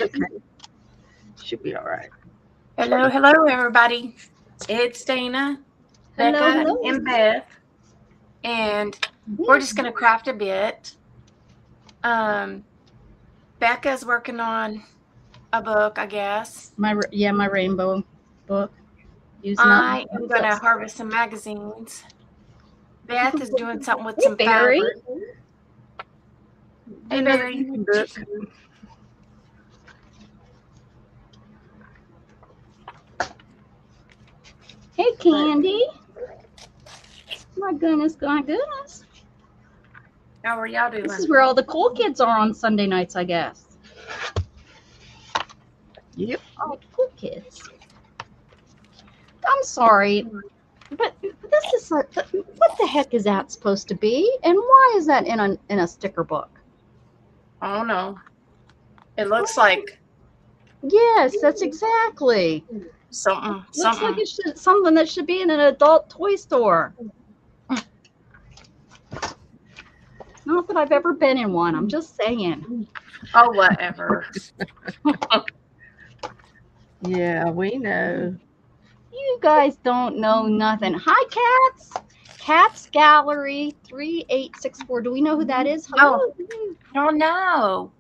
okay. Should be all right. Hello, hello, everybody. It's Dana, Hello, Becca, hello. and Beth, and we're just going to craft a bit. Becca's working on a book, I guess. My rainbow book. I am going to harvest some magazines. Beth is doing something with some Barry. fabric. Hey, Barry. Book. Hey, Candy. My goodness, my goodness. How are y'all doing? This is where all the cool kids are on Sunday nights, I guess. Yep. All the cool kids. I'm sorry, but this is what the heck is that supposed to be? And why is that in a sticker book? Oh, no. It looks like Yes, that's exactly. something. Looks like it's something that should be in an adult toy store. Not that I've ever been in one. I'm just saying. Oh, whatever. Yeah, we know. You guys don't know nothing. Hi, Cats. Cats Gallery 3864. Do we know who that is? Hello. Oh, no.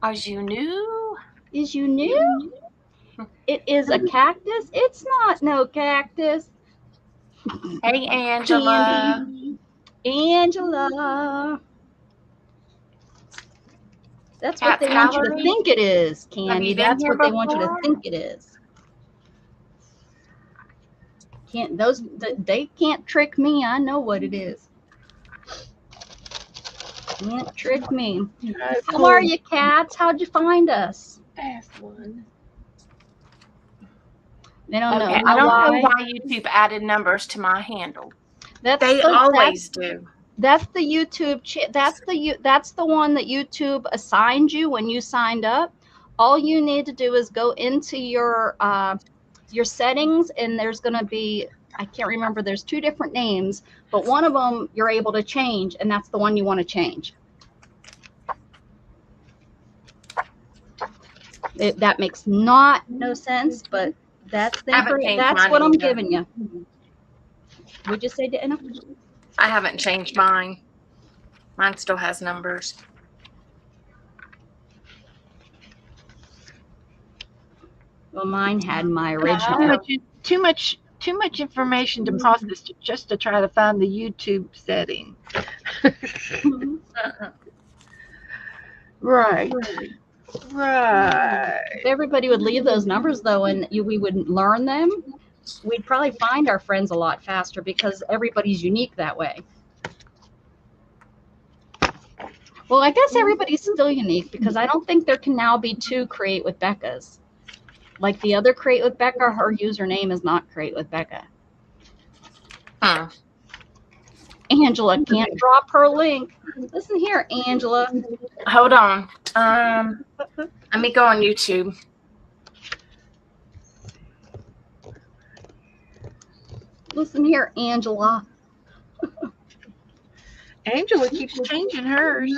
Are you new? Is you new? It is a cactus. It's not no cactus. Hey, Angela. Candy. Angela. That's what they want you to think it is, Candy. That's what they want you to think it is. They can't trick me. I know what it is. Can't trick me. How are you, Cats? How'd you find us? Fast one. They don't know. I don't know why YouTube added numbers to my handle. They always do. That's the YouTube. That's the one that YouTube assigned you when you signed up. All you need to do is go into your settings, and there's going to be, I can't remember. There's two different names, but one of them you're able to change, and that's the one you want to change. That makes no sense, but that's what I'm giving you. Would you say, Dana? I haven't changed mine. Mine still has numbers. Well, mine had my original. Too much information to process just to try to find the YouTube setting. Right. If everybody would leave those numbers, though, and we wouldn't learn them, we'd probably find our friends a lot faster because everybody's unique that way. Well, I guess everybody's still unique because I don't think there can now be two Create with Beccas. Like the other Create with Becca, her username is not Create with Becca. Angela can't drop her link. Listen here, Angela. Hold on. Let me go on YouTube. Listen here, Angela. Angela keeps changing hers.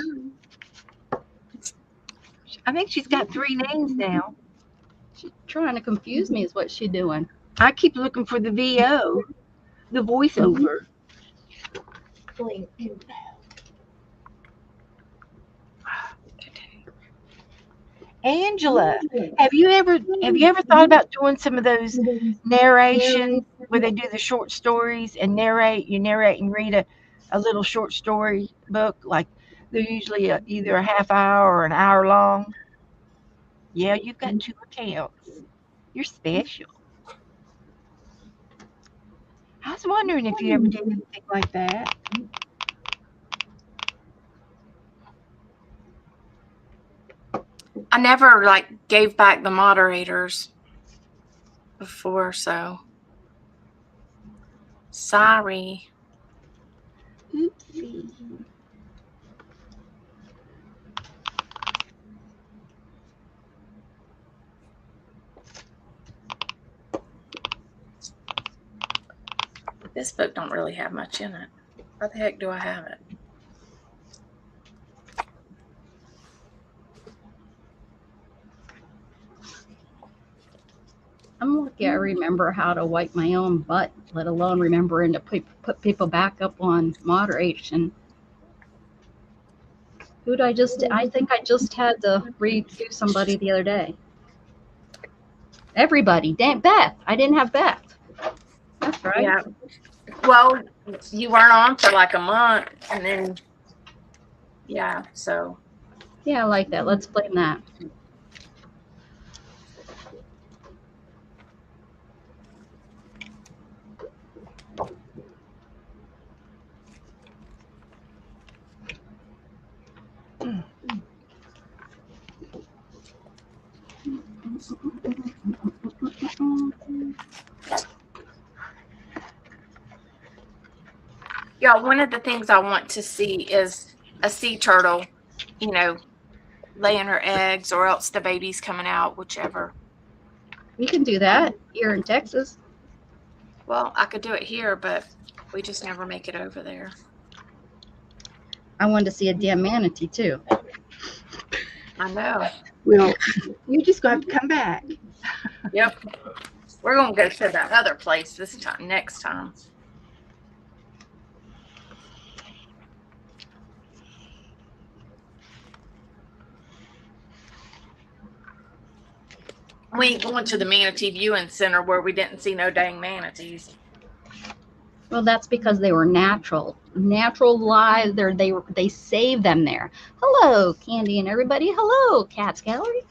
I think she's got 3 names now. She's trying to confuse me is what she's doing. I keep looking for the VO, the voiceover. Angela, have you ever thought about doing some of those narrations where they do the short stories and you narrate and read a little short story book? Like they're usually either a half hour or an hour long. Yeah, you've got 2 accounts. You're special. I was wondering if you ever did anything like that. I never gave back the moderators before, so sorry. Oopsie. This book don't really have much in it. How the heck do I have it? I'm lucky I remember how to wipe my own butt, let alone remembering to put people back up on moderation. I think I just had to redo somebody the other day. Everybody. Damn, Beth. I didn't have Beth. That's right. Yeah. Well, you weren't on for like a month, and then yeah. So Yeah, I like that. Let's blame that. yeah, one of the things I want to see is a sea turtle, you know, laying her eggs, or else the baby's coming out, whichever. We can do that here in Texas. Well, I could do it here, but we just never make it over there. I wanted to see a damn manatee too. I know. Well, you just got to come back. Yep. We're gonna go to that other place this time, next time. We ain't going to the manatee viewing center where we didn't see no dang manatees. Well, that's because they were natural live. They save them there. Hello, Candy and everybody. Hello, Cats Gallery.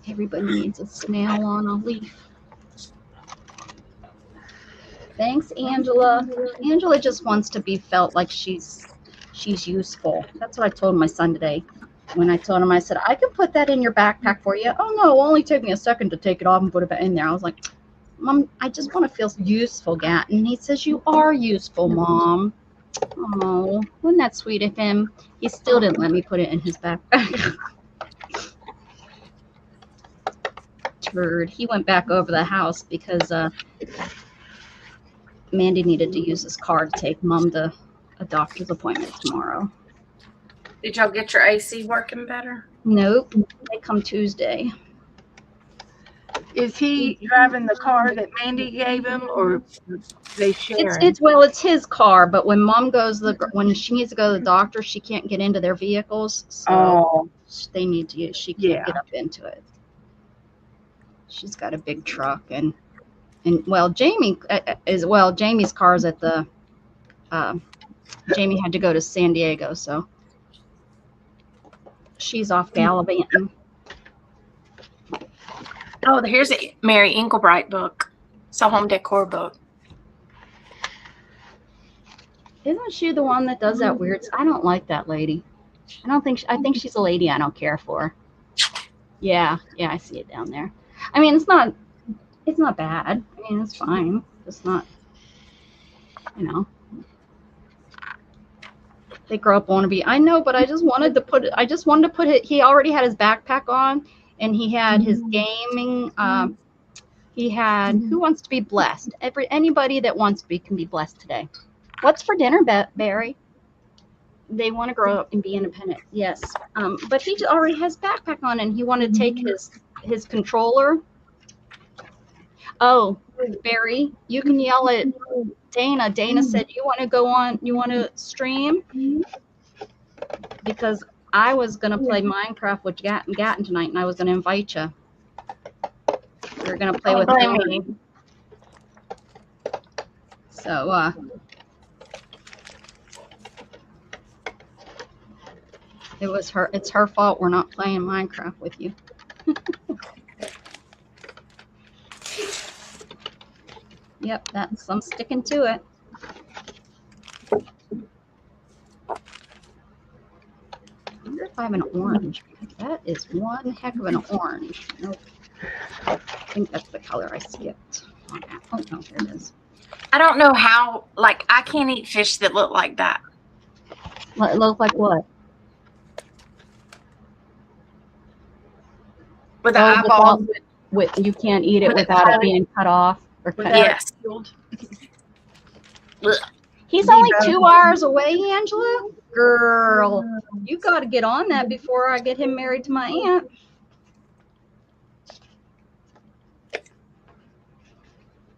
Everybody needs a snail on a leaf. Thanks, Angela. Angela just wants to be felt like she's useful. That's what I told my son today. When I told him, I said, I can put that in your backpack for you. Oh, no, it'll only take me a second to take it off and put it back in there. I was like, Mom, I just want to feel useful, Gatton. And he says, you are useful, Mom. Oh, wasn't that sweet of him? He still didn't let me put it in his backpack. Turd. He went back over the house because Mandy needed to use his car to take Mom to a doctor's appointment tomorrow. Did y'all get your AC working better? Nope. They come Tuesday. Is he driving the car that Mandy gave him, or they share? It's his car, but when Mom goes when she needs to go to the doctor, she can't get into their vehicles, so they need to use. She can't get up into it. She's got a big truck, and well, Jamie's car's at the. Jamie had to go to San Diego, so she's off gallivanting. Oh, here's a Mary Engelbright book. It's a home decor book. Isn't she the one that does that weird? I don't like that lady. I think she's a lady I don't care for. Yeah, I see it down there. I mean, it's not bad. I mean, it's fine. It's not, they grow up wanting to be. I know, but I just wanted to put it. He already had his backpack on, and he had his gaming. He had Who Wants to Be Blessed. Anybody that wants to be can be blessed today. What's for dinner, Barry? They want to grow up and be independent. Yes, but he already has backpack on, and he wanted to take his controller. Oh, Barry, you can yell at Dana. Dana said you want to stream, because I was going to play Minecraft with Gatton tonight, and I was going to invite you. We were going to play with me. So, it's her fault we're not playing Minecraft with you. Yep, I'm sticking to it. I wonder if I have an orange. That is one heck of an orange. Nope. I think that's the color I skipped. Oh no, here it is. I don't know how. I can't eat fish that look like that. Look like what? With the eyeballs. You can't eat it without it being cut off or cut. Without Yes. it peeled. He's only 2 hours away, Angela. Girl, you got to get on that before I get him married to my aunt.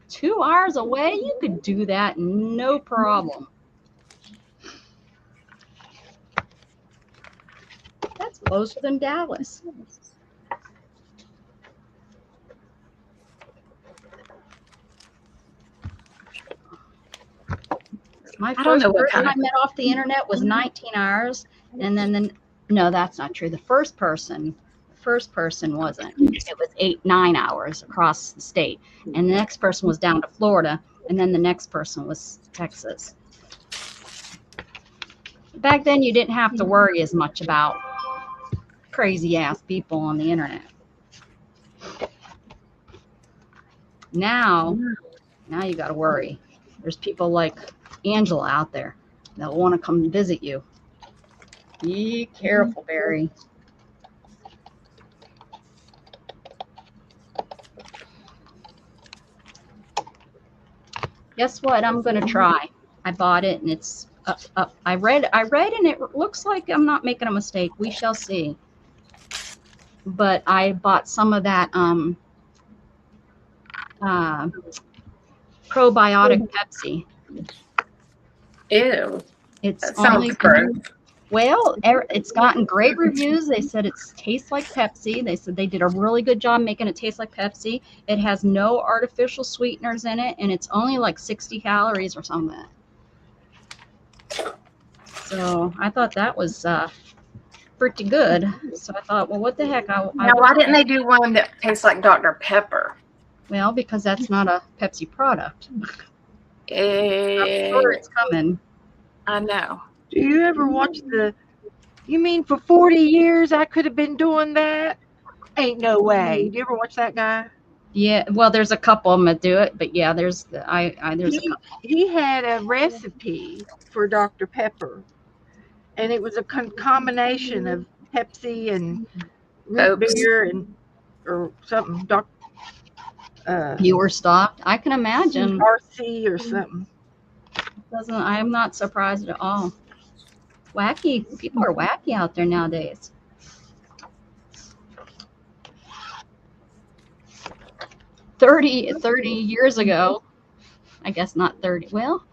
Two hours away, you could do that, no problem. That's closer than Dallas. My I don't know what first person kind I of- met off the internet was 19 hours, and then no, that's not true. The first person wasn't. It was 9 hours across the state, and the next person was down to Florida, and then the next person was Texas. Back then, you didn't have to worry as much about crazy ass people on the internet. Now you got to worry. There's people like Angela out there that want to come visit you. Be careful, Barry. Guess what? I'm gonna try. I bought it and it's up. I read and it looks like I'm not making a mistake. We shall see. But I bought some of that probiotic Pepsi. Ew. It's That sounds only gross. well, it's gotten great reviews. They said it tastes like Pepsi. They said they did a really good job making it taste like Pepsi. It has no artificial sweeteners in it, and it's only like 60 calories or something. So I thought that was pretty good. So I thought, well, what the heck? Now, why didn't they do one that tastes like Dr. Pepper? Well, because that's not a Pepsi product. I'm Eh, sure it's coming. I know. Do you ever watch you mean for 40 years I could have been doing that? Ain't no way. Do you ever watch that guy? Yeah, well, there's a couple of them that do it, but yeah, there's a couple. He had a recipe for Dr. Pepper, and it was a combination of Pepsi and root Cokes. beer or something. You were stopped. I can imagine. RC or something. I'm not surprised at all. Wacky. People are wacky out there nowadays. Thirty years ago, I guess not 30. Well,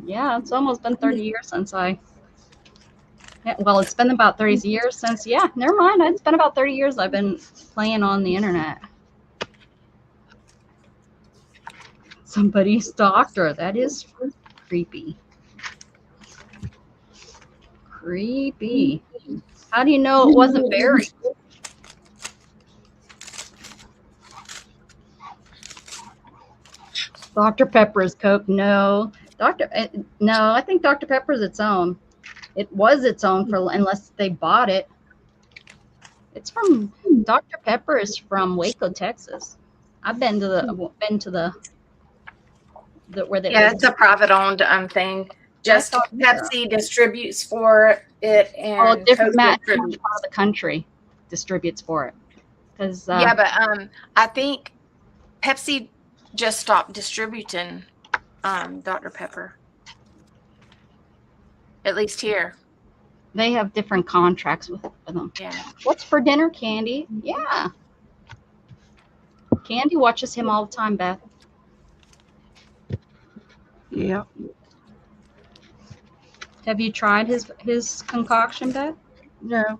yeah, it's almost been 30 years since well, it's been about 30 years since, yeah, never mind. It's been about 30 years I've been playing on the internet. Somebody stalked her. That is creepy. Creepy. How do you know it wasn't Barry? Dr. Pepper is Coke. No. No, I think Dr. Pepper is its own. It was its own unless they bought it. It's from Dr. Pepper is from Waco, Texas. I've been to the where they Yeah, it's a private owned thing. Just Pepsi distributes for it, and different Coke part distributes. of the country distributes for it. Because Yeah, but I think Pepsi just stopped distributing Dr. Pepper. At least here. they have different contracts with them. Yeah. What's for dinner, Candy? Yeah. Candy watches him all the time, Beth. Yeah. Have you tried his concoction, Beth? No.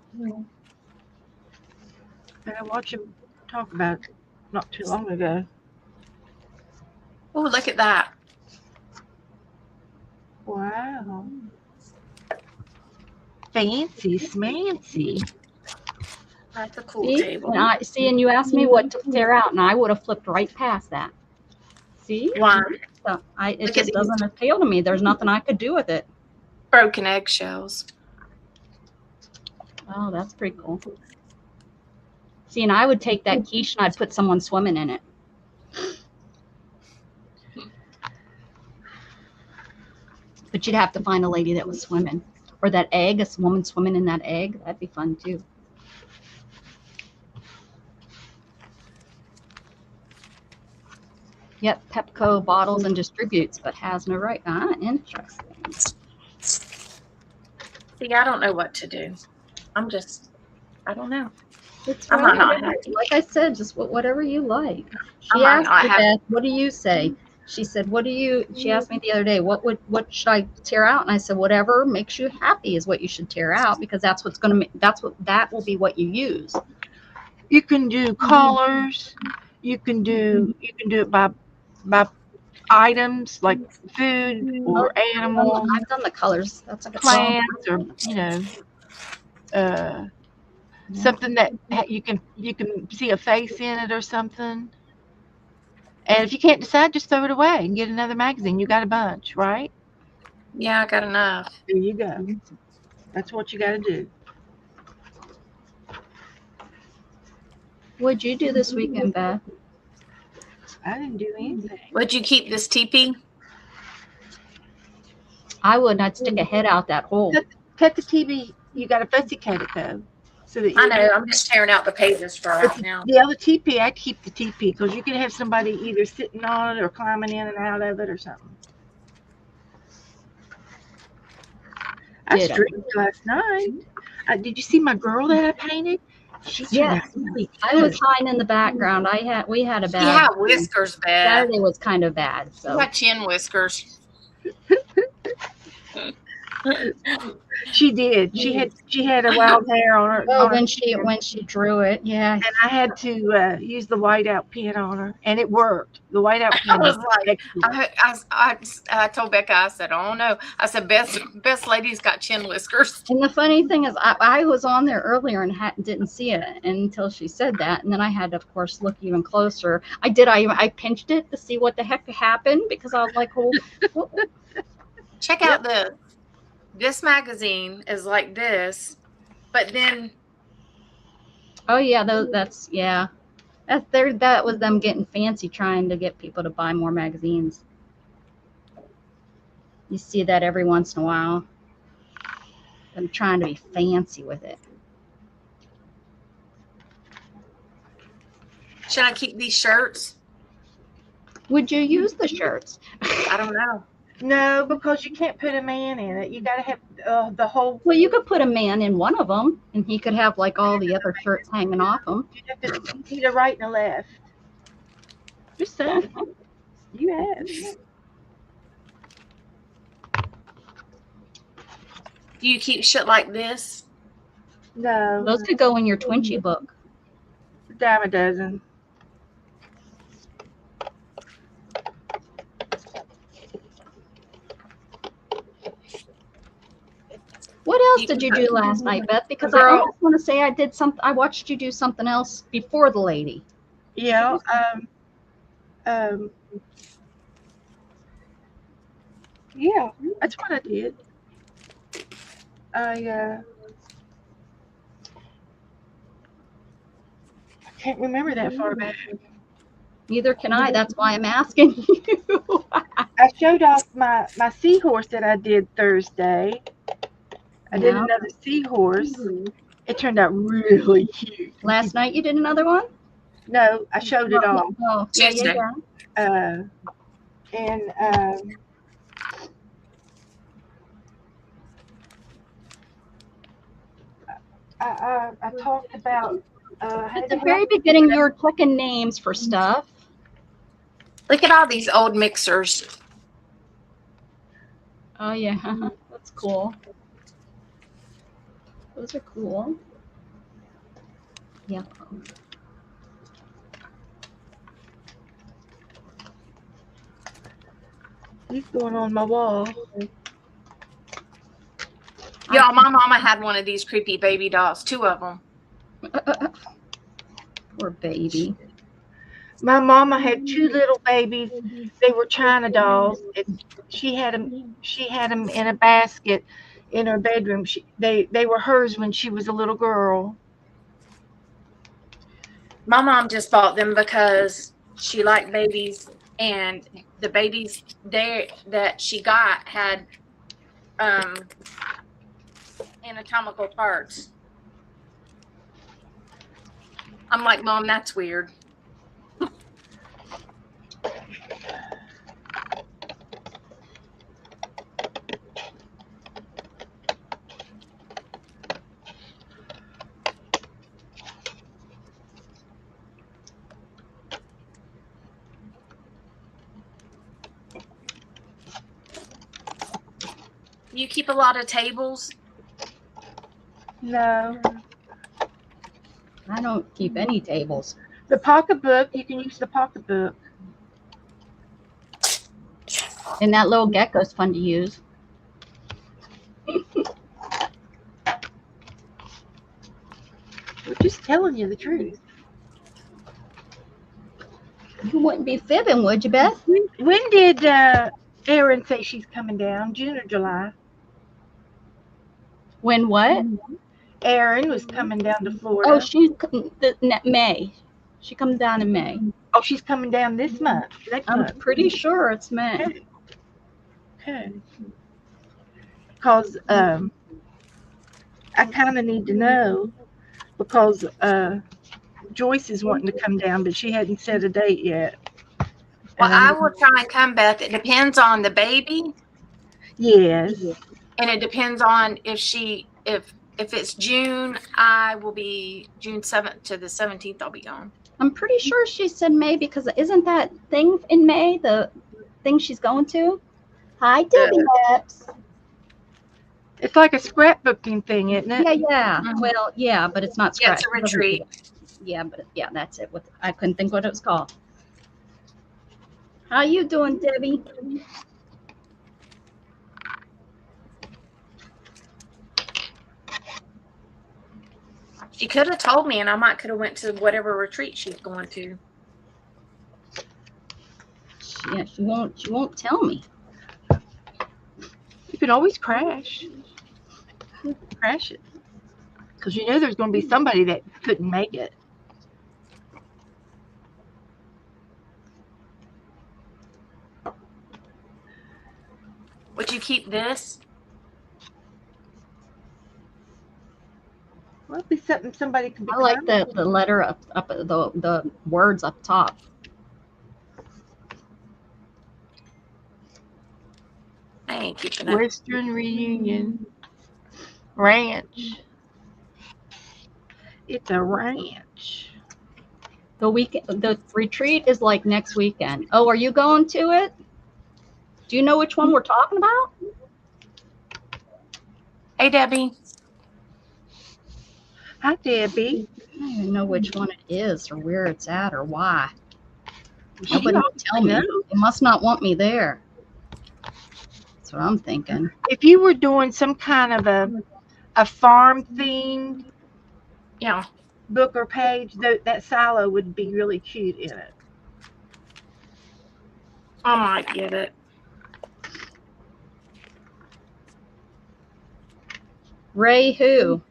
But I watched him talk about it not too long ago. Oh, look at that. Wow. Fancy smancy. That's a cool See? table. And you asked me what to tear out, and I would have flipped right past that. See? Wow. So it Look at just these. doesn't appeal to me. There's nothing I could do with it. Broken eggshells. Oh, that's pretty cool. See, and I would take that quiche and I'd put someone swimming in it. But you'd have to find a lady that was swimming. Or that egg, a woman swimming in that egg. That'd be fun too. Yep, Pepco bottles and distributes, but has no right. Ah, interesting. See, I don't know what to do. I don't know. It's I might right. not have to. Like I said, just whatever you like. I She might asked not me, have. Beth, what do you say? She said, what do you, she asked me the other day, what should I tear out? And I said, whatever makes you happy is what you should tear out, because that's what's going to make, that will be what you use. You can do colors. You can do it by items like food or animal, I've done the colors. That's like a plants, or uh, something that you can see a face in it or something. And if you can't decide, just throw it away and get another magazine. You got a bunch, right? Yeah, I got enough. There you go. That's what you got to do. What'd you do this weekend, Beth? I didn't do anything. Would you keep this teepee? I wouldn't. I'd stick a head out that hole. Cut the TV. You got to fussicate it though, so that I know. I'm just tearing out the pages for right now. the other TP. I keep the TP because you can have somebody either sitting on it or climbing in and out of it or something. I Ditto. streamed last night. Did you see my girl that I painted? She turned Yes. out really I was good. hiding in the background. We had a She bad. had whiskers, Beth. Saturday was kind of bad. She So had chin whiskers. She did. She had a wild hair on her. well, on her when she drew it, yeah. and I had to use the whiteout pen on her, and it worked. The whiteout I pen was like, excellent. I told Becca, I said, oh no. I said, best lady's got chin whiskers. And the funny thing is, I was on there earlier and didn't see it until she said that, and then I had to, of course, look even closer. I pinched it to see what the heck happened, because I was like, well, Check out this magazine is like this, but then oh yeah, that was them getting fancy, trying to get people to buy more magazines. You see that every once in a while. Them trying to be fancy with it. should I keep these shirts? Would you use the shirts? I don't know. No, because you can't put a man in it. You got to have the whole. Well, you could put a man in one of them, and he could have like all the other shirts hanging off him. You have to need a right and a left. Just saying. You have. Do you keep shit like this? No. Those could go in your Twinchy book. Dime a dozen. What else did you do last night, Beth? Because I Girl. almost want to say I watched you do something else before the lady. Yeah. Yeah, that's what I did. I can't remember that far back. Neither can I. That's why I'm asking you. I showed off my seahorse that I did Thursday. I did Yeah. another seahorse. It turned out really cute. Last night you did another one? No, I showed it off. Oh, yeah, Tuesday. yeah. And I talked about At the very beginning, you were clicking names for stuff. Look at all these old mixers. Oh yeah, that's cool. Those are cool. Yeah. he's going on my wall. Y'all, my mama had one of these creepy baby dolls, 2 of them. Poor baby. My mama had 2 little babies. They were China dolls. She had them in a basket in her bedroom. They were hers when she was a little girl. My mom just bought them because she liked babies, and the babies there that she got had anatomical parts. I'm like, Mom, that's weird. you keep a lot of tables? No. I don't keep any tables. The pocketbook, you can use the pocketbook. And that little gecko's fun to use. We're just telling you the truth. You wouldn't be fibbing, would you, Beth? When did Erin say she's coming down? June or July? When what? Erin was coming down to Florida. Oh, May. She comes down in May. Oh, she's coming down this month. Next I'm month. pretty sure it's May. Okay. Because I kind of need to know because Joyce is wanting to come down, but she hadn't set a date yet. Well, I will try and come, Beth. It depends on the baby, Yes. and it depends on if it's June, I will be June 7th to the 17th. I'll be gone. I'm pretty sure she said May because isn't that thing in May the thing she's going to? Hi, Debbie Lips. It's like a scrapbooking thing, isn't it? Yeah. Mhm. Well, yeah, but it's not Yeah, it's scratch. a retreat. Yeah, but yeah, that's it. I couldn't think what it was called. How you doing, Debbie? She could have told me, and I could have went to whatever retreat she's going to. Yeah, she won't tell me. You can always crash. Crash it. Because you know there's going to be somebody that couldn't make it. Would you keep this? Well, it'd be something somebody could be. I like the letter up the words up top. I ain't keeping it. Western Reunion Ranch. It's a ranch. The retreat is like next weekend. Oh, are you going to it? Do you know which one we're talking about? Hey, Debbie. Hi, Debbie. I don't even know which one it is or where it's at or why. She Nobody will tell me. know. They must not want me there. That's what I'm thinking. If you were doing some kind of a farm themed Yeah. book or page, that silo would be really cute in it. I might get it. Ray who?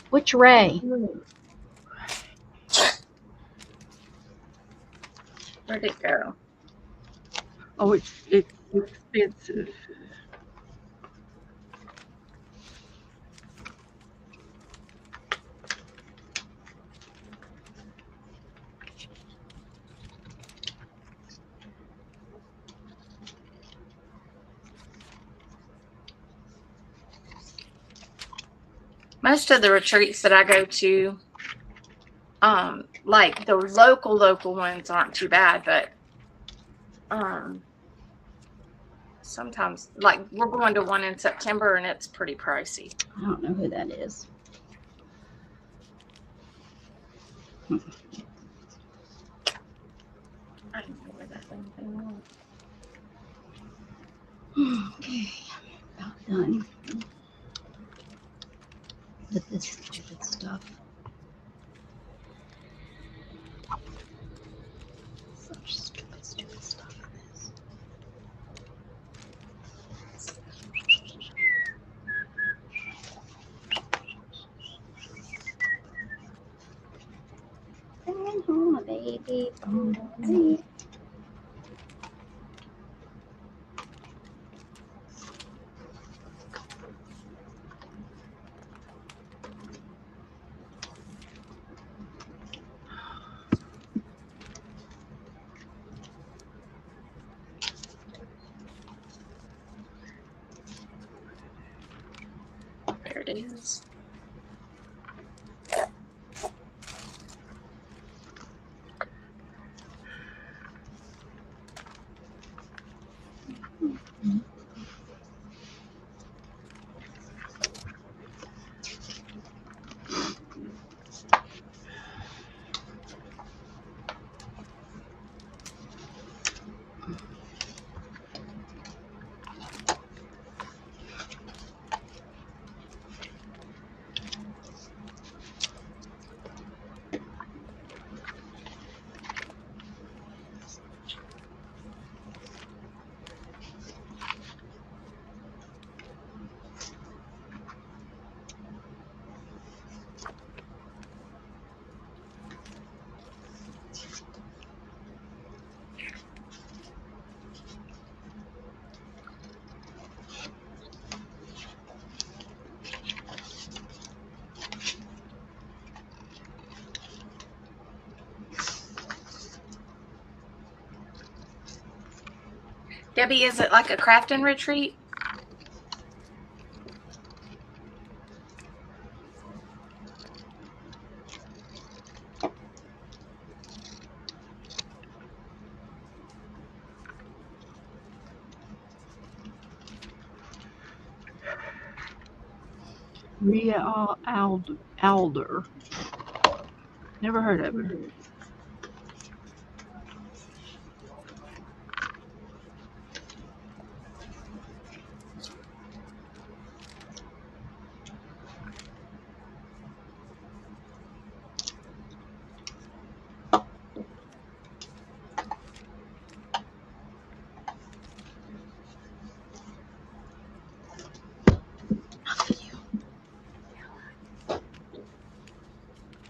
Which Ray? Where'd it go? Oh, it's expensive. Most of the retreats that I go to, like the local ones aren't too bad, but sometimes, like we're going to one in September and it's pretty pricey. I don't know who that is. I don't know where that thing was. Okay, about done with this stupid stuff. Such stupid stuff. Bring home a baby boy. There it is. Debbie, is it like a crafting retreat? Rhea Alder. Never heard of her.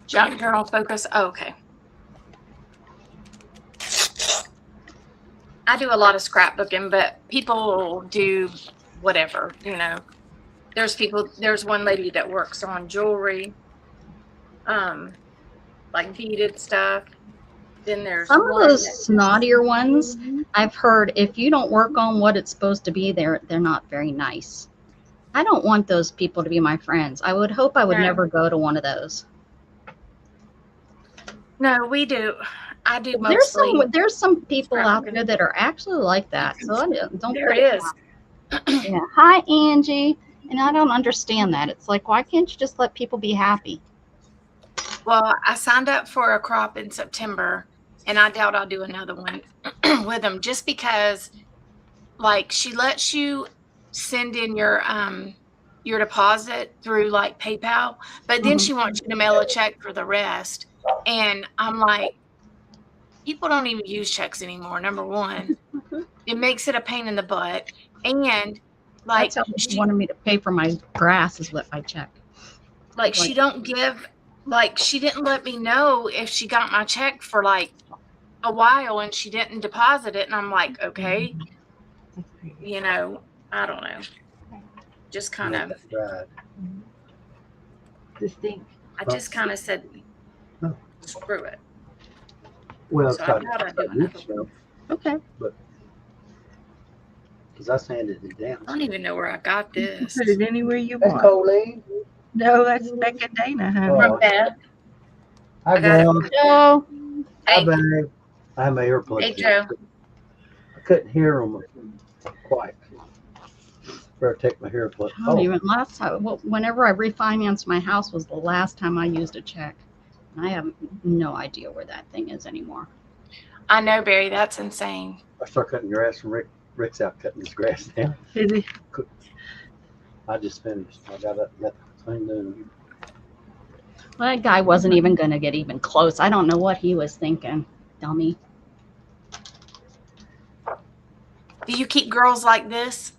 Junk journal focus. Oh, okay. I do a lot of scrapbooking, but people do whatever, you know. There's one lady that works on jewelry, like beaded stuff. Then there's Some of one those that- snottier ones, I've heard if you don't work on what it's supposed to be, they're not very nice. I don't want those people to be my friends. I would hope I would No. never go to one of those. No, we do. I do There's mostly. there's some people out scrapbooking. there that are actually like that. So I don't There put it it is. down. Yeah. Hi, Angie. And I don't understand that. It's like, why can't you just let people be happy? Well, I signed up for a crop in September, and I doubt I'll do another one with them, just because, like, she lets you send in your deposit through like PayPal, but then Mhm. she wants you to mail a check for the rest. And I'm like, people don't even use checks anymore. Number one, it makes it a pain in the butt, and like That's how she she wanted me to pay for my grass is what I check. like she don't give, like, she didn't let me know if she got my check for like a while, and she didn't deposit it, and I'm like, okay, you know, I don't know, just kind of, Right. Distinct. I just kind of said, Oh. screw it. Well, So I try thought I'd do to another yourself, Okay. because I sanded it down. I don't even know where I got this. Put it anywhere you That's want. Colleen. No, that's Becca Dana, huh? Oh. From Beth. Hi, I got it. Joe. Joe, Hi, Hey, babe. I have my earplugs. Hey, in. Joe. I couldn't hear them quite. Better take my earplugs. I don't even last time. Well, whenever I refinanced my house was the last time I used a check. I have no idea where that thing is anymore. I know, Barry, that's insane. I start cutting grass, and Rick's out cutting his grass down. Is it? I just finished. I got it cleaned up. That guy wasn't even going to get even close. I don't know what he was thinking, dummy. Do you keep girls like this?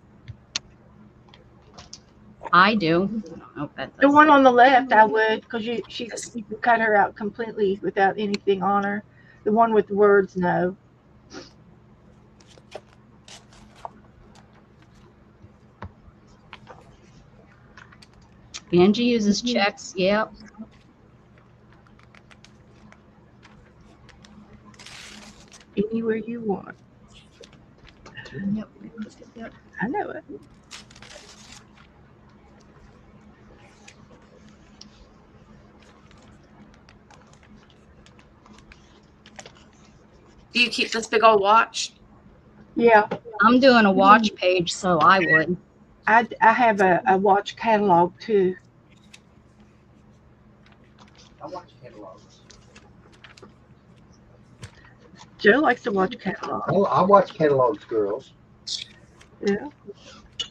I do. I don't know if that The does- one on the left, I would, because you can cut her out completely without anything on her. The one with the words, no. Angie uses checks. Yep. Anywhere you want. Yep. Yep. I know it. Do you keep this big old watch? Yeah, I'm doing a watch page, so I would. I have a watch catalog too. I watch catalogs. Joe likes to watch catalogs. Oh, I watch catalogs, girls. Yeah.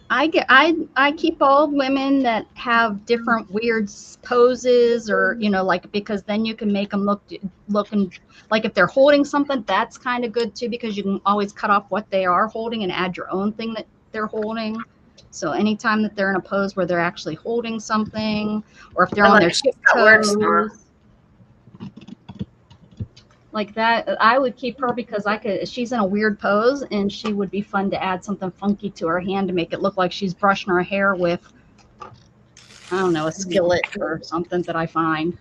I keep old women that have different weird poses, or like, because then you can make them looking like if they're holding something, that's kind of good too, because you can always cut off what they are holding and add your own thing that they're holding. So anytime that they're in a pose where they're actually holding something, or if they're I on like their she's got words tiptoes, for her. like that, I would keep her because she's in a weird pose and she would be fun to add something funky to her hand to make it look like she's brushing her hair with, I don't know, a skillet or something that I find.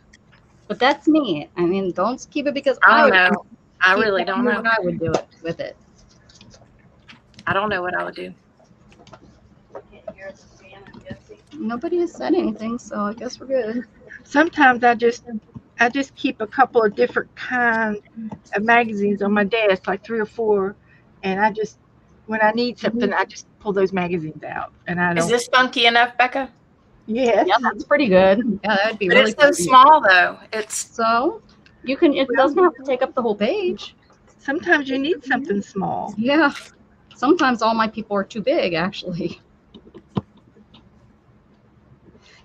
But that's me. I mean, don't keep it because I don't would know. I keep really telling don't you know. what I would do it with it. I don't know what I would do. Nobody has said anything, so I guess we're good. Sometimes I just keep a couple of different kinds of magazines on my desk, like 3 or 4, and I just when I need something, I just pull those magazines out, and I Is don't. this funky enough, Becca? Yes. Yeah, that's pretty good. Yeah, that'd be But really it's so good. small though. It's So you can. It doesn't have to take up the whole page. Sometimes you need something small. Yeah. Sometimes all my people are too big, actually.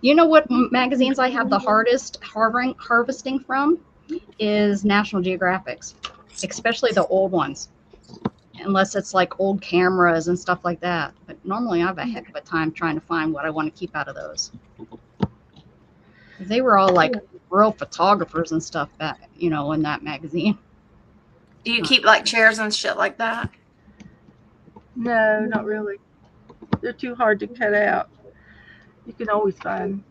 You know what magazines I have the hardest harvesting from is National Geographics, especially the old ones, unless it's like old cameras and stuff like that. But normally I have a heck of a time trying to find what I want to keep out of those. They were all like real photographers and stuff back, in that magazine. do you keep like chairs and shit like that? No, not really. They're too hard to cut out. You can always find.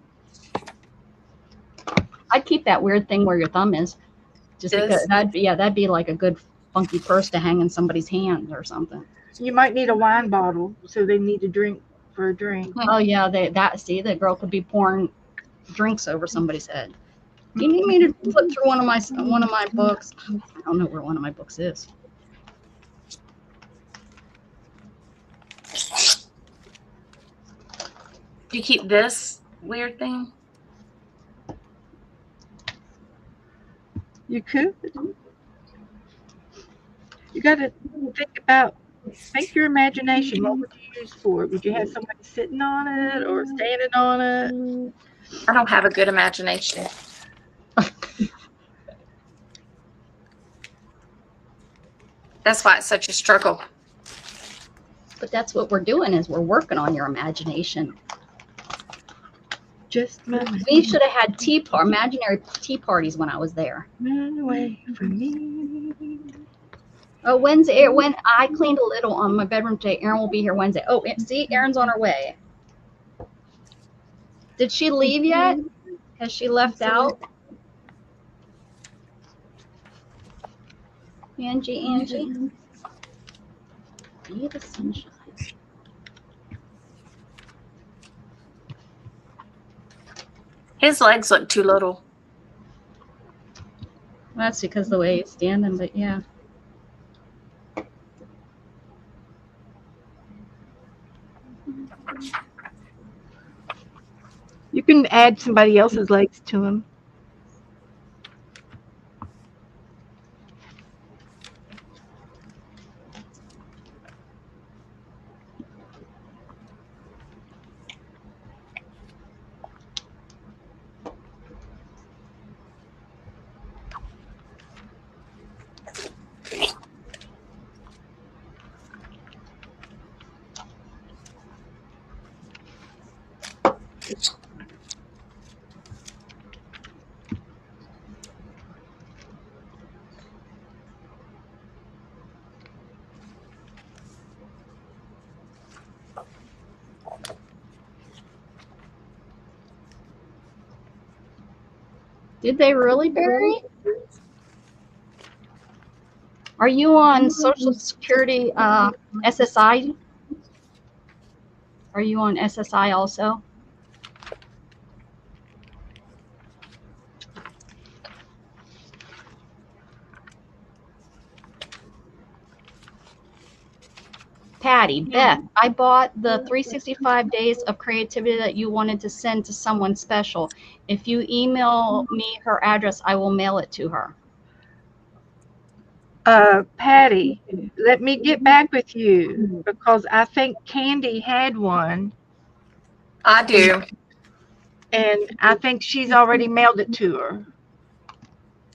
I'd keep that weird thing where your thumb is, just This? because that'd be like a good funky purse to hang in somebody's hand or something. You might need a wine bottle, so they need a drink for a drink. Oh yeah, the girl could be pouring drinks over somebody's head. You need me to flip through one of my books? I don't know where one of my books is. Do you keep this weird thing? You could. You got to think your imagination. What would you use for it? Would you have somebody sitting on it or standing on it? I don't have a good imagination. That's why it's such a struggle. But that's what we're doing, is we're working on your imagination. Just We should have had imaginary tea parties when I was there. run away from me. Oh, Wednesday, when I cleaned a little on my bedroom today, Erin will be here Wednesday. Oh, see, Erin's on her way. Did she leave yet? Has she left out? Angie. Be the sunshine. His legs look too little. Well, that's because of the way he's standing, but yeah. You can add somebody else's legs to him. Did they really, Barry? Are you on Social Security SSI? Are you on SSI also? Patty, Beth, I bought the 365 days of creativity that you wanted to send to someone special. If you email me her address, I will mail it to her. Patty, let me get back with you because I think Candy had one, I do. and I think she's already mailed it to her.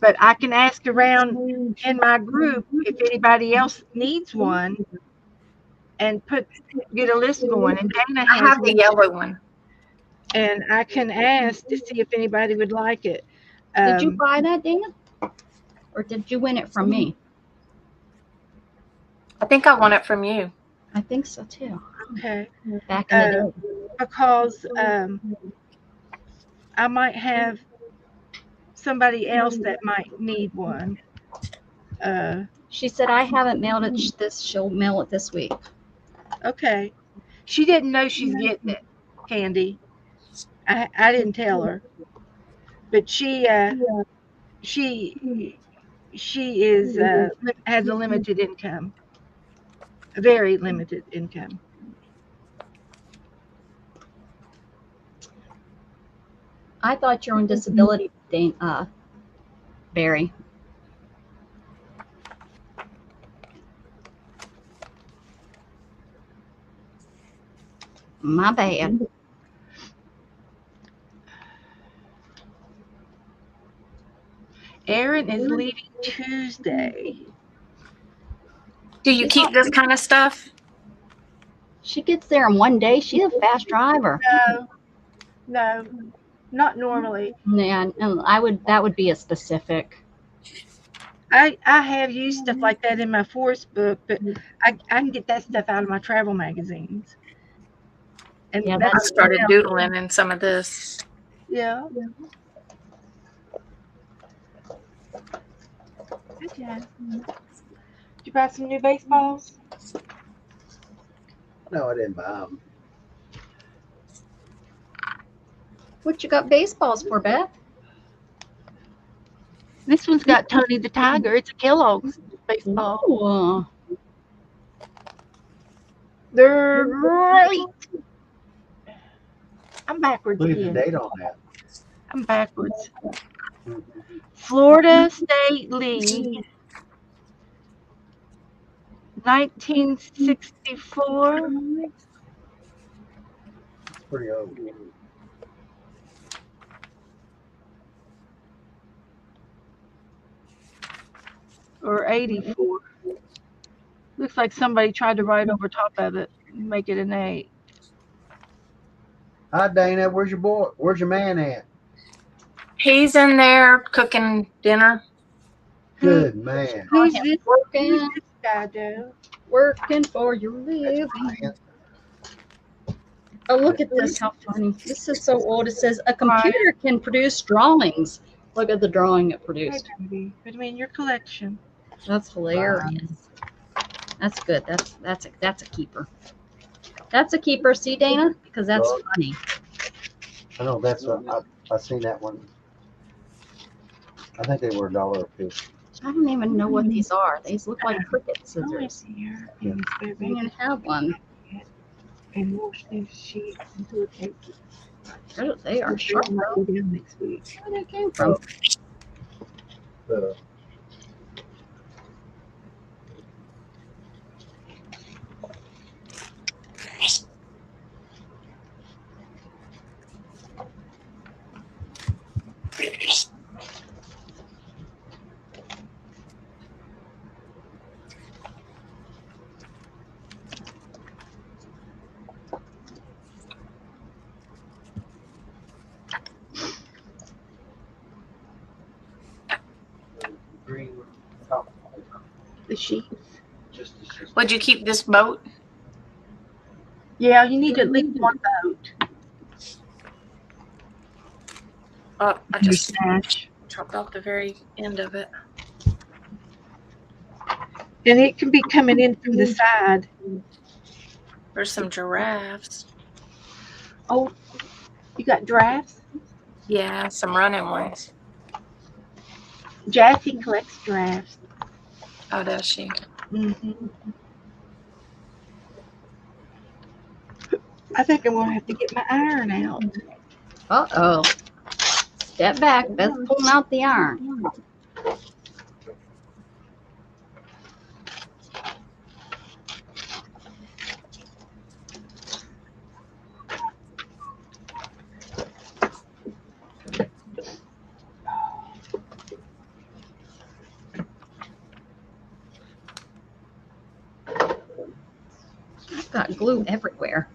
But I can ask around in my group if anybody else needs one and get a list going. And Dana I has have the one, yellow one. and I can ask to see if anybody would like it. Did you buy that, Dana? Or did you win it from me? I think I want it from you. I think so too. Okay. Back in the day. Because I might have somebody else that might need one. She said, I haven't mailed it. She'll mail it this week. Okay. She didn't know she's getting it, Candy. I didn't tell her, but she she is has a limited income, a very limited income. I thought you're on disability, Barry. My bad. Erin is leaving Tuesday. Do you keep this kind of stuff? She gets there in one day. She's a fast driver. No, not normally. Yeah, and that would be a specific. I have used stuff like that in my forest book, but I can get that stuff out of my travel magazines. And Yeah, I started doodling in some of this. Yeah. Okay. Did you buy some new baseballs? No, I didn't buy them. What you got baseballs for, Beth? This one's got Tony the Tiger. It's a Kellogg's baseball. Oh, They're great. I'm backwards Look at the again. date on that. I'm backwards. Florida State League, 1964. It's pretty old. Or 84. Looks like somebody tried to write over top of it and make it an 8. Hi, Dana. Where's your boy? Where's your man at? He's in there cooking dinner. Good man. Who's this working guy, Joe? for your living. Oh, look at this. How funny. This is so old. It says a computer can produce drawings. Look at the drawing it produced. Put them in your collection. That's hilarious. That's good. That's a keeper. That's a keeper. See, Dana? Because that's funny. I know that's what I seen that one. I think they were $1 a piece. I don't even know what these are. These look like cricket scissors. Here. Yeah. I don't even have one. And wash these sheets into a cake. They are sharp. Go down next week. Where they came from? The green top. The sheets. Just Would you keep this boat? Yeah, you need at least one boat. Oh, I Your just stash. chopped off the very end of it. And it can be coming in from the side. There's some giraffes. Oh, you got drafts? Yeah, some running ones. Jackie collects drafts. Oh, does she? Mm-hmm. I think I'm going to have to get my iron out. Uh-oh. Step back. Beth's pulling out the iron. I've got glue everywhere.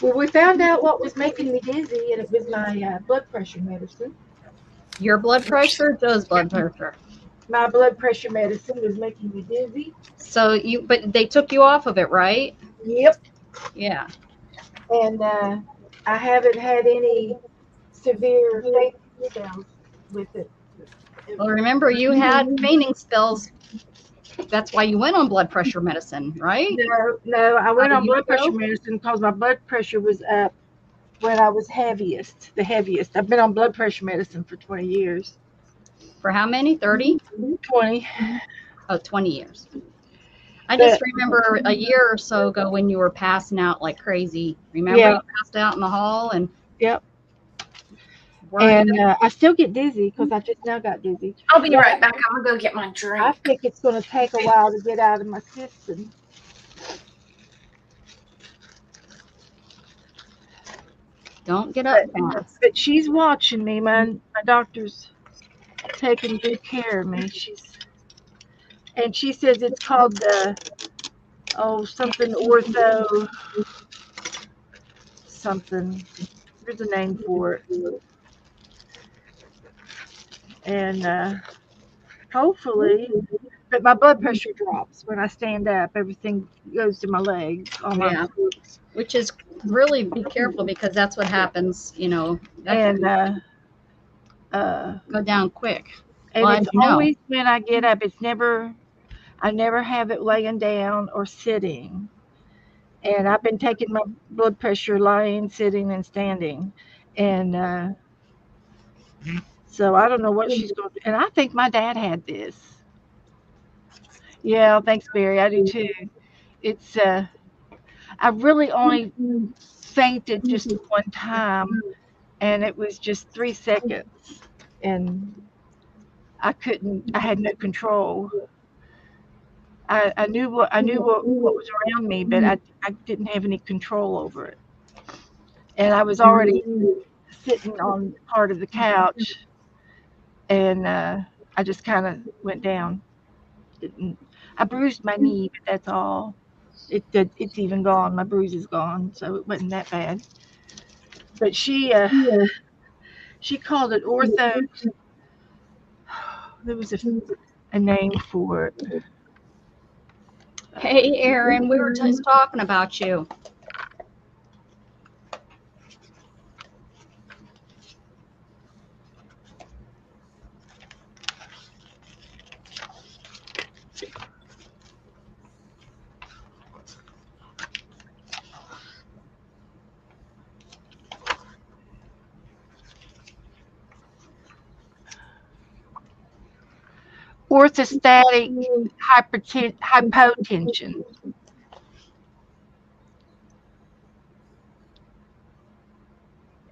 Well, we found out what was making me dizzy, and it was my blood pressure medicine. Your blood pressure, Joe's blood pressure. My blood pressure medicine was making me dizzy. So but they took you off of it, right? Yep. Yeah. And I haven't had any severe fainting spells with it. Well, remember you had fainting spells That's why you went on blood pressure medicine, right? No, I went How on do you blood pressure feel? medicine because my blood pressure was up when I was the heaviest. I've been on blood pressure medicine for 20 years. For how many? 30? 20. Oh, 20 years. I But just remember a year or so ago when you were passing out like crazy. Remember yeah, you passed out in the hall and yep. were you? And I still get dizzy because I just now got dizzy. I'll be But right back. I'm gonna go get my I drink. think it's going to take a while to get out of my system. Don't get up fast. But she's watching me. My doctor's taking good care of me. And she says it's called the something ortho something. There's a name for it. And hopefully, but my blood pressure drops when I stand up. Everything goes to my legs. All my Yeah. Which is really be careful because that's what happens, you know. That and can uh, go down quick. and Well, it's as you know. always when I get up. I never have it laying down or sitting. And I've been taking my blood pressure lying, sitting, and standing. And so I don't know what she's going to do. And I think my dad had this. Yeah, thanks, Barry. I do too. It's I really only fainted just one time, and it was just 3 seconds, and I had no control. I knew what was around me, but I didn't have any control over it. And I was already sitting on part of the couch, and I just kind of went down. Didn't, I bruised my knee, but that's all. It's even gone. My bruise is gone, so it wasn't that bad. But she called it ortho. There was a name for it. Hey, Aaron, we were just talking about you. Orthostatic hypotension.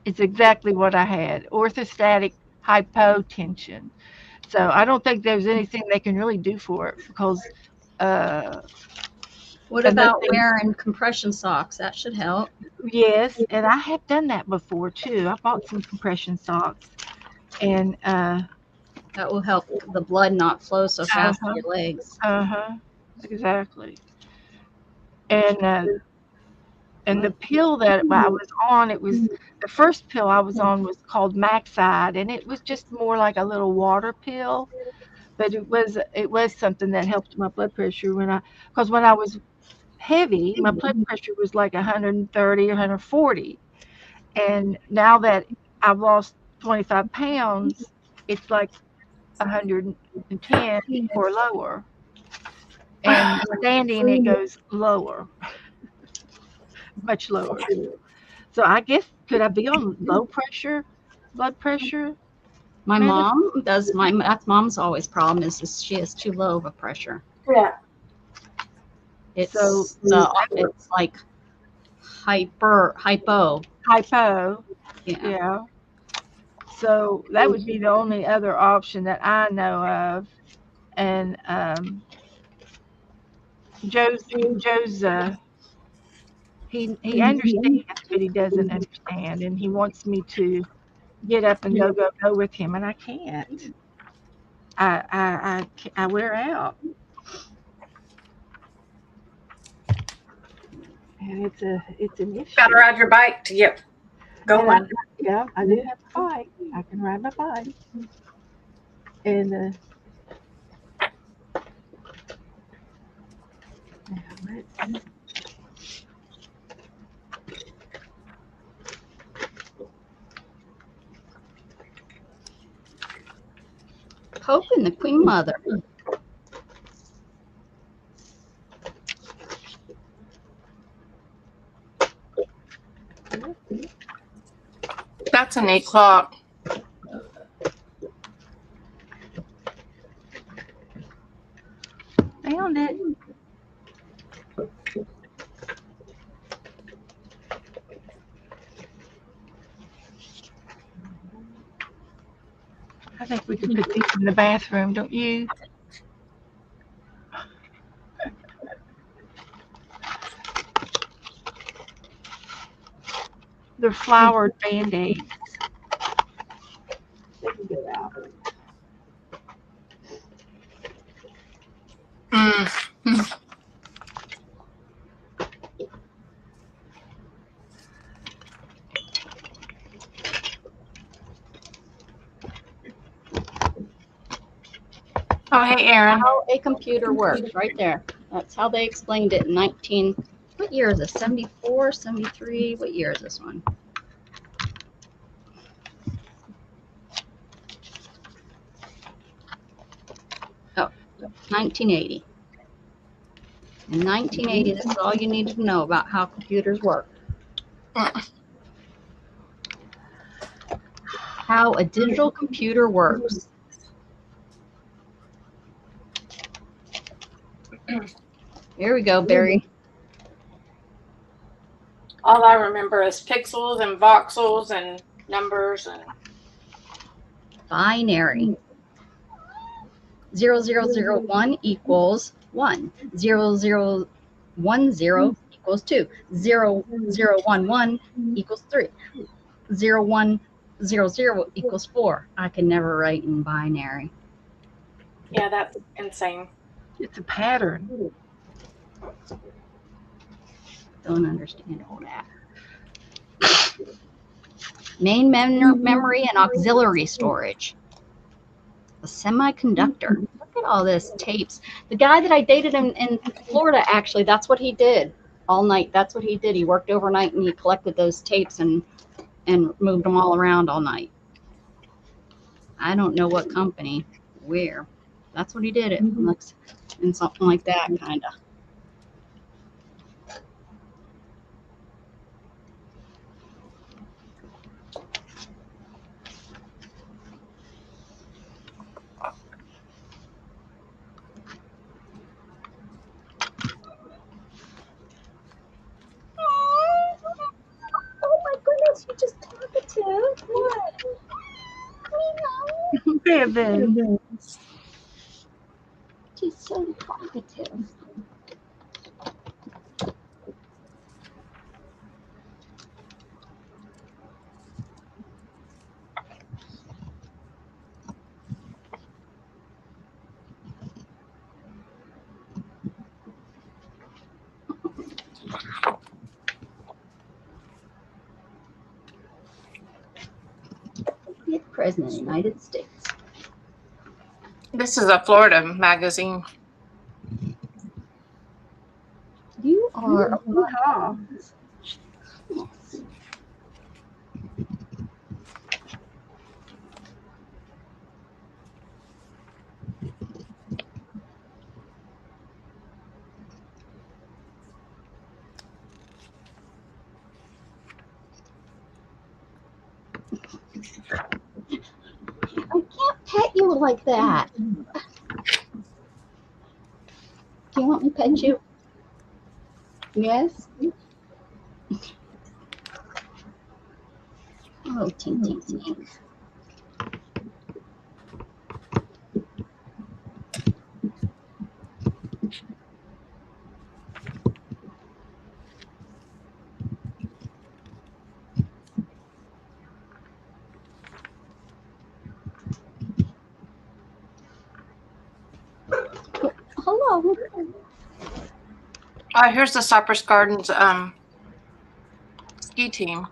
It's exactly what I had. Orthostatic hypotension. So I don't think there's anything they can really do for it because What unless about they, wearing compression socks? That should help. yes, and I have done that before too. I bought some compression socks, and That will help the blood not flow so fast to uh-huh, your legs. exactly. And and the pill that I was on, it was the first pill I was on was called Maxide, and it was just more like a little water pill, but it was something that helped my blood pressure because when I was heavy, my blood pressure was like 130 or 140, and now that I've lost 25 pounds, it's like 110 or lower, and standing it goes lower, much lower. So I guess could I be on low pressure, blood pressure My medicine? mom does. That's mom's always problem is she has too low of a pressure. Yeah. So It's like hypo. hypo, Yeah. yeah. So that would be the only other option that I know of. And Joe's he understands, but he doesn't understand, and he wants me to get up and go with him, and I can't. I wear out, and it's an Got to issue. ride your bike to get And I, going. yeah, I do have a bike. I can ride my bike, and now Pope and the Queen Mother. That's a neat clock. Found it. I think we could put these in the bathroom, don't you? They're flowered Band-Aids. Mm. Oh, hey, Aaron. How a computer works, right there. That's how they explained it in 19. What year is this? 74, 73. What year is this one? Oh, 1980. In 1980, this is all you needed to know about how computers work. How a digital computer works. Here we go, Barry. All I remember is pixels and voxels and numbers and Binary. 0001 equals 1. 0010 equals 2. 0011 equals 3. 0100 equals 4. I can never write in binary. yeah, that's insane. It's a pattern. Don't understand all that. Main memory and auxiliary storage. A semiconductor. Look at all this tapes. The guy that I dated in Florida, actually, that's what he did all night. That's what he did. He worked overnight and he collected those tapes and moved them all around all night. I don't know what company, where. That's what he did. It looks in something like that, kind of. Oh my goodness, you just talkative. What? Bevan. She's so talkative. President of the United States. This is a Florida magazine. You are. I can't pet you like that. Do you want me to pet you? Yes? Oh, tink, tink, tink. Hello. Here's the Cypress Gardens ski team.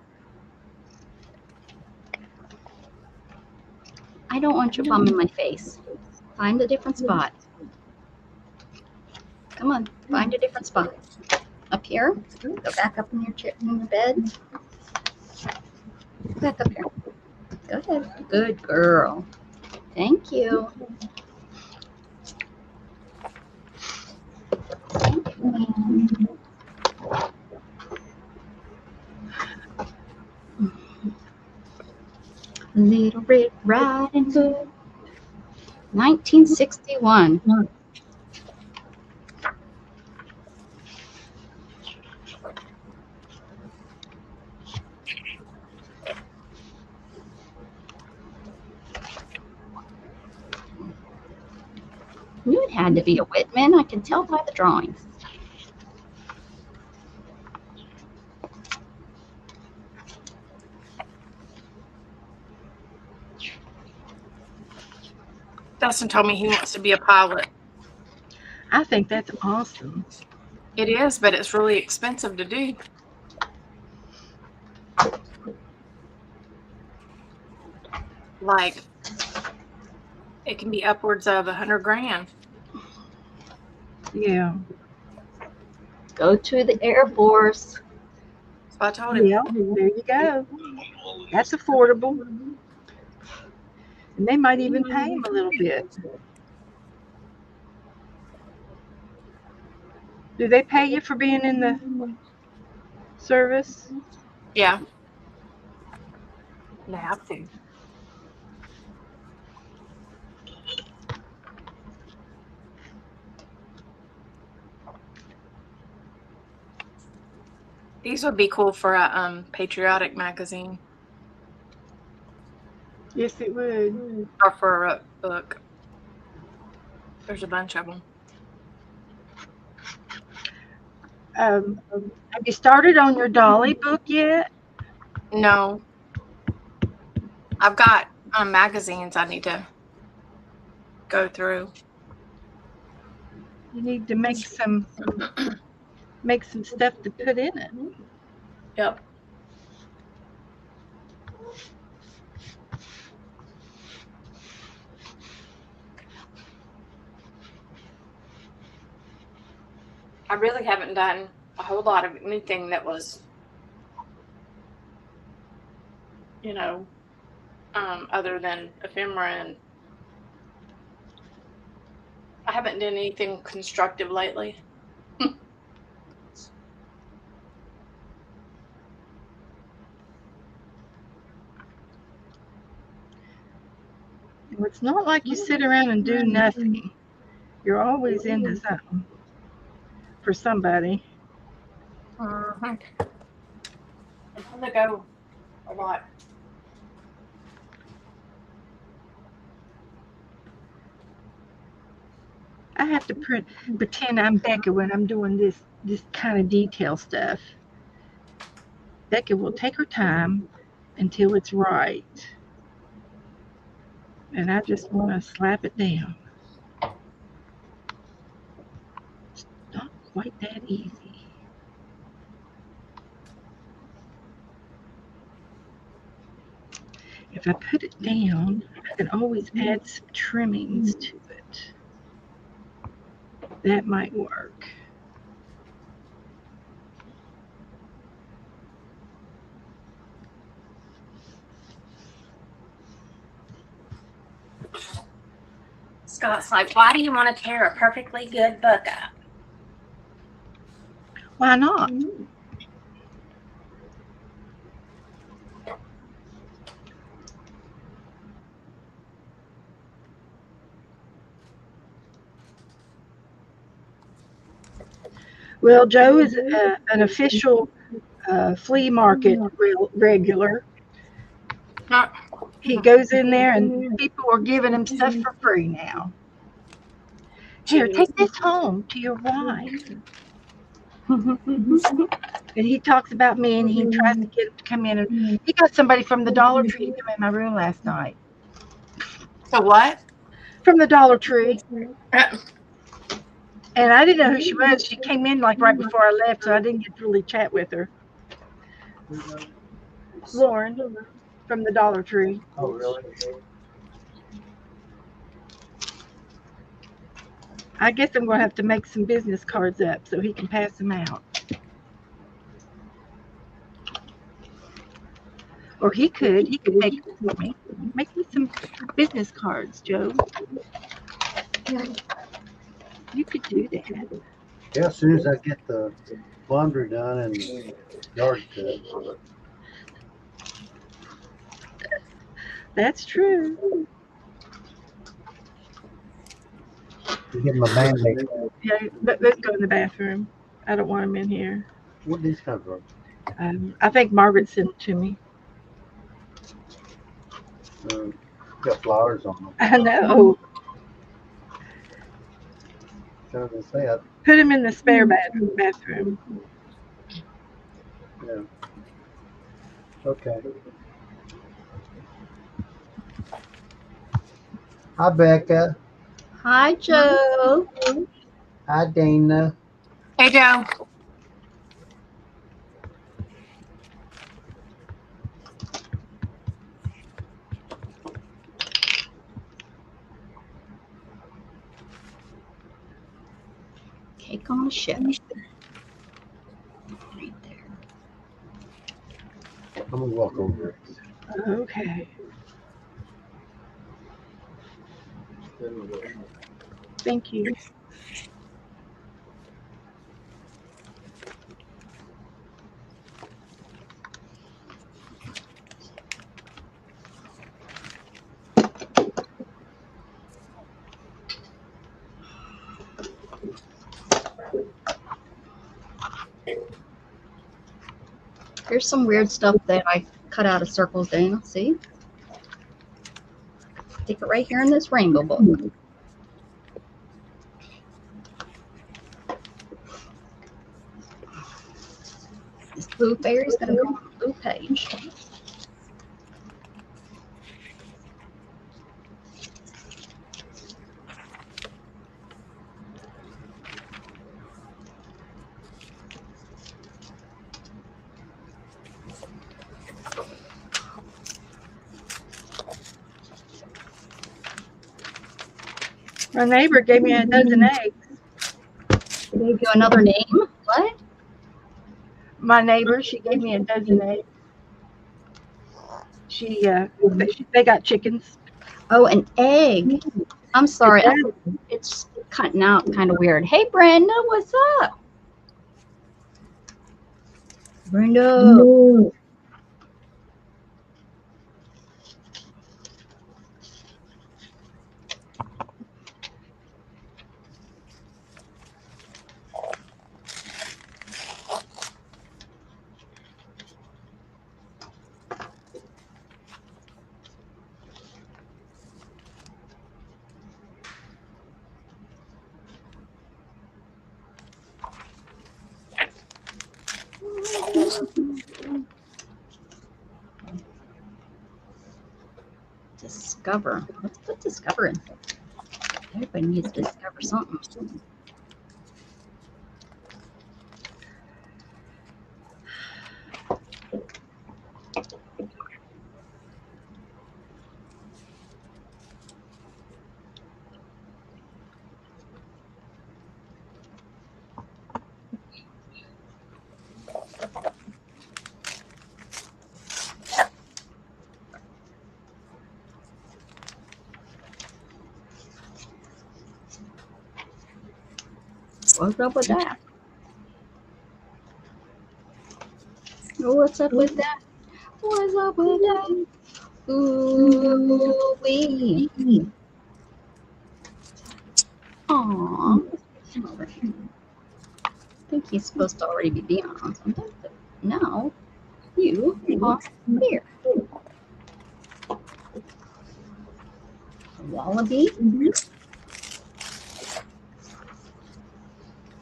I don't want your bum in my face. Find a different spot. Come on, find a different spot. Up here? Go back up in your chair, in your bed. Go back up here. Go ahead. Good girl. Thank you. Thank you. Little Red Riding Hood. 1961. Knew it had to be a Whitman. I can tell by the drawings. Dustin told me he wants to be a pilot. I think that's awesome. It is, but it's really expensive to do. Like, it can be upwards of $100,000. Yeah. Go to the Air Force. So I told him. Yeah, there you go. That's affordable. And they might even pay him a little bit. Do they pay you for being in the service? Yeah. They have to. These would be cool for a patriotic magazine Yes, it would. or for a book. There's a bunch of them. Have you started on your Dolly book yet? No. I've got magazines I need to go through. You need to make some stuff to put in it. Yep. I really haven't done a whole lot of anything that was, you know, other than ephemera, and I haven't done anything constructive lately. Well, it's not like you sit around and do nothing. You're always into something for somebody. Mm-hmm. I'm gonna go a lot. I have to pretend I'm Becca when I'm doing this kind of detail stuff. Becca will take her time until it's right. And I just want to slap it down. It's not quite that easy. If I put it down, I can always add some trimmings to it. That might work. Scott's like, why do you want to tear a perfectly good book up? Why not? Well, Joe is an official flea market regular. He goes in there and people are giving him stuff for free now. Here, take this home to your wife. And he talks about me, and he tries to get him to come in. And he got somebody from the Dollar Tree to come in my room last night. So what? From the Dollar Tree. And I didn't know who she was. She came in like right before I left, so I didn't get to really chat with her. Lauren from the Dollar Tree. Oh, really? I guess I'm going to have to make some business cards up so he can pass them out. Or he could make them for me. Make me some business cards, Joe. You could do that. Yeah, as soon as I get the laundry done and yard cut. That's true. You give them a Band-Aid. Yeah, let's go in the bathroom. I don't want them in here. What these come from? I think Margaret sent them to me. Got flowers on them. I know. So they say, Put them in the spare bathroom. yeah. Okay. Hi, Becca. Hi, Joe. Hi, Dana. Hey, Joe. Cake on a ship. Right there. I'm gonna walk over. Okay. Thank you. Here's some weird stuff that I cut out of circles, Dana. See? Stick it right here in this rainbow book. This blue fairy's gonna go on the blue page. My neighbor gave me a dozen eggs. Gave you another name? What? My neighbor, she gave me a dozen eggs. They got chickens. Oh, an egg. I'm sorry. It's cutting out kind of weird. Hey, Brenda, what's up? Brenda. Discover. Let's put discover in. Everybody needs to discover something. What's up with that? What's up with that? What's up with that? Ooh, wee. Aww. I think he's supposed to already be beyond something, but now you are here. Wallaby.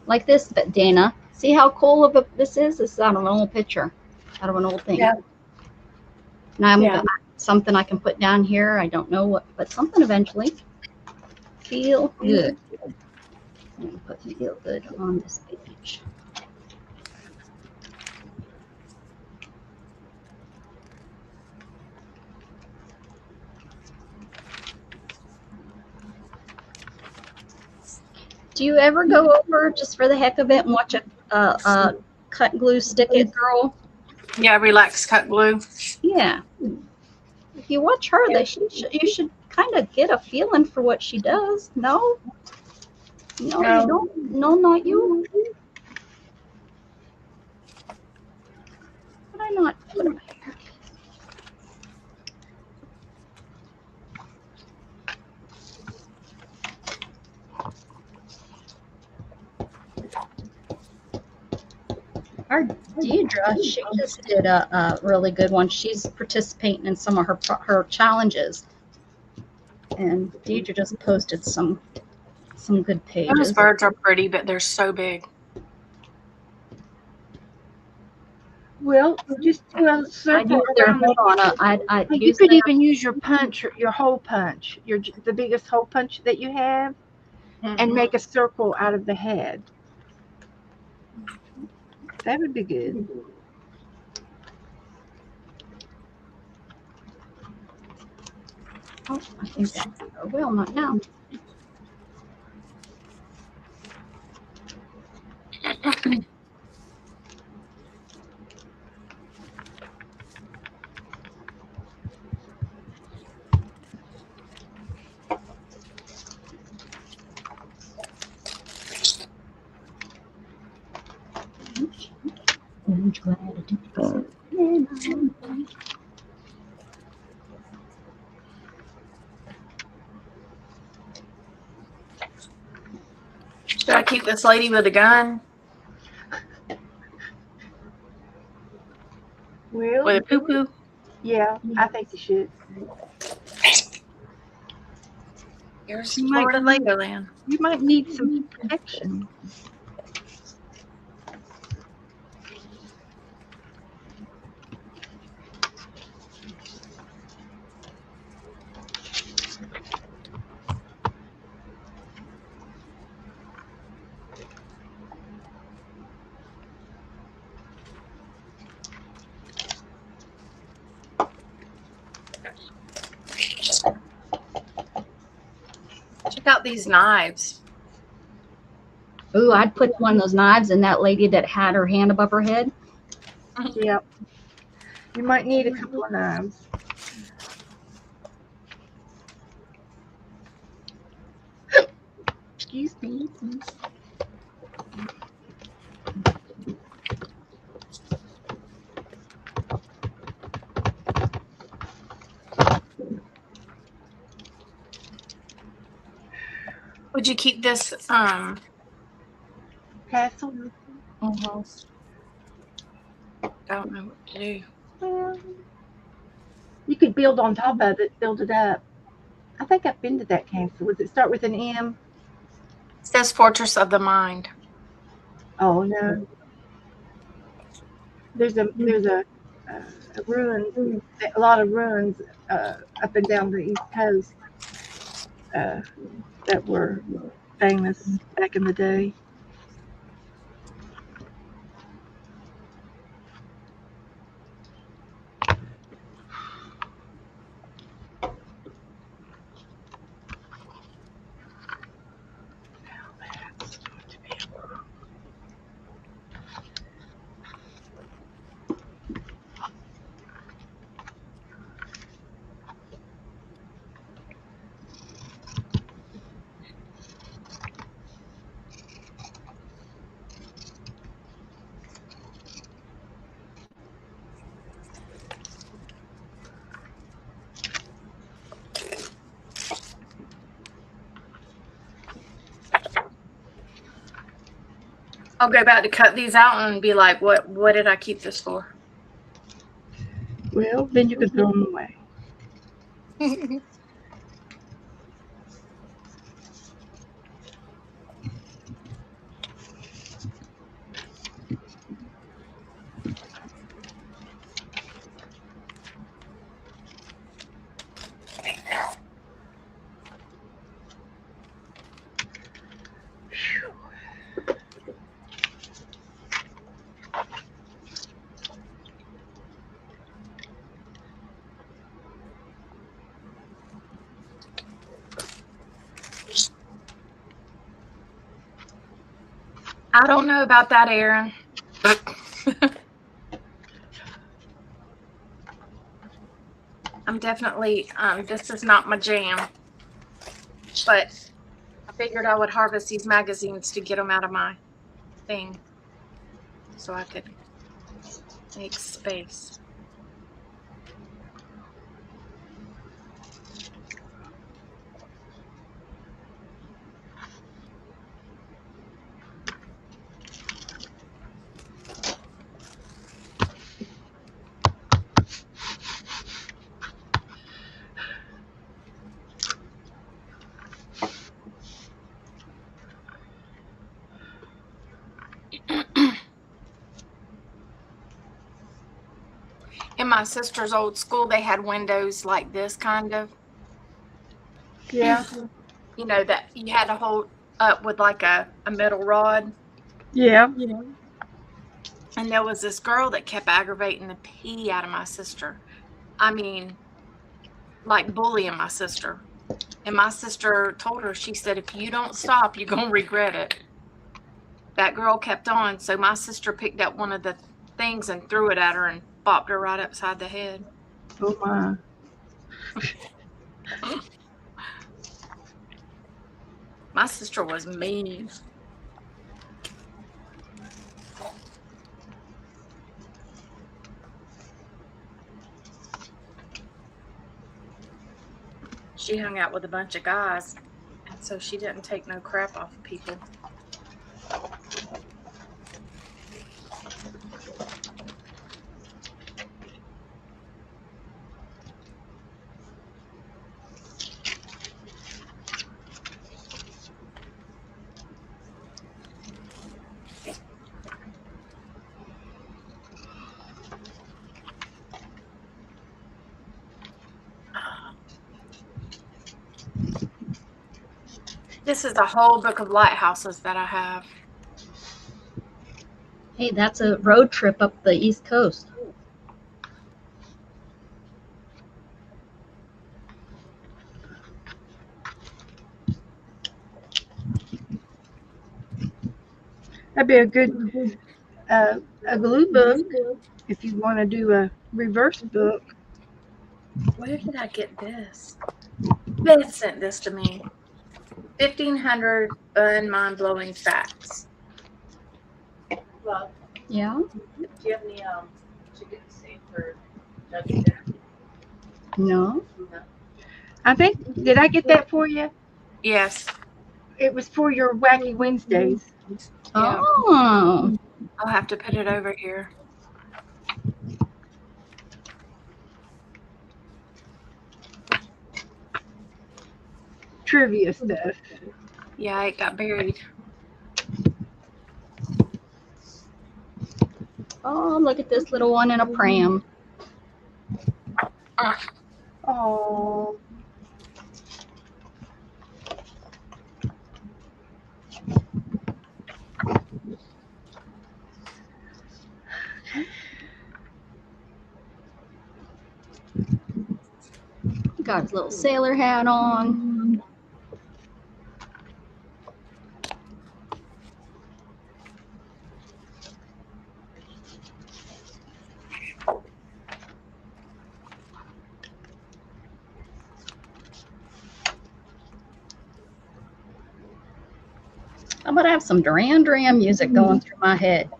Like this, but Dana. See how cool of this is? This is out of an old picture, out of an old thing. Yeah. Now I'm Yeah. gonna something I can put down here. I don't know what, but something eventually. Feel good. I'm gonna put feel good on this page. Do you ever go over just for the heck of it and watch a cut glue stick it girl? Yeah, relax cut glue. Yeah. If you watch her, you should kind of get a feeling for what she does. No? No, you don't. No, not you. But I not put it here. Our Deidre, she just did a really good one. She's participating in some of her challenges, and Deidre just posted some good Those pages. birds are pretty, but they're so big. Well, just do a I'd circle use their around the hold on. I'd Hey, you use could their even use your punch, your hole punch, the biggest hole punch that you have, and make a circle out of the head. That would be good. Oh, I think that will not now. Should I keep this lady with a gun? Well, With a poo poo? yeah, I think you should. Here's You might- Florida Legoland. You might need some protection. Check out these knives. Ooh, I'd put one of those knives in that lady that had her hand above her head. Yep. You might need a couple of knives. Excuse me. Would you keep this Castle. don't know what to do. Well, you could build on top of it, build it up. I think I've been to that castle. Does it start with an M? It says Fortress of the Mind. Oh no. There's a ruin, a lot of ruins up and down the east coast that were famous back in the day. I'll go back to cut these out and be like, what did I keep this for? Well, then you could throw them away. I don't know about that, Aaron. I'm definitely, this is not my jam. But I figured I would harvest these magazines to get them out of my thing so I could make space. my sister's old school, they had windows like this kind of, Yeah. you know, that you had to hold up with like a metal rod. Yeah. And there was this girl that kept aggravating the pee out of my sister. I mean, like bullying my sister. And my sister told her, she said, if you don't stop, you're going to regret it. That girl kept on. So my sister picked up one of the things and threw it at her and bopped her right upside the head. Oh my. My sister was mean. She hung out with a bunch of guys, and so she didn't take no crap off of people. This is the whole book of lighthouses that I have. Hey, that's a road trip up the East Coast. That'd be a good a glue book if you want to do a reverse book. Where did I get this? Beth sent this to me. 1,500 mind-blowing facts. Well, Yeah? do you have any chicken saved for Doug's dinner? No? No. I think, did I get that for you? Yes. It was for your Wacky Wednesdays. Yeah. Oh. I'll have to put it over here. Trivia stuff. Yeah, it got buried. Oh, look at this little one in a pram. Oh. Got his little sailor hat on. I'm gonna have some Duran Duran music going through my head.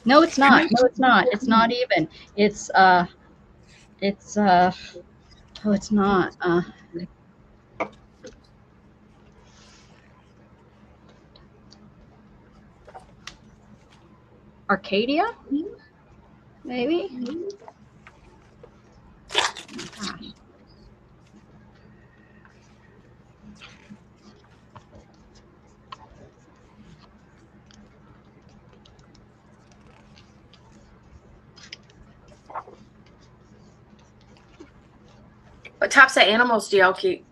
No, it's not. No, it's not. It's not even. It's oh, it's not. Arcadia? Maybe? Gosh. What types of animals do y'all keep?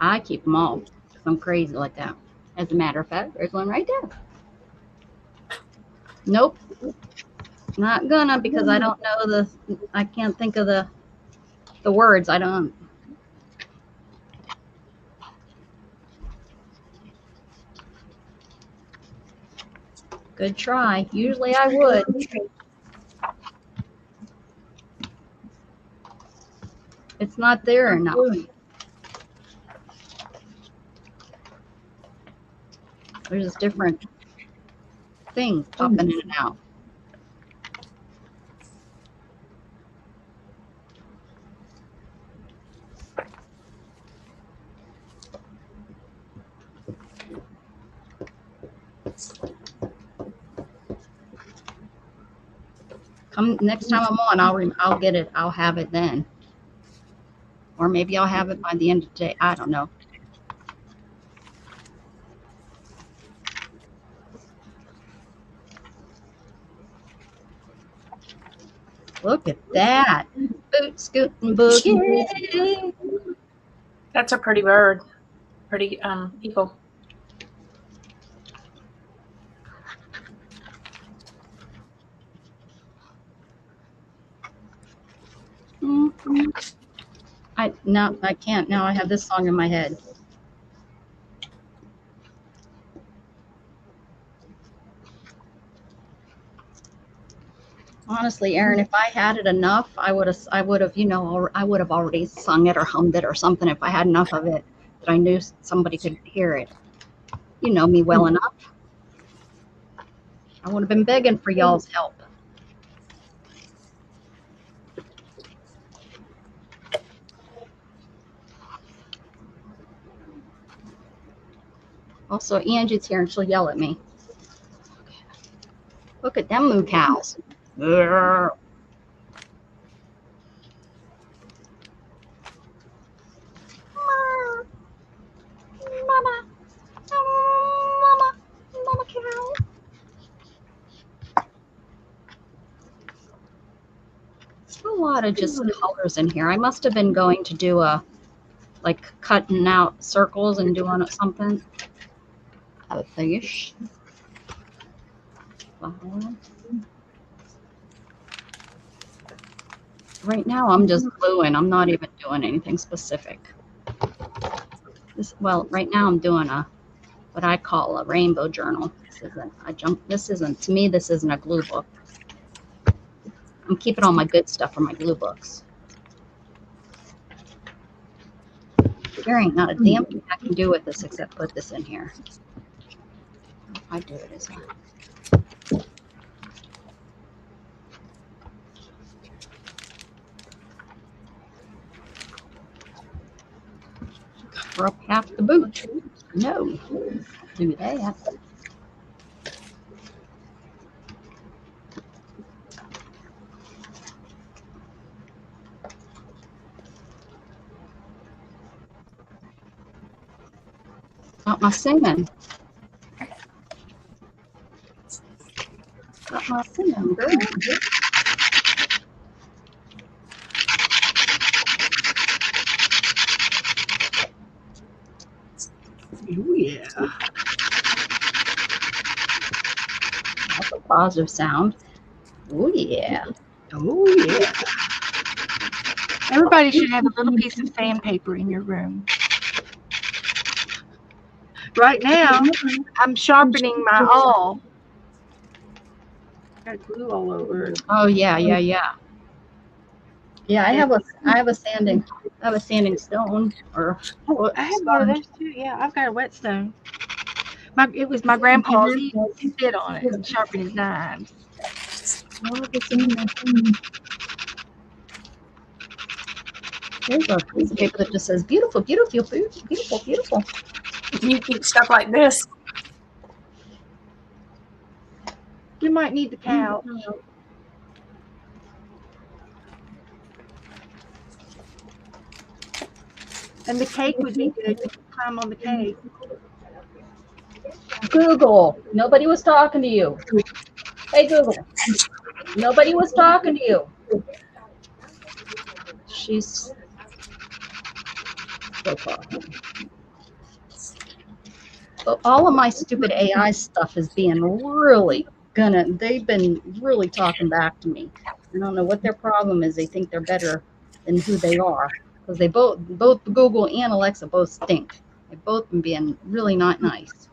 I keep them all. I'm crazy like that. As a matter of fact, there's one right there. Nope. Not gonna, because I don't know I can't think of the words. I don't. Good try. Usually I would. It's not there enough. There's just different things popping in and out. Come next time I'm on, I'll get it. I'll have it then. Or maybe I'll have it by the end of the day. I don't know. Look at that. Boot scootin' boogie. That's a pretty bird. Pretty eagle. I can't. Now I have this song in my head. Honestly, Aaron, if I had it enough, I would have, you know, I would have already sung it or hummed it or something if I had enough of it that I knew somebody could hear it. You know me well enough. I would have been begging for y'all's help. Also, Angie's here and she'll yell at me. Look at them moo cows. Mama, mama cow. A lot of just colors in here. I must have been going to do like cutting out circles and doing something. A fish. Right now, I'm just gluing. I'm not even doing anything specific. Right now I'm doing what I call a rainbow journal. This isn't to me. This isn't a glue book. I'm keeping all my good stuff for my glue books. There ain't not a damn thing I can do with this except put this in here. I do it as well. Cover up half the boot. No, do that. Got my singing. Got my singing, girl. Oh, yeah. That's a positive sound. Oh, yeah. Oh, yeah. Everybody should have a little piece of sandpaper in your room. Right now, I'm sharpening my awl. Got glue all over it. Oh, yeah. Yeah, I have a sanding stone or Oh, I have one of those too. Yeah, I've got a whetstone. It was my grandpa's. He used to sit on it and sharpen his knives. There's a piece of paper that just says beautiful, beautiful, beautiful, beautiful. You keep stuff like this. We might need the couch. And the cake would be good. You could climb on the cake. Google, nobody was talking to you. Hey, Google, nobody was talking to you. She's still talking. But all of my stupid AI stuff is being they've been really talking back to me. I don't know what their problem is. They think they're better than who they are. Because they both Google and Alexa both stink. They've both been being really not nice.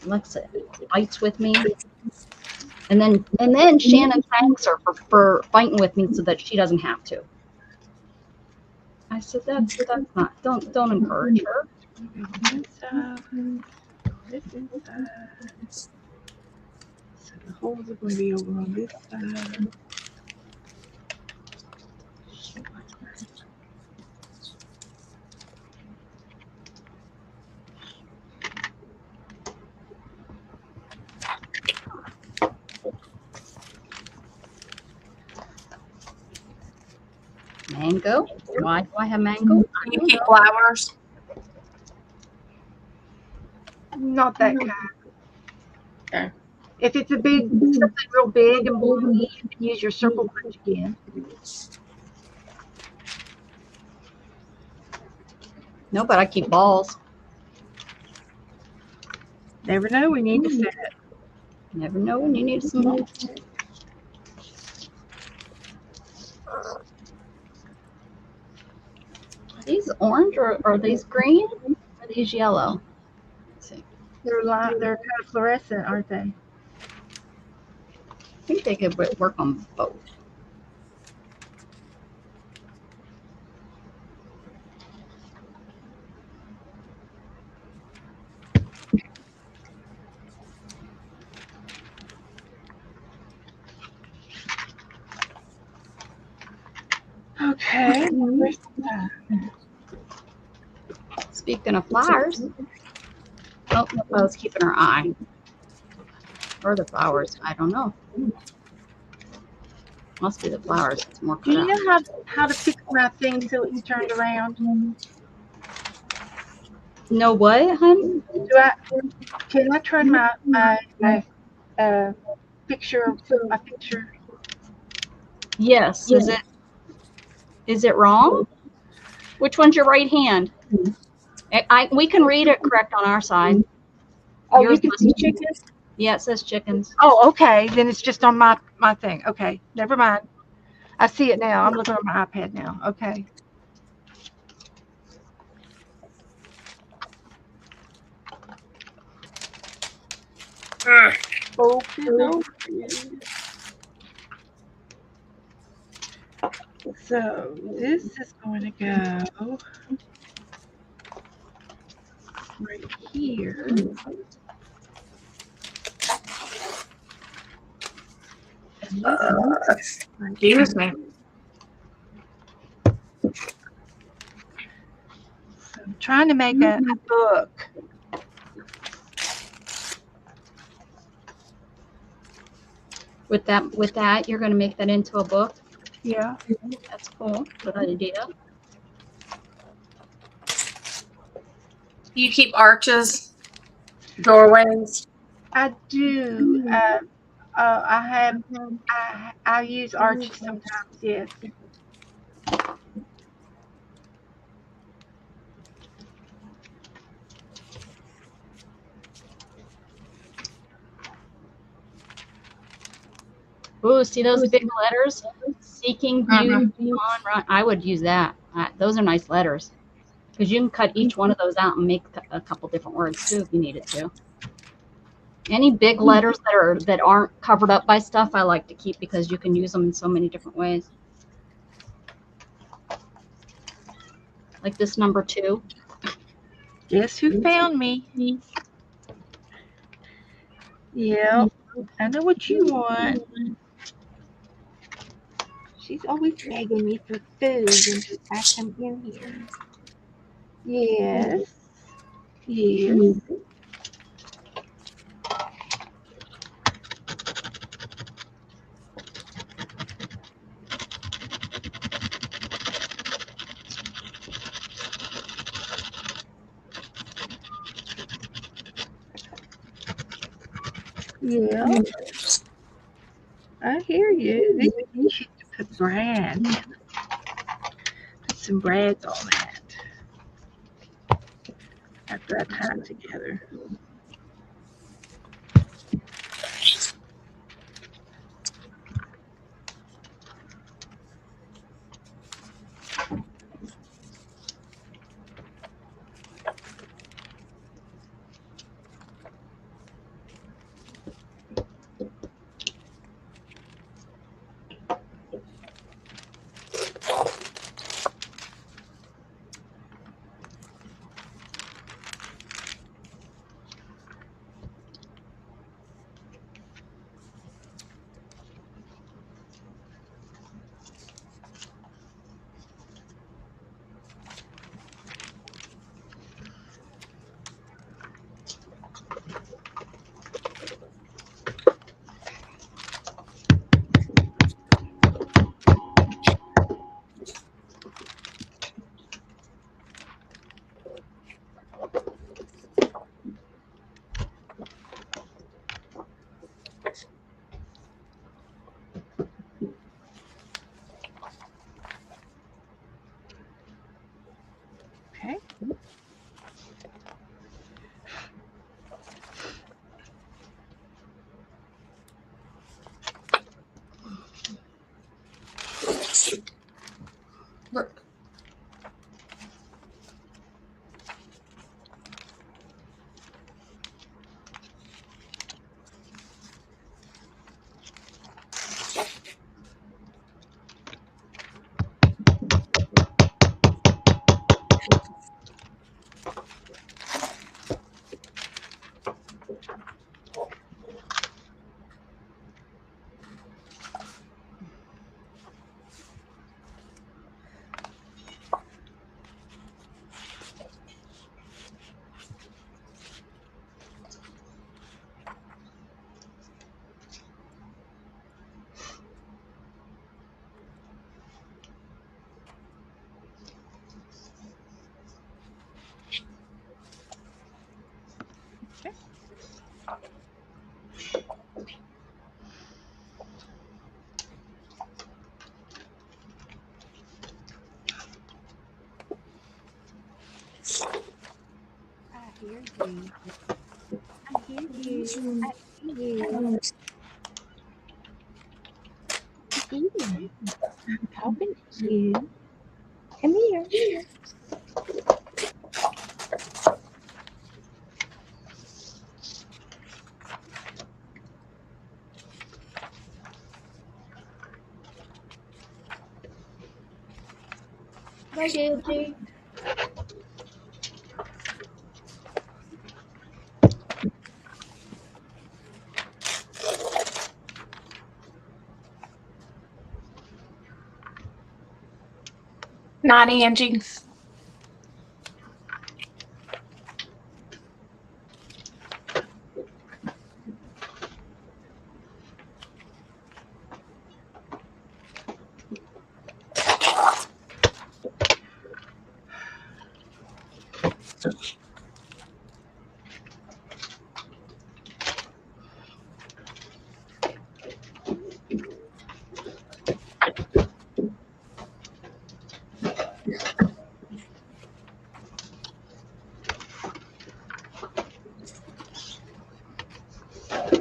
Alexa fights with me. And then Shannon thanks her for fighting with me so that she doesn't have to. I said that's not don't encourage her. This inside. So the holes are going to be over on this side. Mango? Why do I have mango? You keep flowers. Not that kind. Okay. If it's a big, something real big and blue, you can use your circle punch again. No, but I keep balls. Never know, we need to set it. Never know when you need some balls. Are these orange or are these green? Or are these yellow? Let's see. They're kind of fluorescent, aren't they? I think they could work on both. Okay. Where's that? Speaking of flowers. Oh, I was keeping her eye. Or the flowers. I don't know. Must be the flowers. It's more Do you cut out. know how to fix my thing so it's turned around? No what, hun? Can I turn my picture, my picture? Yes. Is it wrong? Which one's your right hand? We can read it correct on our side. Oh, Yours you can see chickens? Yeah, it says chickens. Oh, okay. Then it's just on my thing. Okay, never mind. I see it now. I'm looking on my iPad now. Okay. Open. So this is going to go right here. And this Excuse me. So I'm trying to make a book. With that, you're going to make that into a book. Yeah. That's cool. Good idea. You keep arches, doorways. I do. I use arches sometimes. Yes. Ooh, see those big letters? Seeking beauty on run. I would use that. Those are nice letters. Because you can cut each one of those out and make a couple different words too if you needed to. Any big letters that aren't covered up by stuff, I like to keep because you can use them in so many different ways. Like this number 2. Guess who found me? Yeah. I know what you want. She's always begging me for food when I come in here. Yes. Yes. Yeah. I hear you. Maybe you should put brad. Put some brads on that. After I tie it together. I hear you. I hear you. I hear you. I'm talking to you. Come here. Right, Angie? Not Angie.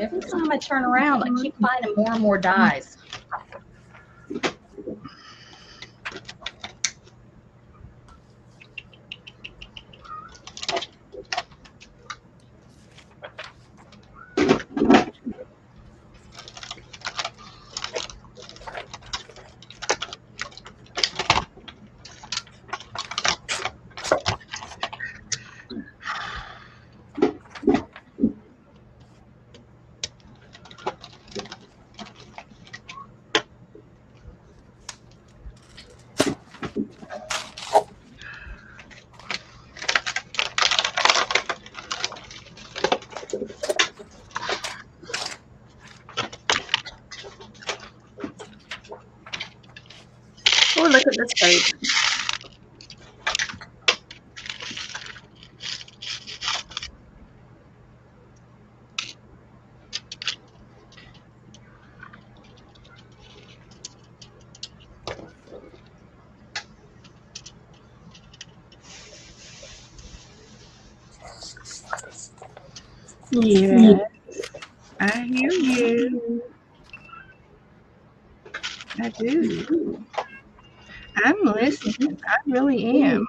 Every time I turn around, I keep finding more and more dies. Oh, look at this page. Yes, I hear you. I do. I'm listening. I really am.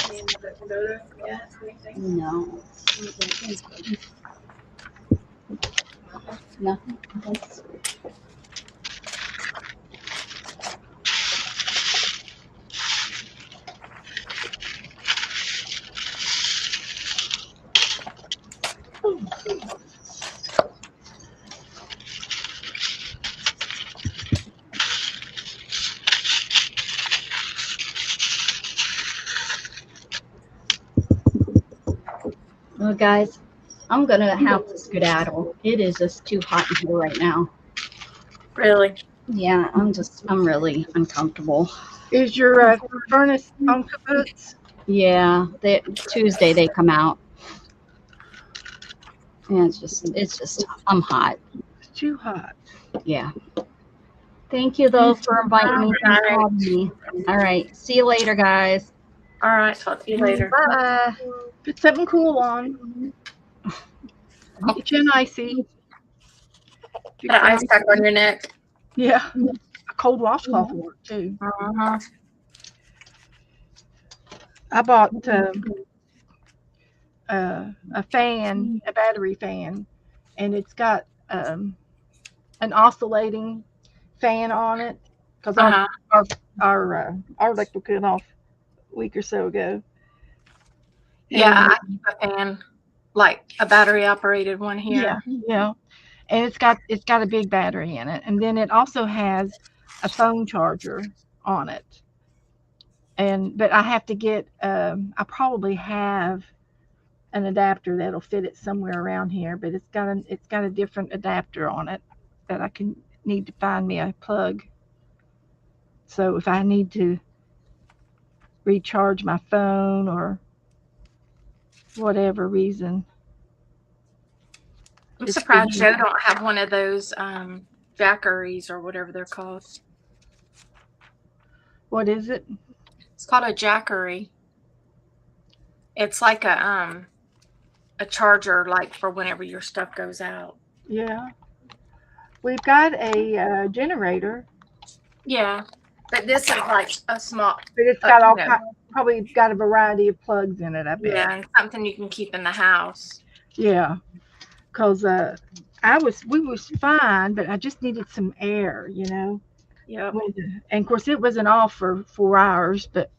Any other photos yet? Anything? No. Nothing. That's- Well, guys, I'm gonna have to skedaddle. It is just too hot in here right now. Really? Yeah, I'm really uncomfortable. Is your furnace on kaput? Yeah, Tuesday they come out. And it's just, I'm hot. It's too hot. Yeah. Thank you, though, for inviting me. All Thanks for right. having me. All right. See you later, guys. All right. Talk to you later. Bye. Put something cool on. Get you an icy. Put an ice pack on your neck. Yeah. A cold washcloth will work too. Uh-huh. I bought a fan, a battery fan, and it's got an oscillating fan on it because Uh-huh. our electric went off a week or so ago. Yeah, And I keep a fan, like a battery operated one here. yeah, and it's got a big battery in it, and then it also has a phone charger on it. But I have to get I probably have an adapter that'll fit it somewhere around here, but it's got a different adapter on it that I can need to find me a plug. So if I need to recharge my phone or whatever reason. I'm It's surprised good. Joe don't have one of those jackeries or whatever they're called. What is it? It's called a jackery. It's like a charger, like for whenever your stuff goes out. Yeah. We've got a generator, Yeah, but this is like a small. but it's got all yeah. probably got a variety of plugs in it, I bet. Yeah, and something you can keep in the house. Yeah. Cause we was fine, but I just needed some air, you know. Yep. And of course it wasn't off for 4 hours, but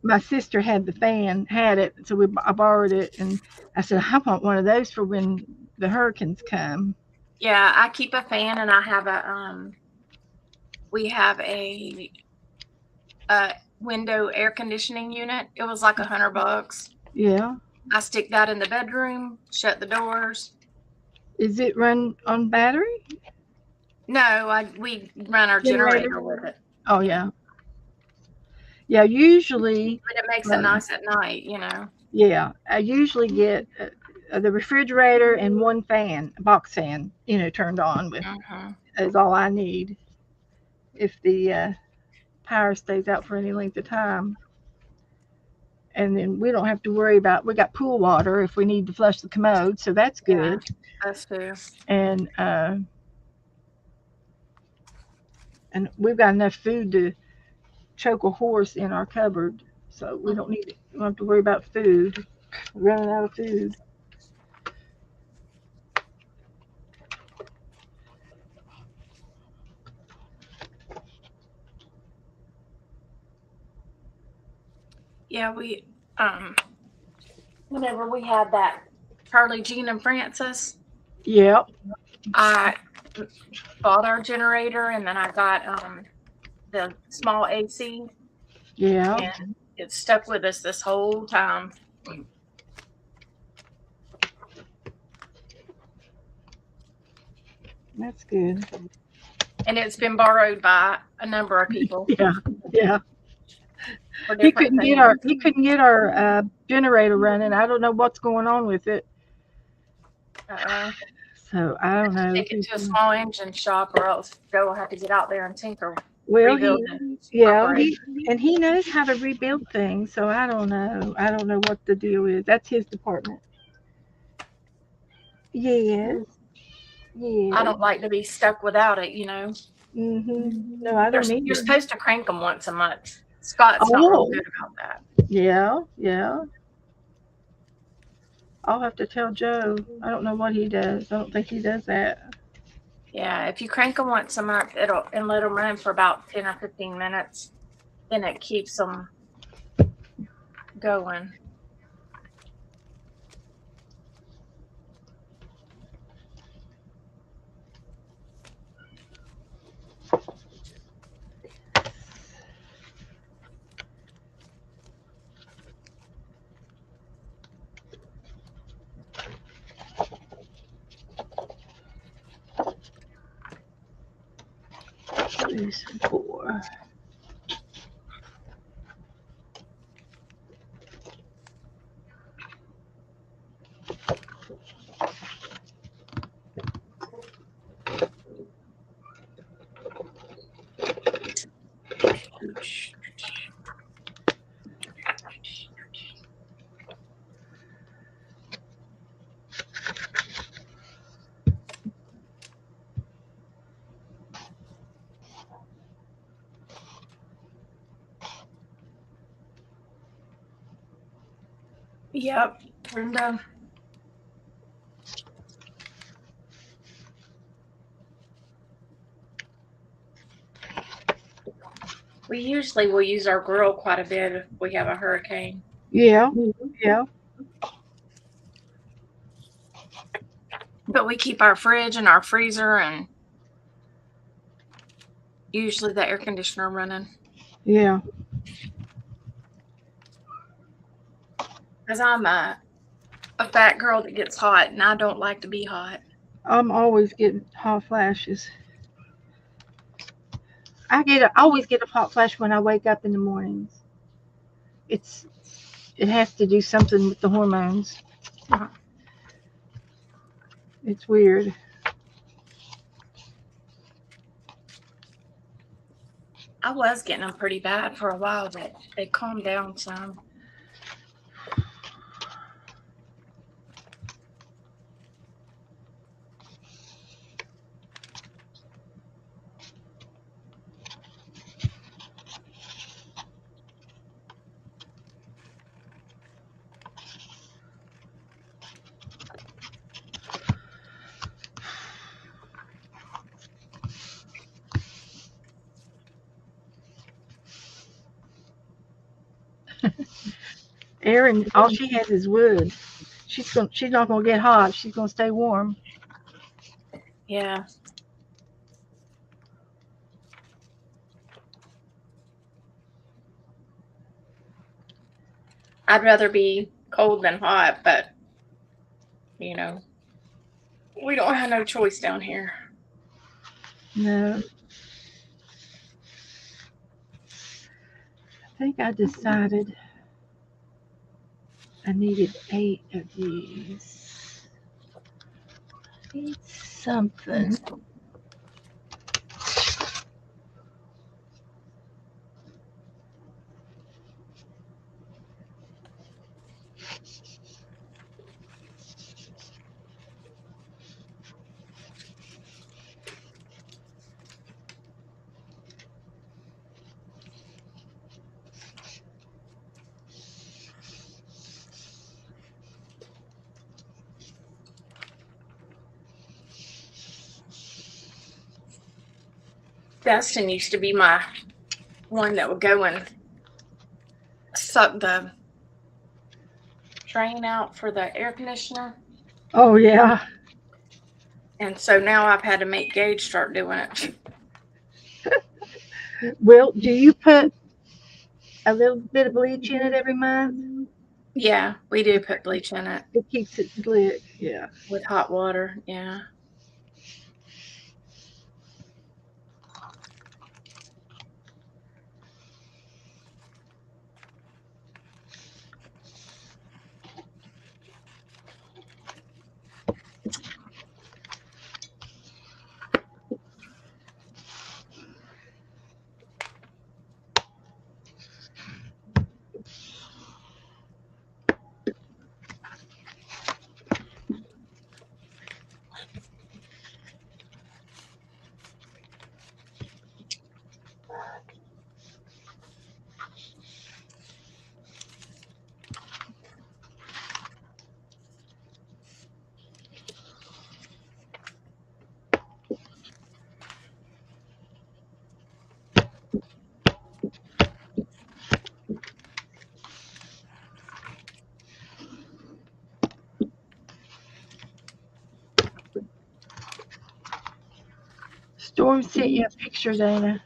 my sister had it, so I borrowed it, and I said I want one of those for when the hurricanes come. Yeah, I keep a fan, and I have we have a window air conditioning unit. It was like $100. Yeah. I stick that in the bedroom, shut the doors. Is it run on battery? No, we run our generator with it. Oh yeah. Yeah, usually. But it makes it nice at night, you know. Yeah, I usually get the refrigerator and one box fan, turned on with. Is all I need. If the power stays out for any length of time. And then we don't have to worry about, we got pool water if we need to flush the commode, so that's good. Yeah, that's true. And we've got enough food to choke a horse in our cupboard, so we don't have to worry about food. We're running out of food. Yeah, we whenever we had that Charlie, Jean, and Francis, Yep. I bought our generator, and then I got the small AC. Yeah. And it stuck with us this whole time. That's good. And it's been borrowed by a number of people. Yeah. He couldn't get our generator running. I don't know what's going on with it. So I don't know. Take it to a small engine shop, or else Joe will have to get out there and tinker. Well, he knows how to rebuild things. So I don't know. I don't know what the deal is. That's his department. Yes. Yeah. I don't like to be stuck without it, you know. Mhm. No, I don't either. You're supposed to crank them once a month. Scott's not real good about that. Yeah. I'll have to tell Joe. I don't know what he does. I don't think he does that. Yeah, if you crank them once a month, and let them run for about 10 or 15 minutes, then it keeps them going. Four. Yep. Brenda. We usually will use our grill quite a bit if we have a hurricane. Yeah, yeah. But we keep our fridge and our freezer and usually the air conditioner running. Yeah. Because I'm a fat girl that gets hot and I don't like to be hot. I'm always getting hot flashes. I always get a hot flash when I wake up in the mornings. It has to do something with the hormones. Uh-huh. It's weird. I was getting them pretty bad for a while, but they calmed down some. Erin, all she has is wood. She's not gonna get hot. She's gonna stay warm. Yeah. I'd rather be cold than hot, but you know, we don't have no choice down here. No. I think I decided I needed 8 of these. Need something. Dustin used to be my one that would go and suck the drain out for the air conditioner. Oh yeah. And so now I've had to make Gage start doing it. Well, do you put a little bit of bleach in it every month? Yeah, we do put bleach in it It keeps it slick. Yeah. with hot water. Yeah. Storm sent you a picture, Dana.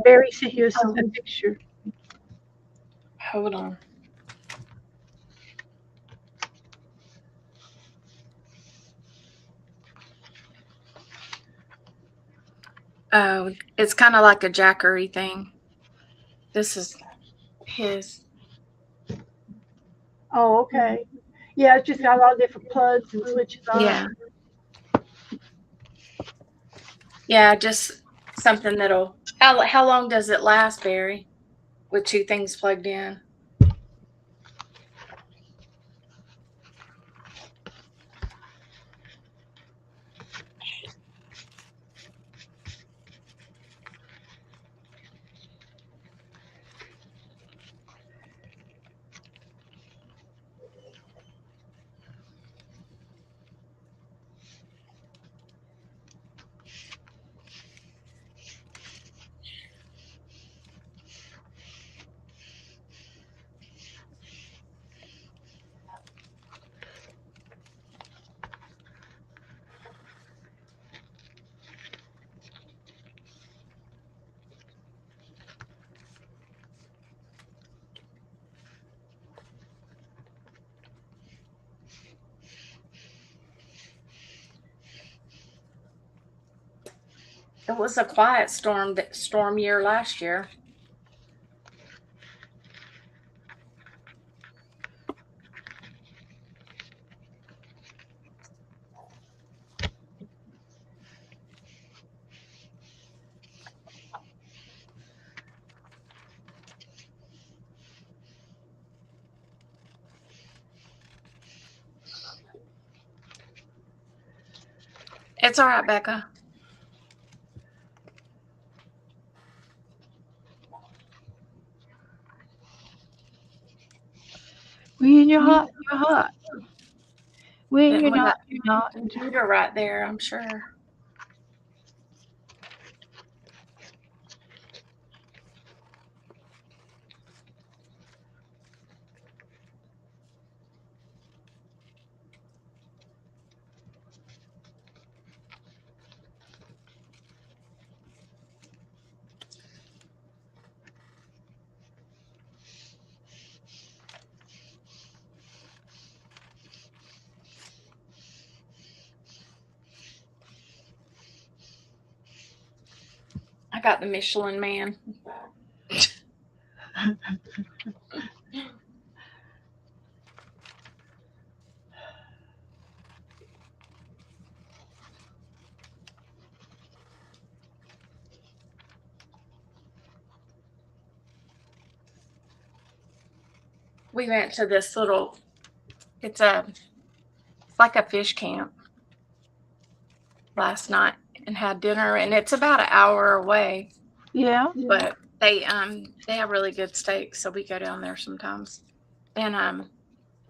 Barry sent you a picture. Hold on. Oh, it's kind of like a jackery thing. This is his. Oh, okay. Yeah, it's just got a lot of different plugs and switches on Yeah. it. Yeah, just something that'll. How long does it last, Barry? With 2 things plugged in. It was a quiet storm year last year. It's all right, Becca. When you're hot, you're hot. When And you're when not, you're not. Computer right there, I'm sure. I got the Michelin Man. We went to this little, it's like a fish camp last night and had dinner, and it's about an hour away, Yeah. but they have really good steaks, so we go down there sometimes. And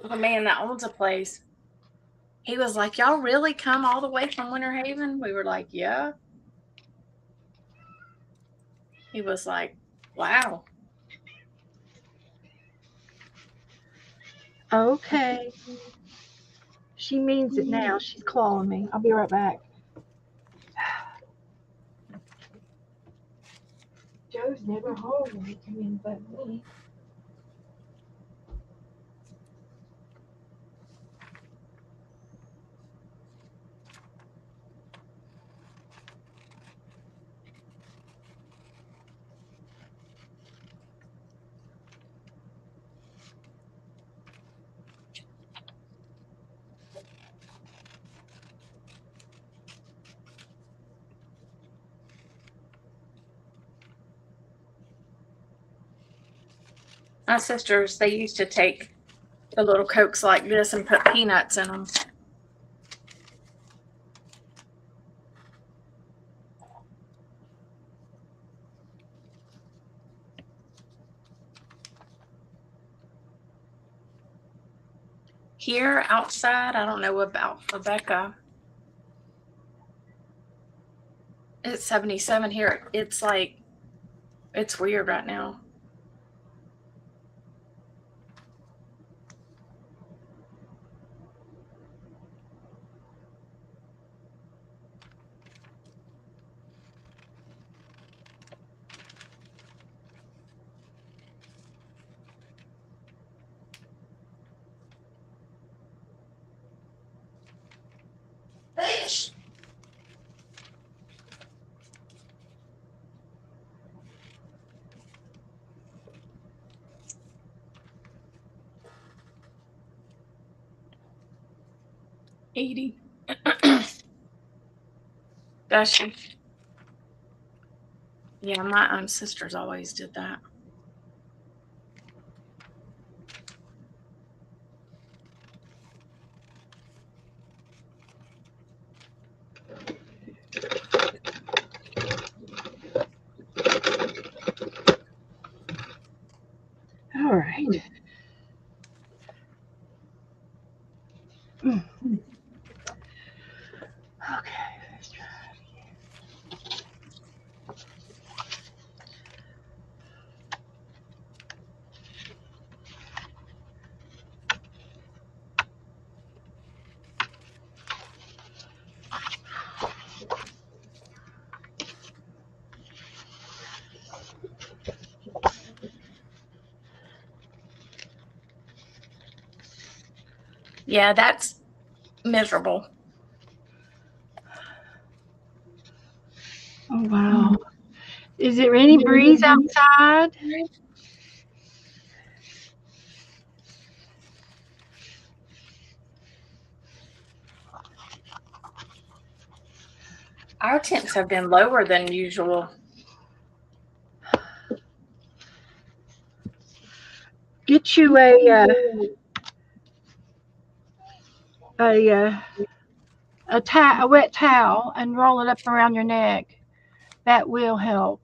the man that owns a place, he was like, "Y'all really come all the way from Winter Haven?" We were like, "Yeah." He was like, "Wow." Okay. She means it now. She's calling me. I'll be right back. Joe's never home when he come in but me. My sisters, they used to take the little Cokes like this and put peanuts in them. Here outside, I don't know about Rebecca. It's 77 here. It's like, it's weird right now. Edie. Does she? Yeah, my sisters always did that. All right. Okay, let's try. Yeah, that's miserable. Oh, wow. Is there any breeze outside? Our temps have been lower than usual. Get you a wet towel and roll it up around your neck. That will help.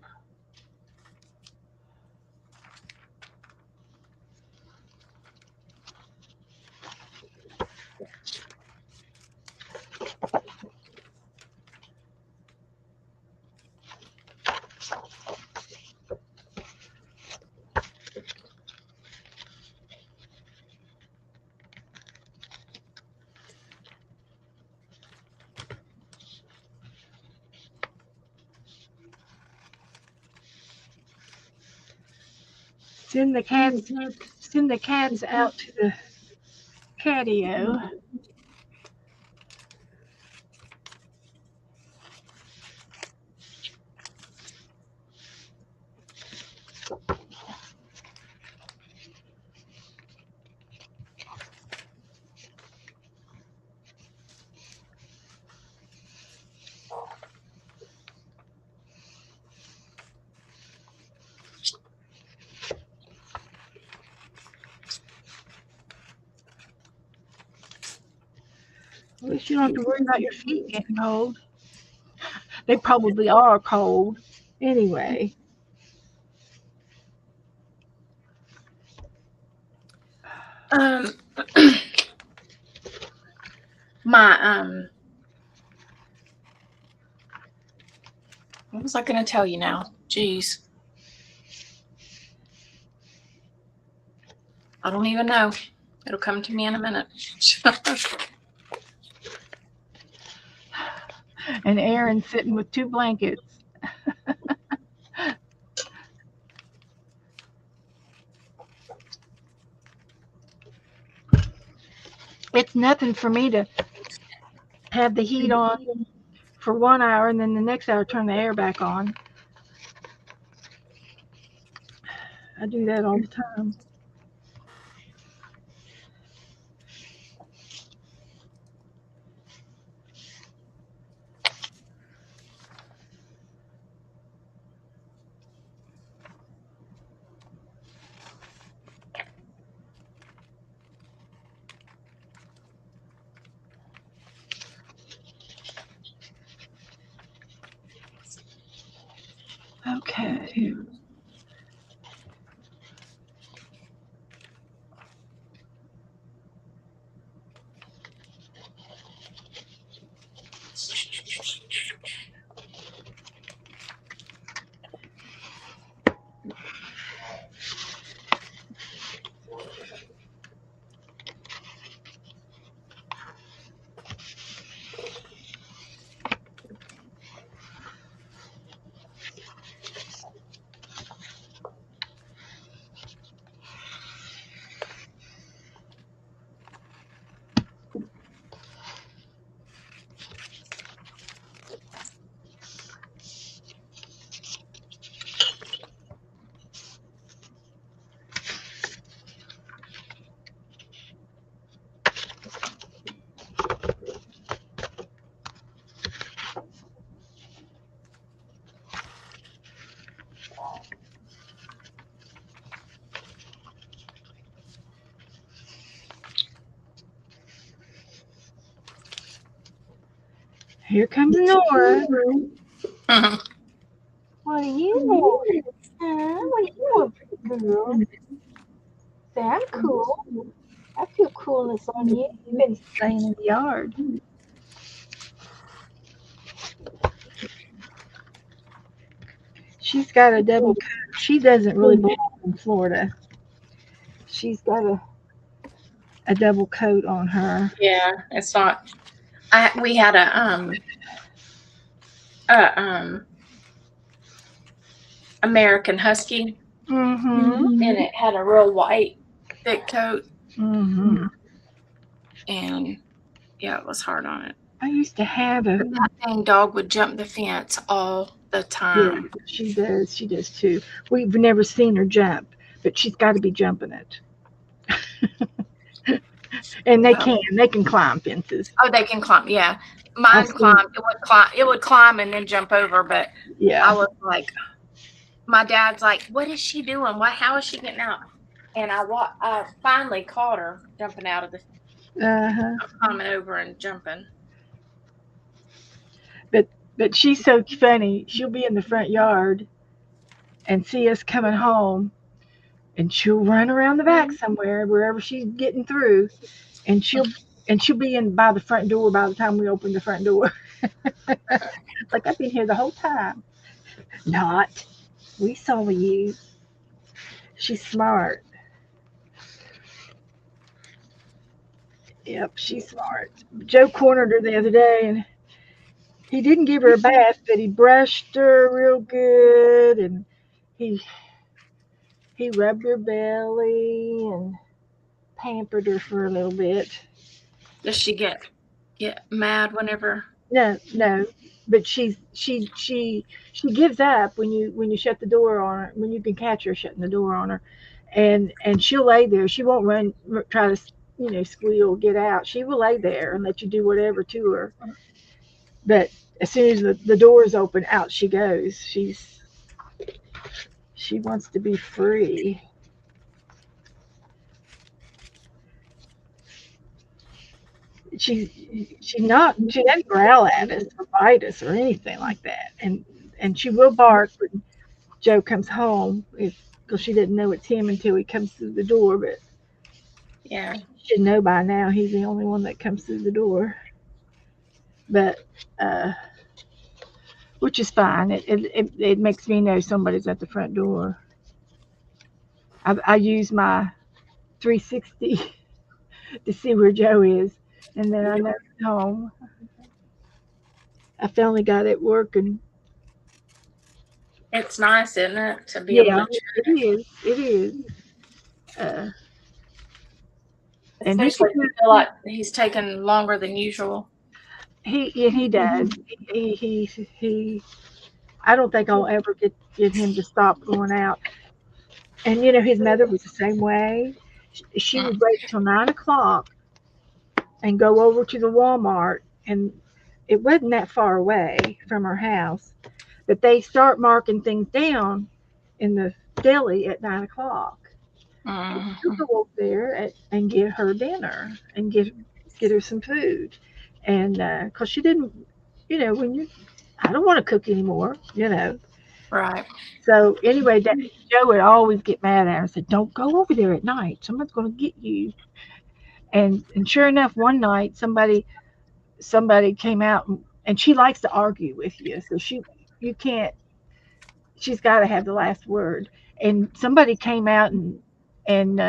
Send the cats out to the catio. At least you don't have to worry about your feet getting cold. They probably are cold anyway. Um, my what was I going to tell you now? Jeez, I don't even know. It'll come to me in a minute. And Aaron's sitting with 2 blankets. It's nothing for me to have the heat on for 1 hour and then the next hour turn the air back on. I do that all the time. Okay. Here comes Nora. What do you want? What do you want, pretty girl? Say, I'm cool. I feel coolness on you. You've been staying in the yard. She's got a double coat. She doesn't really belong in Florida. She's got a double coat on her. Yeah, it's not. We had a American Husky, Mm-hmm. and it had a real white thick coat, Mm-hmm. and yeah, it was hard on it. I used to have a That dang dog would jump the fence all the Yeah, time. she does. She does too. We've never seen her jump, but she's got to be jumping it. And they Well, can. They can climb fences. oh, they can climb. Yeah, I've mine seen. climbed. It would climb. It would climb and then jump over. But I Yeah. was like, my dad's like, "What is she doing? What? How is she getting out?" And I finally caught her jumping out of the Uh-huh. climbing over and jumping. But she's so funny. She'll be in the front yard and see us coming home, and she'll run around the back somewhere, wherever she's getting through, and she'll be in by the front door by the time we open the front door. Like, I've been here the whole time. Not. We saw you. She's smart. Yep, she's smart. Joe cornered her the other day, and he didn't give her a bath, but he brushed her real good, and he he rubbed her belly and pampered her for a little bit. Does she get mad whenever? No, but she gives up when you shut the door on her, when you can catch her shutting the door on her, and she'll lay there. She won't run, try to squeal, get out. She will lay there and let you do whatever to her. But as soon as the door is open, out she goes. She wants to be free. She doesn't growl at us or bite us or anything like that, and she will bark when Joe comes home, because she didn't know it's him until he comes through the door. But Yeah. she should know by now he's the only one that comes through the door. But which is fine. It makes me know somebody's at the front door. I use my 360 to see where Joe is, and then I know he's home. I finally got it working. It's nice, isn't it, to be able Yeah, to, it is. It is. Uh, and especially if you feel like he's taking longer than usual. he does. He I don't think I'll ever get him to stop going out. And his mother was the same way. She would wait till 9 o'clock and go over to the Walmart, and it wasn't that far away from her house, but they start marking things down in the deli at 9 o'clock. Mhm. She'll go over there and get her dinner and get her some food, and because she didn't, I don't want to cook anymore. Right. So anyway, Joe would always get mad at her and say, "Don't go over there at night. Someone's going to get you." And sure enough, one night somebody came out, and she likes to argue with you, so you can't. She's got to have the last word. And somebody came out and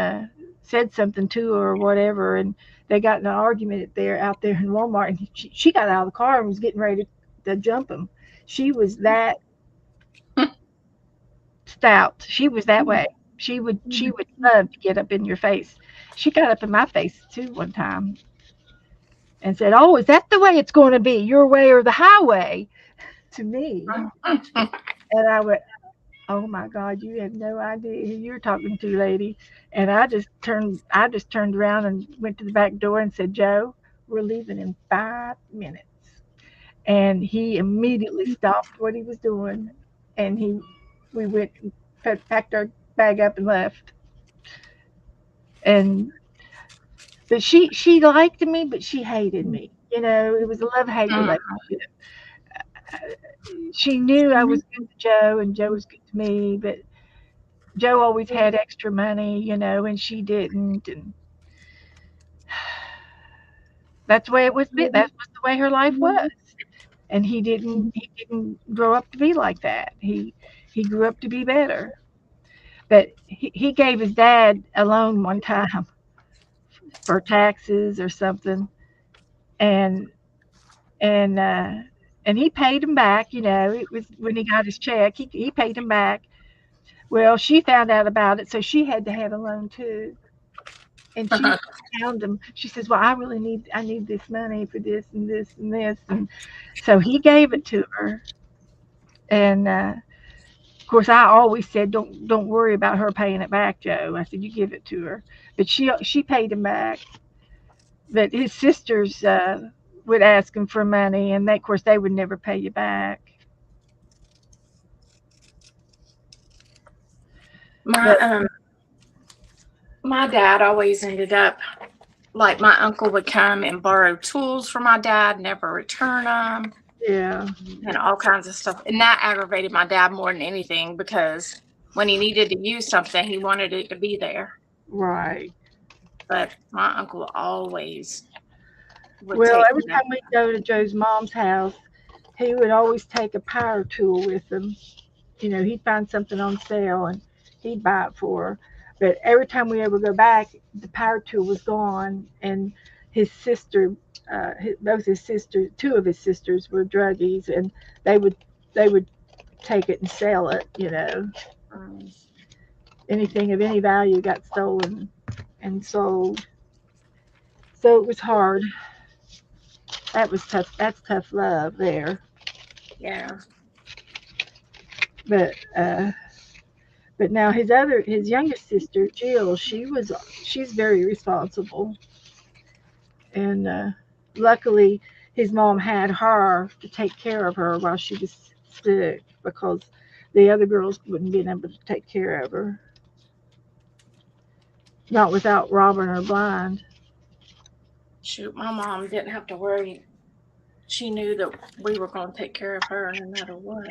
said something to her or whatever, and they got in an argument out there in Walmart, and she got out of the car and was getting ready to jump him. She was that stout. She was that way. She would love to get up in your face. She got up in my face too one time and said, "Oh, is that the way it's going to be? Your way or the highway?" To me. And I went, "Oh my God, you have no idea who you're talking to, lady." And I just turned around and went to the back door and said, "Joe, we're leaving in 5 minutes." And he immediately stopped what he was doing, and we went and packed our bag up and left. And but she liked me, but she hated me. It was a love-hate relationship. She knew I was good to Joe, and Joe was good to me, but Joe always had extra money, and she didn't, and that's the way it was. That was the way her life was. And he didn't grow up to be like that. He grew up to be better. But he gave his dad a loan one time for taxes or something, and and uh, and he paid him back. It was when he got his check. He paid him back. Well, she found out about it, so she had to have a loan too. And she found him. She says, "Well, I need this money for this and this and this." And so he gave it to her. And of course, I always said, don't worry about her paying it back, Joe. I said, you give it to her. But she paid him back. But his sisters would ask him for money, and they, of course, they would never pay you back. My But my dad always ended up like my uncle would come and borrow tools from my dad, never return them, yeah, and all kinds of stuff. And that aggravated my dad more than anything because when he needed to use something, he wanted it to be there. right. But my uncle always would Well, take every me time we go to Joe's mom's house, he would always take a power tool with him. You know, he'd find something on sale and he'd buy it for her. But every time we ever go back, the power tool was gone, and his sister, both his sisters, two of his sisters were druggies, and they would take it and sell it. You know, um, anything of any value got stolen and sold. So it was hard. That was tough. That's tough love there. yeah. But but now his youngest sister Jill, she's very responsible, and luckily his mom had her to take care of her while she was sick because the other girls wouldn't been able to take care of her, not without robbing her blind. Shoot, my mom didn't have to worry. She knew that we were going to take care of her no matter what.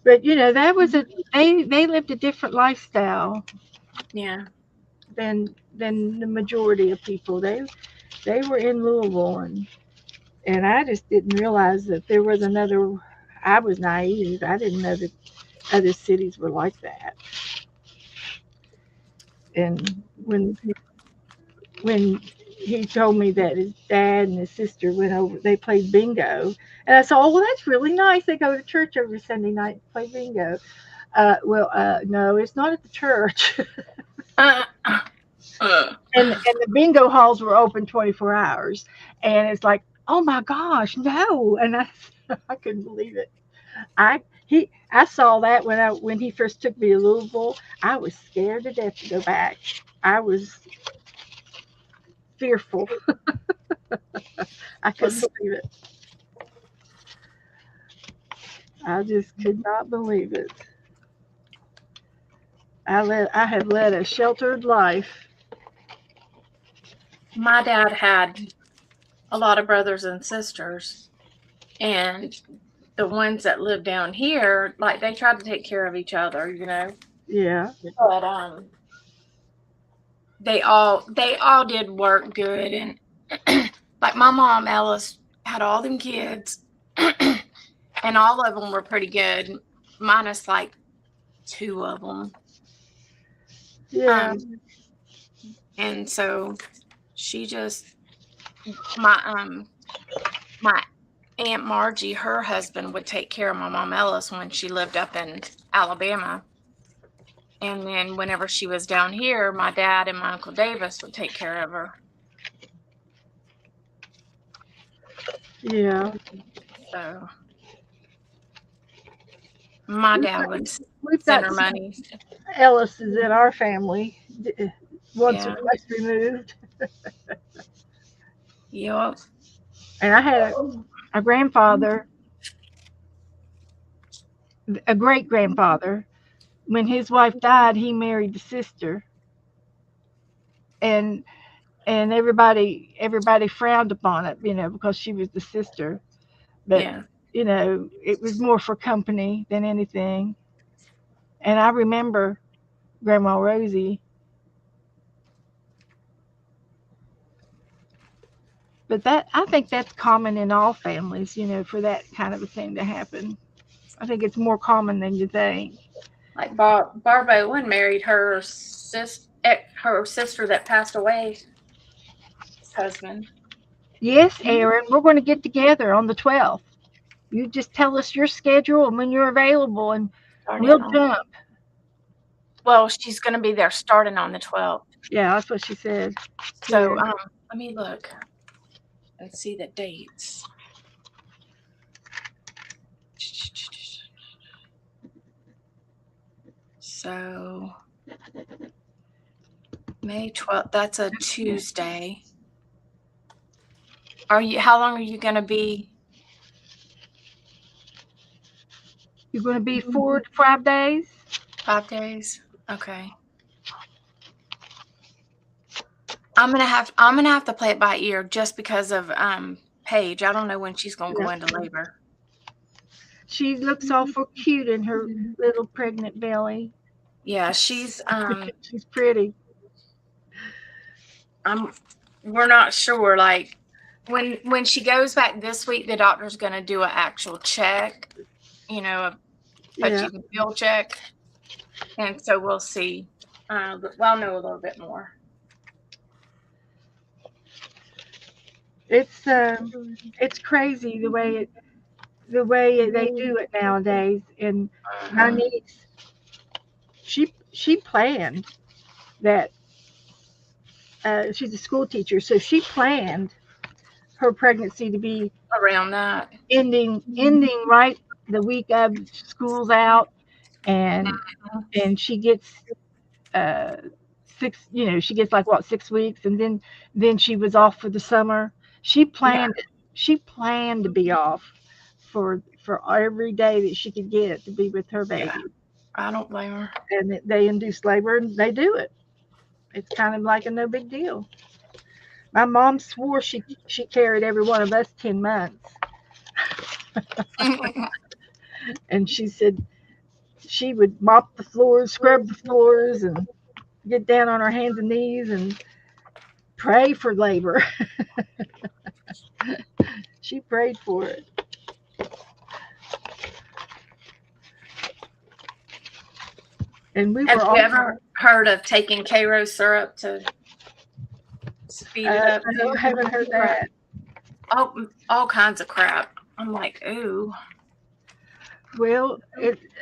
But you know that was they lived a different lifestyle Yeah. than the majority of people. They were in Louisville, and I just didn't realize that there was another. I was naive. I didn't know that other cities were like that. And when he told me that his dad and his sister went over, they played bingo, and I said, "Oh, well, that's really nice. They go to church every Sunday night and play bingo." No, it's not at the church. Uh, And the bingo halls were open 24 hours, and it's like, oh my gosh, no. And I couldn't believe it. I saw that when he first took me to Louisville. I was scared to death to go back. I was fearful. I couldn't believe it. I just could not believe it. I have led a sheltered life. my dad had a lot of brothers and sisters, and the ones that lived down here, like they tried to take care of each other, you know. Yeah. But they all did work good, and like my mom Ellis had all them kids, and all of them were pretty good, minus like two of them. Yeah. And so she just my Aunt Margie, her husband would take care of my mom Ellis when she lived up in Alabama. And then whenever she was down here, my dad and my Uncle Davis would take care of her. Yeah. So my dad would We've send got her money. Ellis's in our family, once or Yeah. twice removed. Yep. And I had a grandfather, a great grandfather. When his wife died, he married the sister, and everybody frowned upon it, you know, because she was the sister. But Yeah. you know, it was more for company than anything. And I remember Grandma Rosie. But I think that's common in all families, you know, for that kind of a thing to happen. I think it's more common than you think. Like Barb Owen married her sister that passed away husband. Yes, Aaron, we're going to get together on the 12th. You just tell us your schedule and when you're available, and we'll jump. Well, she's going to be there starting on the 12th. Yeah, that's what she said. So Yeah. let me look and see the dates. So May 12th, that's a Tuesday. How long are you going to be? You're going to be 4 to 5 days? 5 days? Okay. I'm gonna have to play it by ear just because of Paige. I don't know when she's gonna go into labor. She looks awful cute in her little pregnant belly. Yeah, she's She's pretty. we're not sure. Like when she goes back this week, the doctor's gonna do an actual check, you know, a Yeah. touchy feel check, and so we'll see. But I'll know a little bit more. It's crazy the way they do it nowadays. And my niece, she planned that. She's a school teacher, so she planned her pregnancy to be Around that. ending right the week of school's out, and she gets 6. She gets like 6 weeks, and then she was off for the summer. She planned to be off for every day that she could get to be with her baby. Yeah, I don't blame her. And they induce labor, and they do it. It's kind of like a no big deal. My mom swore she carried every one of us 10 months. And she said she would mop the floors, scrub the floors, and get down on her hands and knees and pray for labor. She prayed for it. And we Have were you all ever heard of taking Cairo syrup to speed it up? I haven't heard that. All kinds of crap. I'm like, ooh. Well,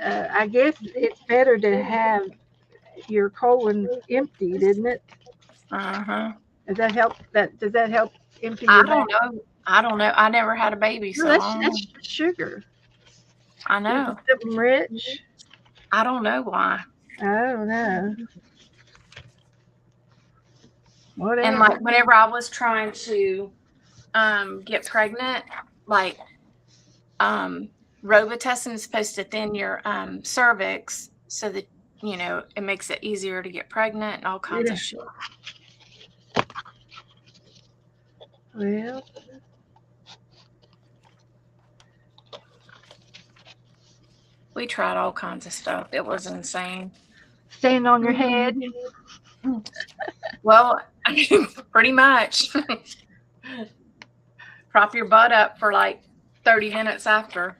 I guess it's better to have your colon emptied, isn't it? Uh-huh. Does that help empty I your don't know. I never had a baby, so that's sugar. I know. Something rich. I don't know why. I don't know. Whatever. And like whenever I was trying to get pregnant, like Robitussin is supposed to thin your cervix so that it makes it easier to get pregnant and all kinds of shit. Well, we tried all kinds of stuff. It was insane. Stand on your head. Well, I mean, pretty much. Prop your butt up for like 30 minutes after.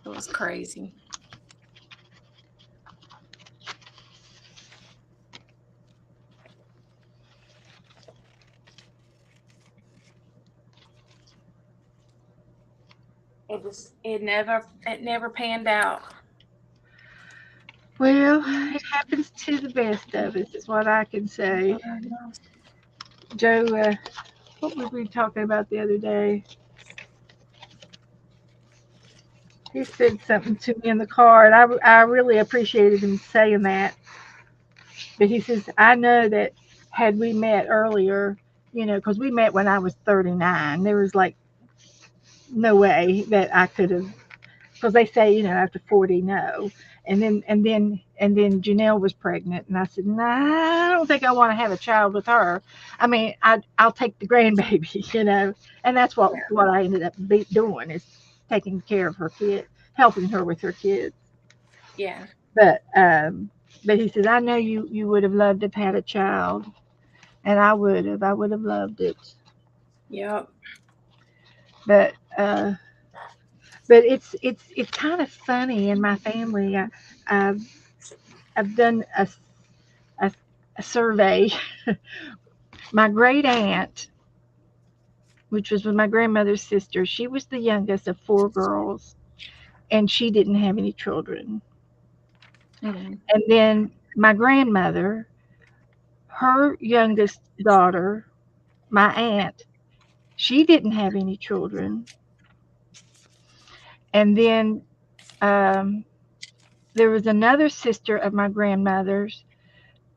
It was crazy. It never panned out. Well, it happens to the best of us, is what I can say. Joe, what were we talking about the other day? He said something to me in the car, and I really appreciated him saying that. But he says, I know that had we met earlier, because we met when I was 39, there was like no way that I could have, because they say, after 40, no. And then Janelle was pregnant, and I said, nah, I don't think I want to have a child with her. I mean, I'll take the grandbaby, and that's what I ended up doing, is taking care of her kid, helping her with her kids. Yeah. But he says, I know you would have loved to have had a child, and I would have loved it. Yep. But it's kind of funny in my family. I've done a survey. My great aunt, which was my grandmother's sister, she was the youngest of 4 girls, and she didn't have any children. Mm-hmm. And then my grandmother, her youngest daughter, my aunt, she didn't have any children. And then there was another sister of my grandmother's.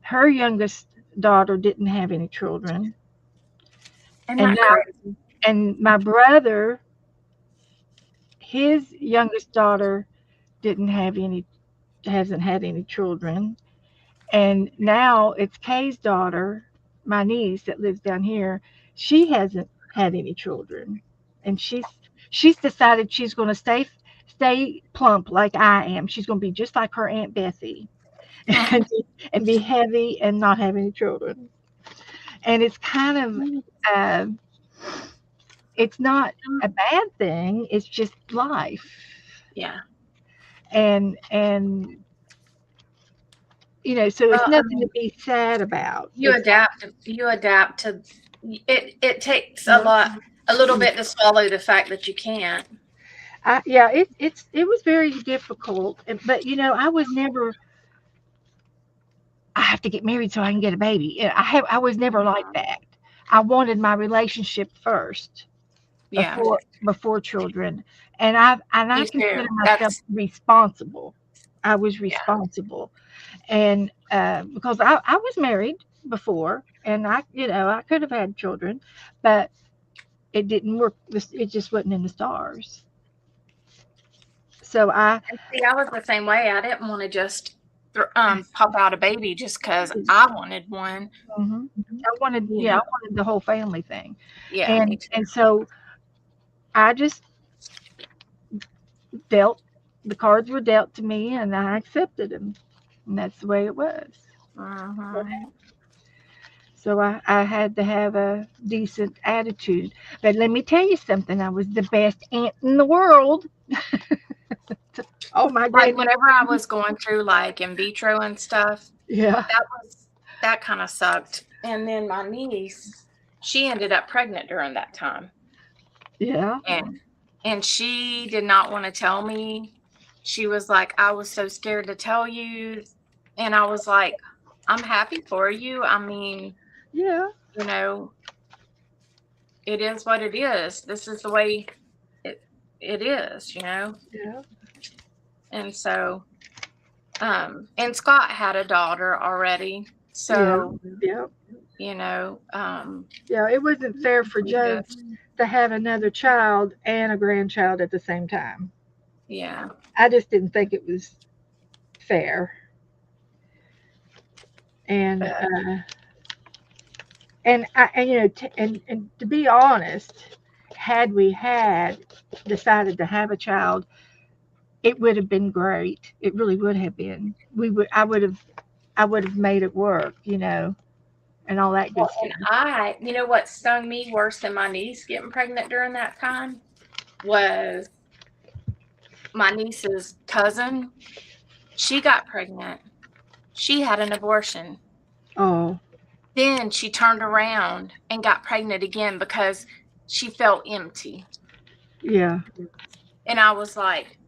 Her youngest daughter didn't have any children, Isn't and that now crazy? and my brother, his youngest daughter didn't have any hasn't had any children, and now it's Kay's daughter, my niece that lives down here. She hasn't had any children, and she's decided she's going to stay plump like I am. She's going to be just like her Aunt Bessie, and be heavy and not have any children. And it's kind of uh, it's not a bad thing. It's just life, Yeah. and so it's Well, I nothing to mean, be sad about. you It's adapt. You adapt to it. It takes a little bit to swallow the fact that you can't. yeah, it was very difficult, but I was never. I have to get married so I can get a baby. I was never like that. I wanted my relationship first Yeah, before children, and I me consider too. myself That's responsible. I was yeah, responsible, and because I was married before, and I could have had children, but it didn't work. It just wasn't in the stars. So I and see, I was the same way. I didn't want to just pop out a baby just because I wanted one. mhm. I wanted, You yeah, I know, wanted the whole family thing, yeah, me and too. so I just dealt. The cards were dealt to me, and I accepted them, and that's the way it was. Mhm. So I had to have a decent attitude. But let me tell you something. I was the best aunt in the world. Oh my Like granny. whenever I was going through like in vitro and stuff, Yeah. that kind of sucked. And then my niece, she ended up pregnant during that time, Yeah. and she did not want to tell me. She was like, I was so scared to tell you, and I was like, I'm happy for you. I mean, Yeah. you know, it is what it is. This is the way it it is, Yeah. And so, and Scott had a daughter already, Yeah. so Yeah. you know, Yeah. It wasn't fair for we Joe just to have another child and a grandchild at the same time. yeah, I just didn't think it was fair. And but and to be honest, had we had decided to have a child, it would have been great. It really would have been. I would have made it work, and all that good well, and stuff. you know what stung me worse than my niece getting pregnant during that time was my niece's cousin. She got pregnant. She had an abortion. Oh, Then she turned around and got pregnant again because she felt empty. yeah, And I was like,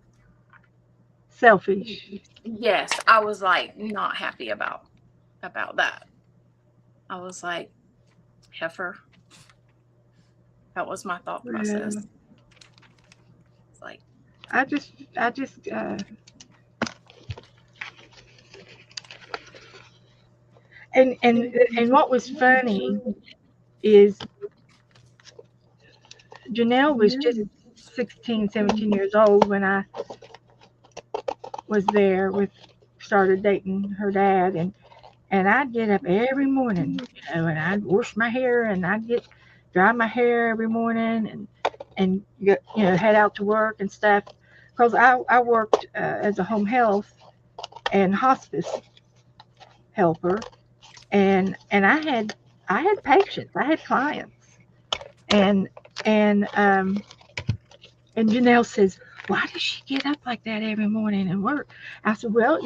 selfish. yes, I was like not happy about that. I was like, heifer. That was my thought Yeah. process. It's like, I just, and what was funny is Janelle was just 16, 17 years old when I was there started dating her dad, and I'd get up every morning, and I'd wash my hair, and dry my hair every morning, and head out to work and stuff, because I worked as a home health and hospice helper, and I had patients, I had clients, and and um and Janelle says, why does she get up like that every morning and work? I said, well,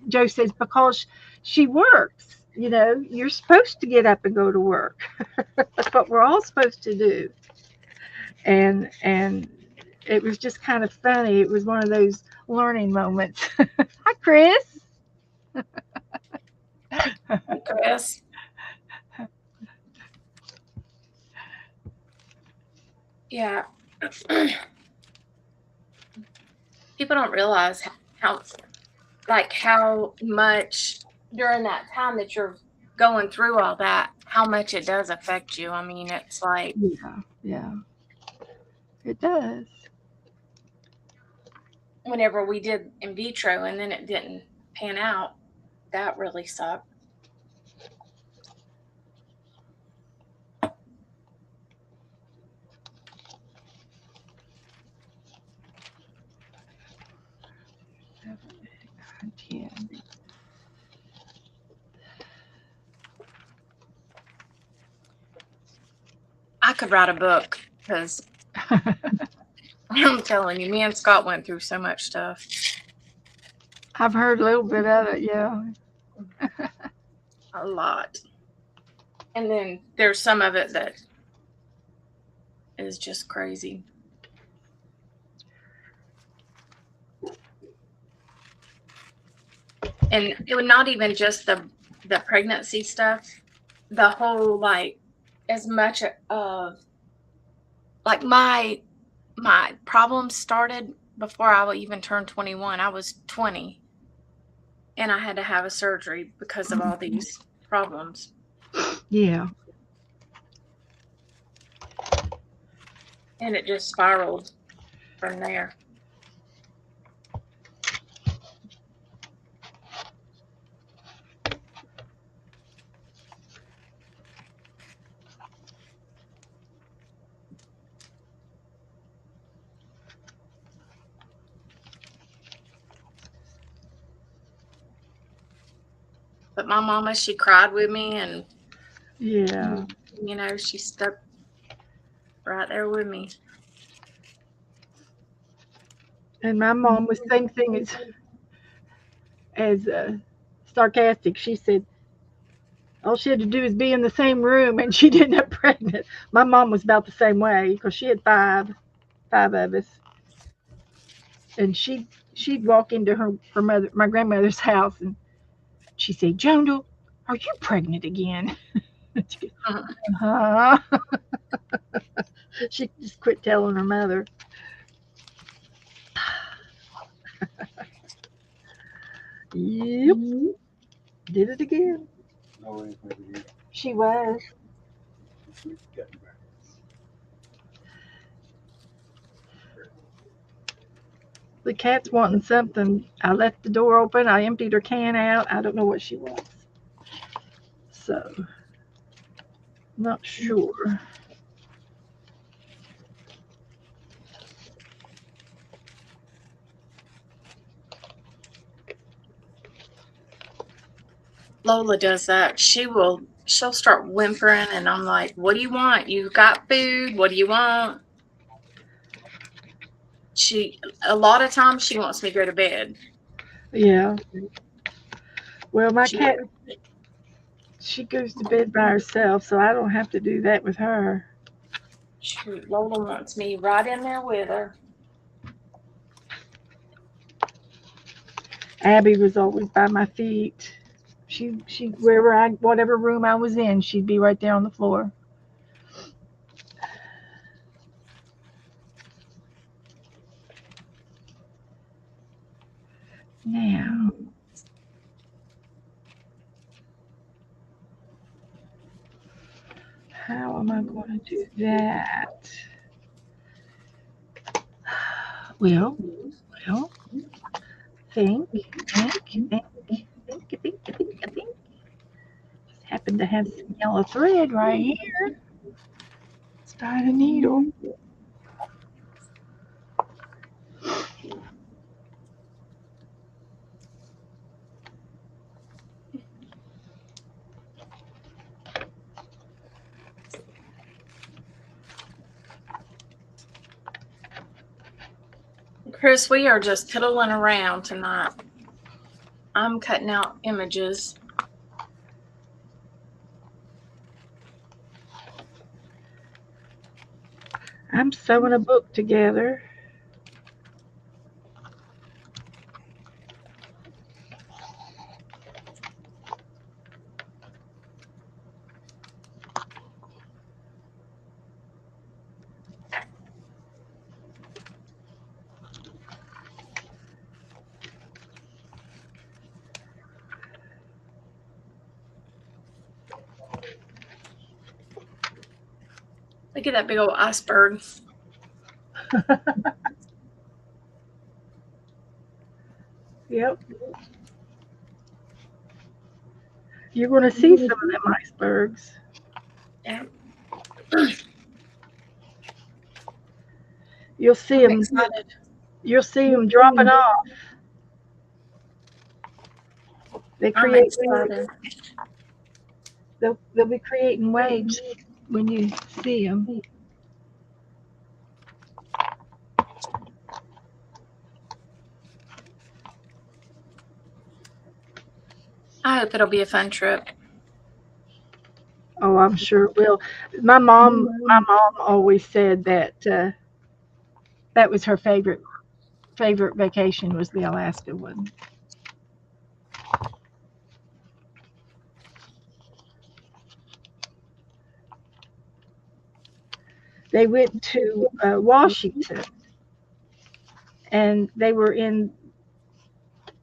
Joe says, because she works. You're supposed to get up and go to work. That's what we're all supposed to do. And it was just kind of funny. It was one of those learning moments. Hi, Chris. Chris, yeah. People don't realize how like how much during that time that you're going through all that, how much it does affect you. I mean, it's like, Yeah. It does. whenever we did in vitro and then it didn't pan out, that really sucked. Seven, 8, 9, 10. I could write a book because I'm telling you, me and Scott went through so much stuff. I've heard a little bit of it, yeah. A lot. And then there's some of it that is just crazy. And it would not even just the pregnancy stuff, the whole like as much of like my problems started before I even turned 21. I was 20 and I had to have a surgery because of all these problems. Yeah. And it just spiraled from there. But my mama, she cried with me and, Yeah. you know, she stuck right there with me. And my mom was same thing as sarcastic. She said all she had to do is be in the same room and she'd end up pregnant. My mom was about the same way because she had five of us, and she'd walk into her mother, my grandmother's house, and she'd say, "Jondal, are you pregnant again?" Huh? She just quit telling her mother. Yep, did it again. She was. The cat's wanting something. I left the door open. I emptied her can out. I don't know what she wants. So, not sure. Lola does that. She'll start whimpering and I'm like, what do you want? You got food? What do you want? A lot of times she wants me to go to bed. Yeah. Well, my She, cat, she goes to bed by herself, so I don't have to do that with her. Lola wants me right in there with her. Abby was always by my feet. She whatever room I was in, she'd be right there on the floor. Now, how am I going to do that? Well, think. Just happen to have some yellow thread right here. Start a needle. Chris, we are just piddling around tonight. I'm cutting out images. I'm sewing a book together. Look at that big old iceberg. Yep. You're going to see some of them icebergs. Yeah. You'll see I'm them. excited. You'll see them dropping off. They I'm create. excited. They'll be creating waves when you see them. I hope it'll be a fun trip. Oh, I'm sure it will. My mom always said that that was her favorite vacation was the Alaska one. They went to Washington, and they were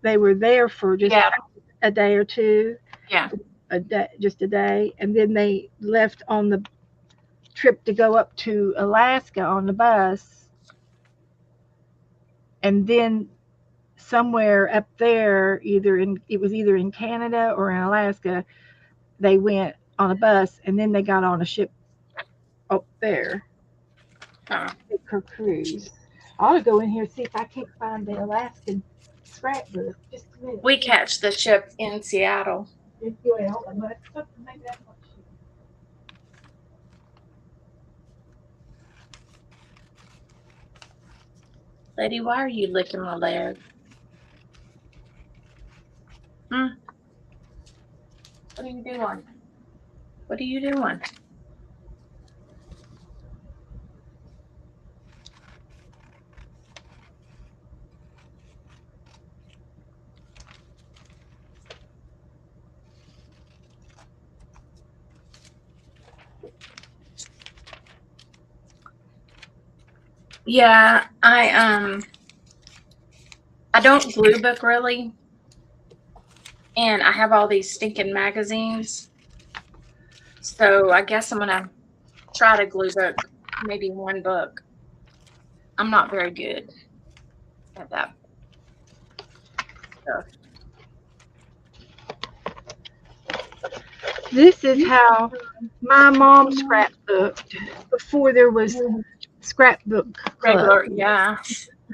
there for just Yeah. a day or two. Yeah. Just a day, and then they left on the trip to go up to Alaska on the bus, and then somewhere up there, it was either in Canada or in Alaska, they went on a bus, and then they got on a ship up there. Take her cruise. I ought to go in here and see if I can't find the Alaskan scrapbook. Just a minute. We catch the ship in Seattle. Well, maybe that's what she. Lady, why are you licking my leg? What are you doing? What are you doing? Yeah, I don't glue book really, and I have all these stinking magazines. So I guess I'm gonna try to glue book maybe one book. I'm not very good at that stuff. This is how my mom scrapbooked before there was scrapbook club. Regular, yeah.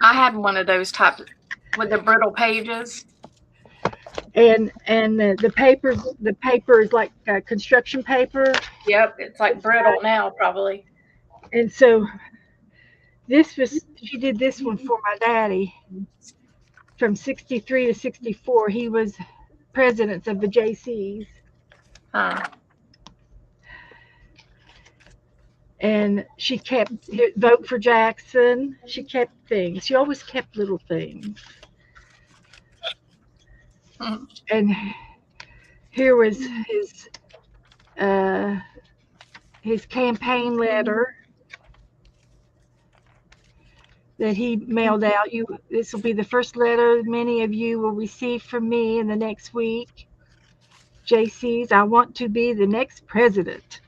I had one of those type with the brittle pages. And the paper is like construction paper. Yep, it's like brittle now probably. And so she did this one for my daddy from 63 to 64. He was president of the JCs. And she kept vote for Jackson. She kept things. She always kept little things. And here was his campaign letter that he mailed out. This will be the first letter many of you will receive from me in the next week. JC's, I want to be the next president.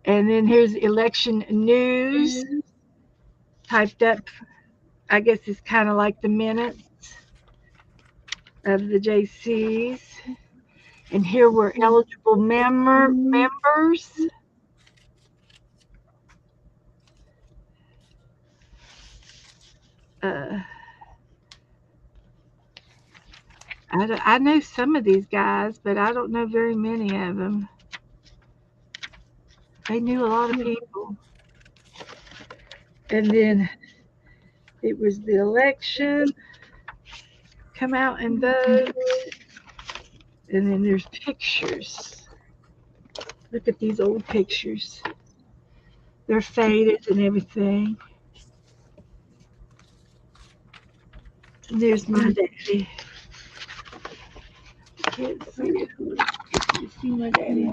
And then here's election news typed up. I guess it's kind of like the minutes of the JCs. And here were eligible members. I know some of these guys, but I don't know very many of them. They knew a lot of people. And then it was the election. Come out and vote. And then there's pictures. Look at these old pictures. They're faded and everything. And there's my daddy. Can't see it. You see my daddy?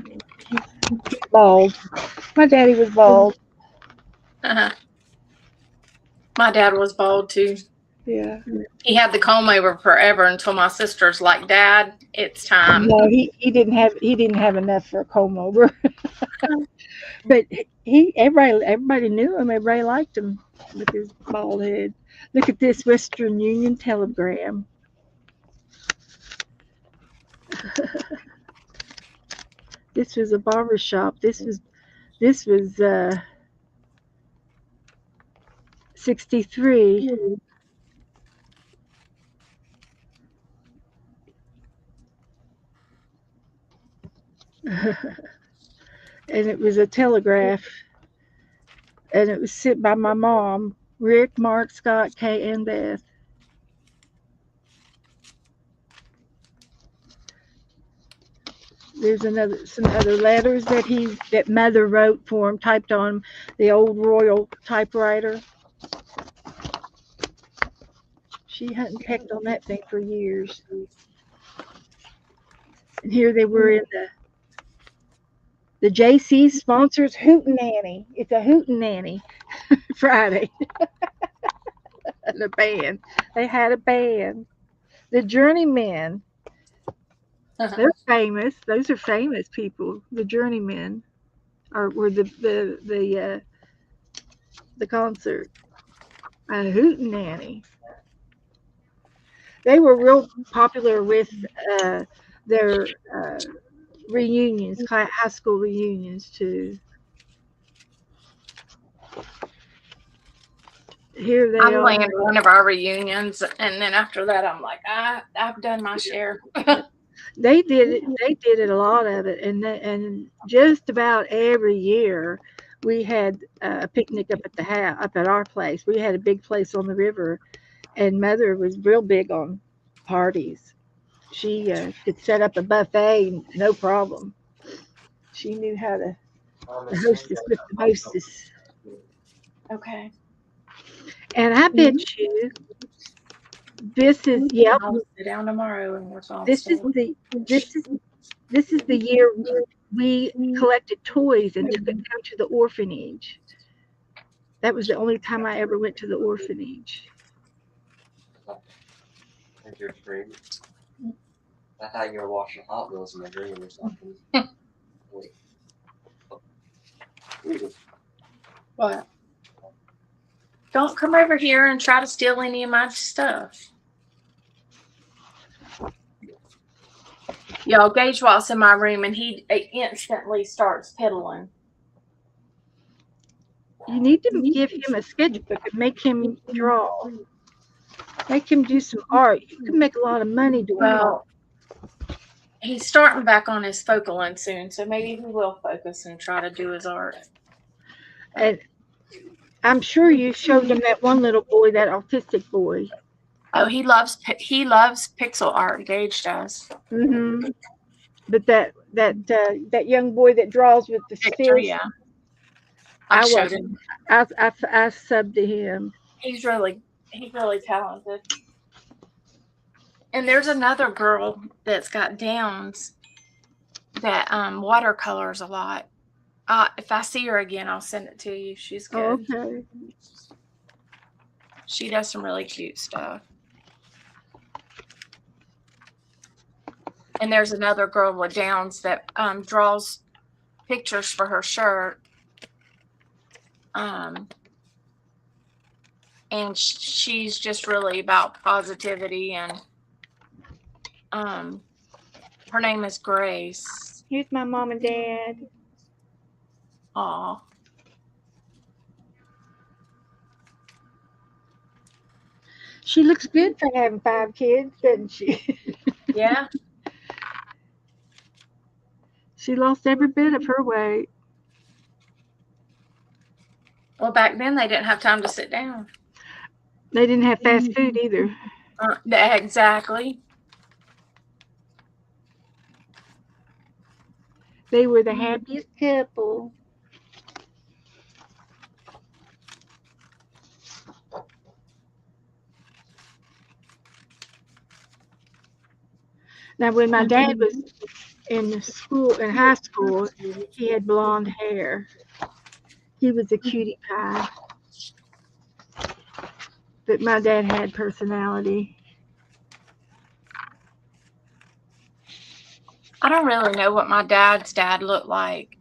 He's bald. My daddy was bald. My dad was bald too. Yeah. He had the comb over forever until my sister's like, Dad, it's time. No, he didn't have enough for a comb over. But everybody knew him. Everybody liked him with his bald head. Look at this Western Union telegram. This was a barber shop. This was 63. And it was a telegraph. And it was sent by my mom, Rick, Mark, Scott, Kay, and Beth. There's some other letters that Mother wrote for him, typed on the old Royal typewriter. She hadn't pecked on that thing for years. And here they were in the JC sponsors Hootenanny. It's a Hootenanny Friday. And a band. They had a band. The Journeymen. They're famous. Those are famous people. The Journeymen were the concert. Hootenanny. They were real popular with their reunions, high school reunions too. Here they I'm are. playing one of our reunions, and then after that, I'm like, I've done my share. They did it a lot of it, and just about every year we had a picnic up at our place. We had a big place on the river, and Mother was real big on parties. She could set up a buffet, no problem. She knew how to hostess with the hostess. Okay. And I bet you this is I'll sit down tomorrow and work on this is the year we collected toys and took it down to the orphanage. That was the only time I ever went to the orphanage. Like your dream. I thought you were watching Hot Wheels in my dream or something. Wait. What? Don't come over here and try to steal any of my stuff. Y'all, Gage walks in my room and he instantly starts piddling. You need to give him a sketchbook and make him draw. Make him do some art. You can make a lot of money doing art. Well, he's starting back on his focal length soon, so maybe he will focus and try to do his art. And I'm sure you showed him that one little boy, that autistic boy. Oh, he loves pixel art. Gage does. Mm-hmm. But that young boy that draws with the Victor, stills, yeah. I showed was him. I subbed to him. He's really talented. And there's another girl that's got Downs that watercolors a lot. If I see her again, I'll send it to you. She's good. Oh, okay. She does some really cute stuff. And there's another girl with Downs that draws pictures for her shirt. And she's just really about positivity, and her name is Grace. Here's my mom and dad. Aw. She looks good for having 5 kids, doesn't she? Yeah. She lost every bit of her weight. Well, back then they didn't have time to sit down. They didn't have fast food either. Exactly. They were the happiest couple. Now, when my dad was in high school, he had blonde hair. He was a cutie pie. But my dad had personality. I don't really know what my dad's dad looked like.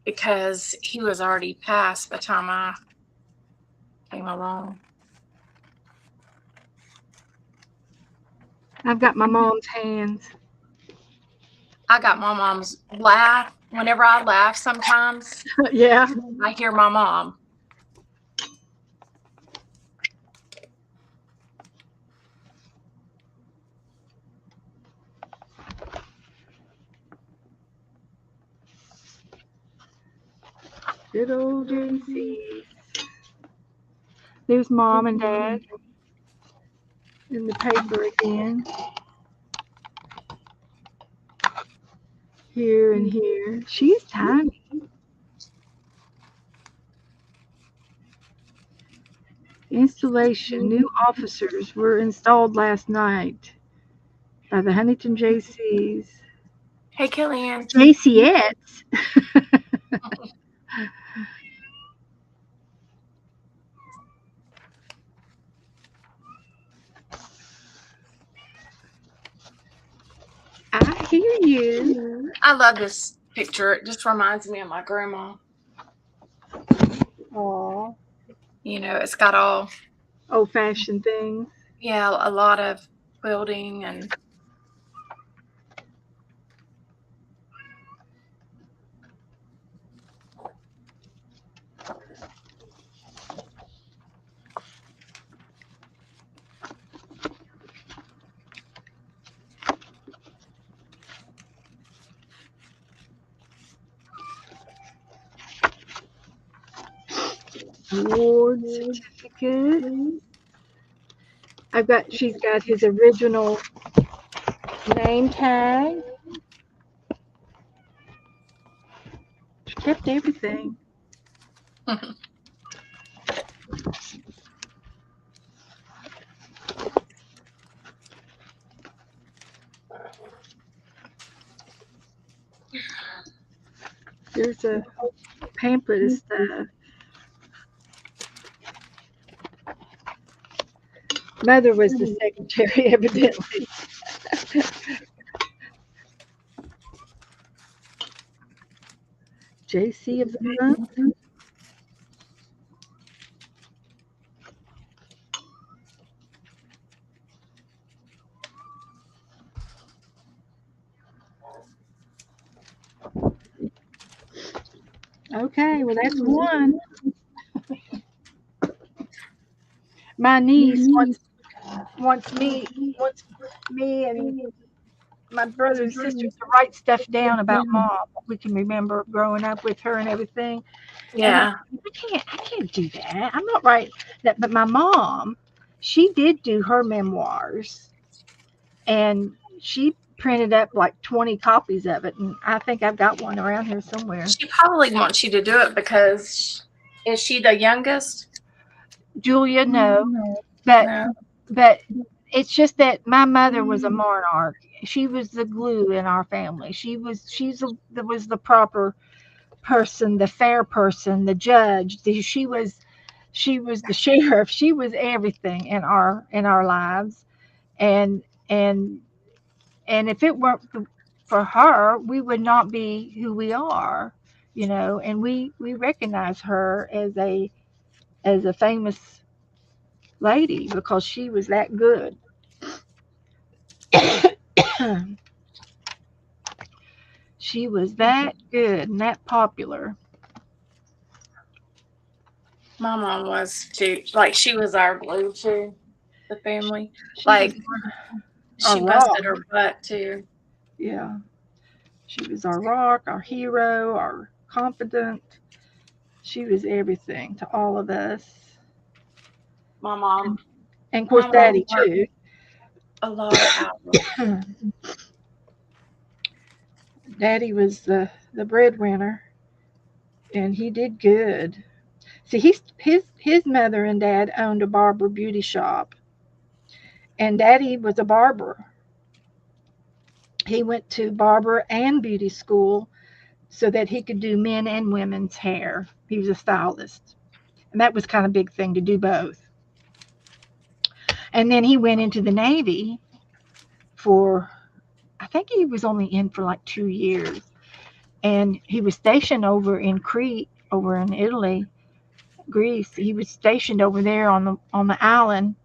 Because he was already passed by the time I came along. I've got my mom's hands. I got my mom's laugh. Whenever I laugh sometimes, Yeah. I hear my mom. Good old JC. There's mom and dad in the paper again. Here and here. She's tiny. Installation. New officers were installed last night by the Huntington JCs. Hey, Killian. JCettes. I hear you. I love this picture. It just reminds me of my grandma. Aw. You know, it's got all, Old-fashioned things. yeah, a lot of quilting and Award certificate. She's got his original name tag. She kept everything. There's a pamphlet of stuff. Mother was the secretary, evidently. JC of the month. Okay, well that's one. My niece wants me and my brother and sisters to write stuff down about mom. We can remember growing up with her and everything. yeah. I can't do that. I'm not right that, but my mom, she did do her memoirs, and she printed up like 20 copies of it, and I think I've got one around here somewhere. She probably wants you to do it because is she the youngest? Julia, no, but No. but it's just that my mother was a monarch. She was the glue in our family. Was the proper person, the fair person, the judge. She was the sheriff. She was everything in our lives, and and if it weren't for her, we would not be who we are, and we recognize her as a famous lady because she was that good. She was that good and that popular. My mom was too. Like, she was our glue to the family. She Like, was she our busted rock. her butt too. Yeah. She was our rock, our hero, our confidant. She was everything to all of us. My mom, And of course, My mom Daddy, worked too. a lot of hours. Daddy was the breadwinner, and he did good. See, his mother and dad owned a barber beauty shop, and Daddy was a barber. He went to barber and beauty school so that he could do men and women's hair. He was a stylist. And that was kind of a big thing to do both. And then he went into the Navy for, I think he was only in for like 2 years. And he was stationed over in Crete, over in Italy, Greece. He was stationed over there on the island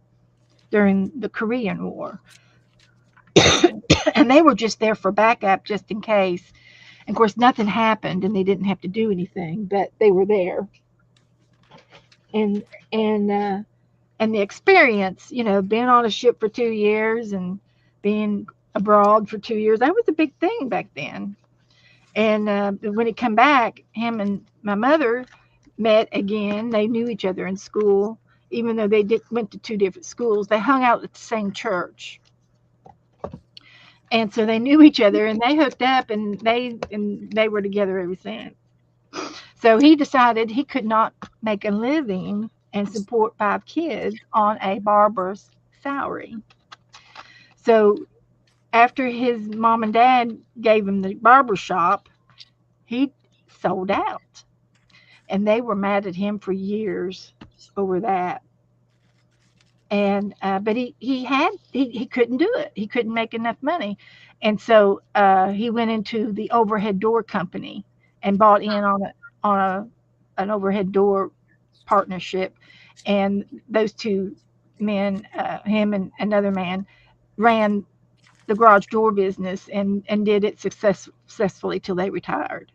during the Korean War. And they were just there for backup just in case. And of course, nothing happened and they didn't have to do anything, but they were there. And the experience, being on a ship for 2 years and being abroad for 2 years, that was a big thing back then. And when he come back, him and my mother met again. They knew each other in school, even though they went to 2 different schools. They hung out at the same church. And so they knew each other and they hooked up and they were together ever since. So he decided he could not make a living and support 5 kids on a barber's salary. So after his mom and dad gave him the barber shop, he sold out. And they were mad at him for years over that. And but he couldn't do it. He couldn't make enough money. And so he went into the overhead door company and bought in on an overhead door partnership. And those 2 men, him and another man, ran the garage door business and did it successfully till they retired.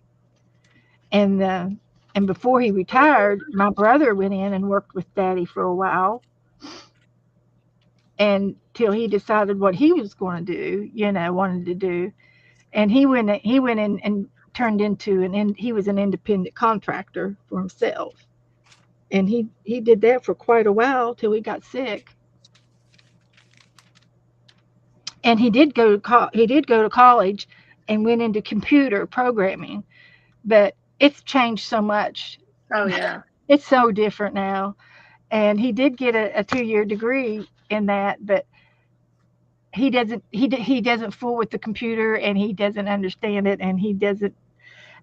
And before he retired, my brother went in and worked with Daddy for a while, and till he decided what he was going to do, wanted to do. And he went in and turned into he was an independent contractor for himself. And he did that for quite a while till he got sick. And he did go to college and went into computer programming, but it's changed so much. Oh yeah. It's so different now. And he did get a 2-year degree in that, but he doesn't fool with the computer and he doesn't understand it and he doesn't,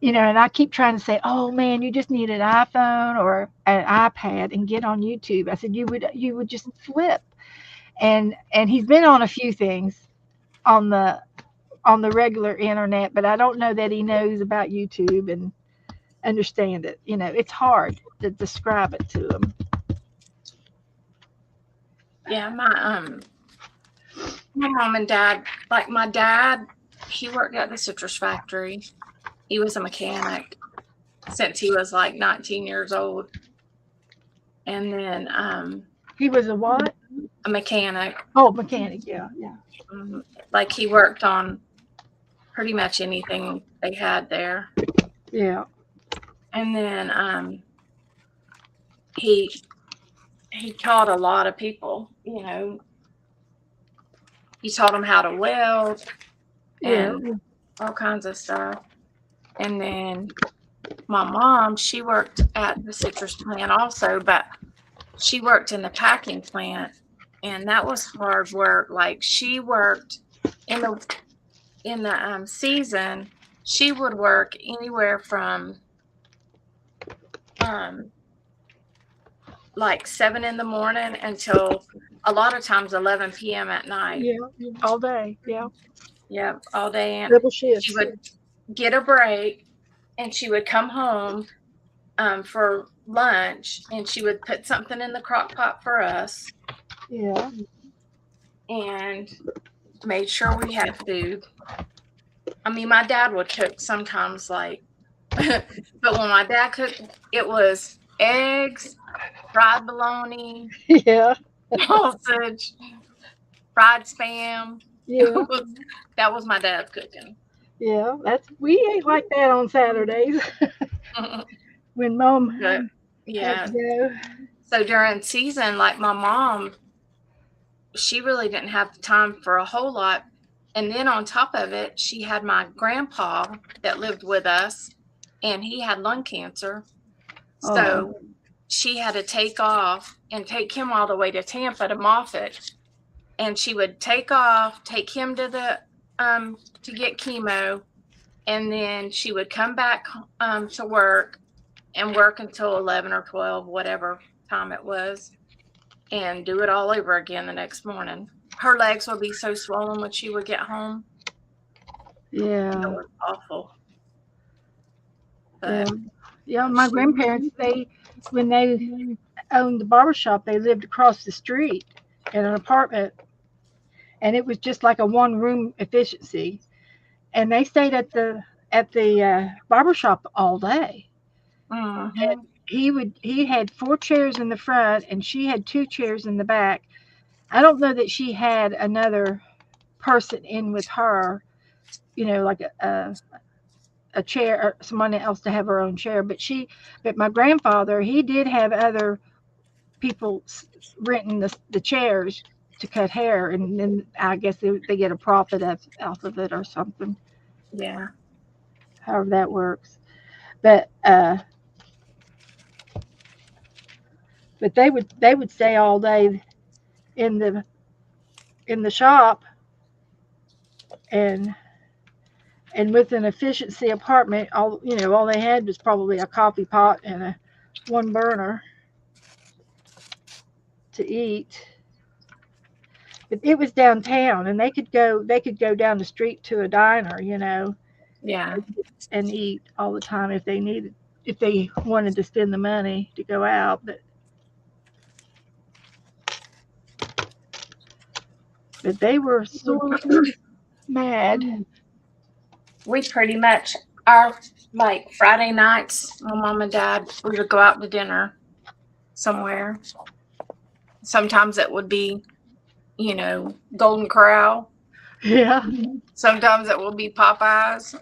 and I keep trying to say, oh man, you just need an iPhone or an iPad and get on YouTube. I said, you would just flip. And he's been on a few things on the regular internet, but I don't know that he knows about YouTube and understand it. It's hard to describe it to him. Yeah, my mom and dad, like my dad, he worked at the citrus factory. He was a mechanic since he was like 19 years old. And then He was a what? a mechanic. Oh, mechanic. Yeah. Like he worked on pretty much anything they had there. Yeah. And then he taught a lot of people, he taught them how to weld and all kinds of stuff. And then my mom, she worked at the citrus plant also, but she worked in the packing plant, and that was hard work. Like she worked in the season, she would work anywhere from like 7 in the morning until a lot of times 11 p.m. at night. Yeah. All day. Yeah. Yeah, all day. And Double shift. she would get a break and she would come home for lunch and she would put something in the crock pot for us. Yeah. And made sure we had food. I mean, my dad would cook sometimes, like, but when my dad cooked, it was eggs, fried bologna, Yeah. sausage, fried spam. Yeah. That was my dad's cooking. Yeah. We ate like that on Saturdays when Mom had Yeah. to go. So during season, like my mom, she really didn't have time for a whole lot. And then on top of it, she had my grandpa that lived with us, and he had lung cancer. So she had to take off and take him all the way to Tampa to Moffat. And she would take off, take him to the to get chemo, and then she would come back to work and work until 11 or 12, whatever time it was, and do it all over again the next morning. Her legs would be so swollen when she would get home. It Yeah. was awful. But Yeah, my grandparents, when they owned the barber shop, they lived across the street in an apartment, and it was just like a one-room efficiency. And they stayed at the barber shop all day. mhm. He had 4 chairs in the front, and she had 2 chairs in the back. I don't know that she had another person in with her, like a chair or someone else to have her own chair. But my grandfather, he did have other people renting the chairs to cut hair, and then I guess they get a profit off of it or something. Yeah. However that works. But they would stay all day in the shop, and with an efficiency apartment, all they had was probably a coffee pot and a one burner to eat. But it was downtown, and they could go down the street to a diner, Yeah. and eat all the time if they wanted to spend the money to go out. But they were sorely mad. We pretty much, our like Friday nights, my mom and dad, we would go out to dinner somewhere. Sometimes it would be, Golden Corral. Yeah. Sometimes it would be Popeyes.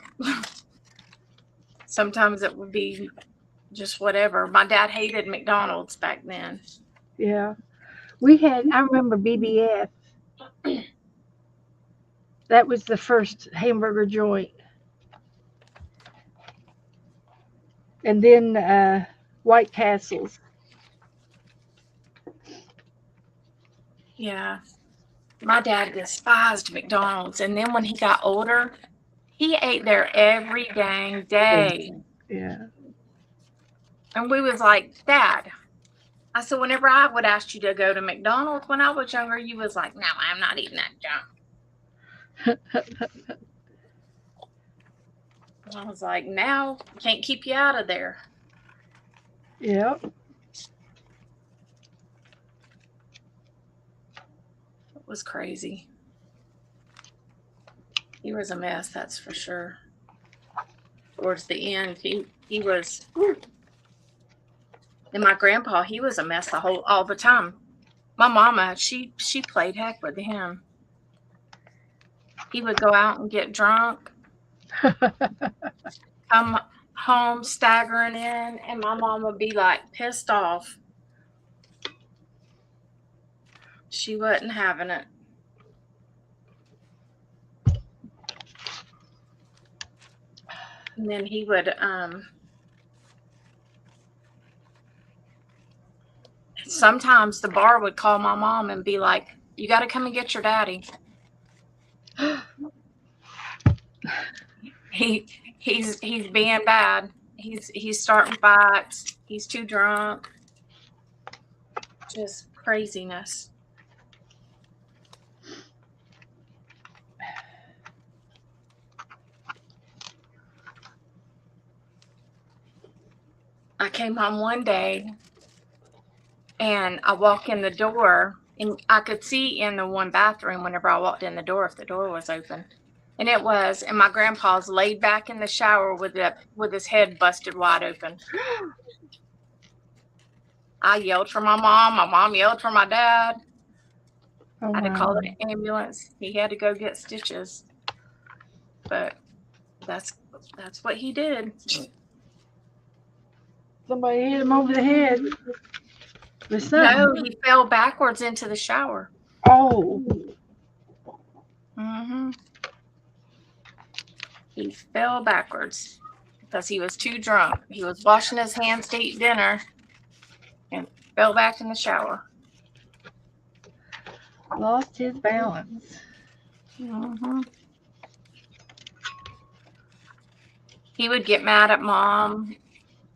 Sometimes it would be just whatever. My dad hated McDonald's back then. Yeah. I remember BBF. That was the first hamburger joint. And then White Castles. Yeah. My dad despised McDonald's. And then when he got older, he ate there every dang day. Yeah. And we was like, Dad, I said, whenever I would ask you to go to McDonald's when I was younger, you was like, no, I'm not eating that junk. I was like, now can't keep you out of there. Yep. It was crazy. He was a mess, that's for sure. Towards the end, he was. And my grandpa, he was a mess all the time. My mama, she played heck with him. He would go out and get drunk, come home staggering in, and my mom would be like pissed off. She wasn't having it. And then he would sometimes the bar would call my mom and be like, you got to come and get your daddy. He's being bad. He's starting fights. He's too drunk. Just craziness. I came home one day and I walk in the door and I could see in the one bathroom whenever I walked in the door if the door was open. And it was, and my grandpa's laid back in the shower with his head busted wide open. I yelled for my mom yelled for my dad. Oh, I had to call wow. an ambulance. He had to go get stitches. But that's what he did. Somebody hit him over the head with No, something. he fell backwards into the shower. Oh. Mm-hmm. He fell backwards because he was too drunk. He was washing his hands to eat dinner and fell back in the shower. Lost his balance. Mm-hmm. he would get mad at mom,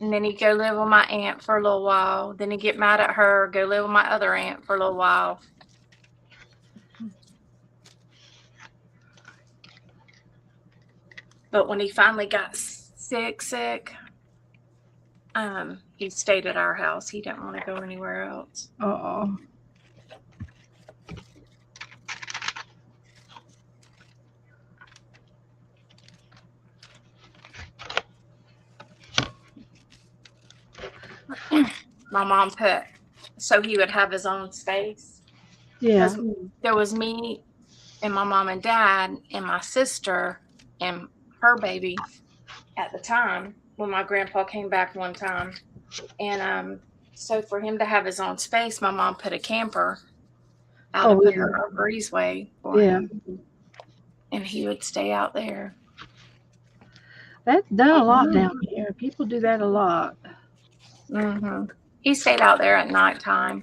and then he'd go live with my aunt for a little while. Then he'd get mad at her, go live with my other aunt for a little while. But when he finally got sick, he stayed at our house. He didn't want to go anywhere else. Oh. My mom put so he would have his own space. Yeah. 'Cause there was me and my mom and dad and my sister and her baby at the time when my grandpa came back one time. And so for him to have his own space, my mom put a camper out Oh, up in yeah. the breezeway for Yeah. him. And he would stay out there. That's done a lot down here. People do that a lot. Mm-hmm. He stayed out there at nighttime.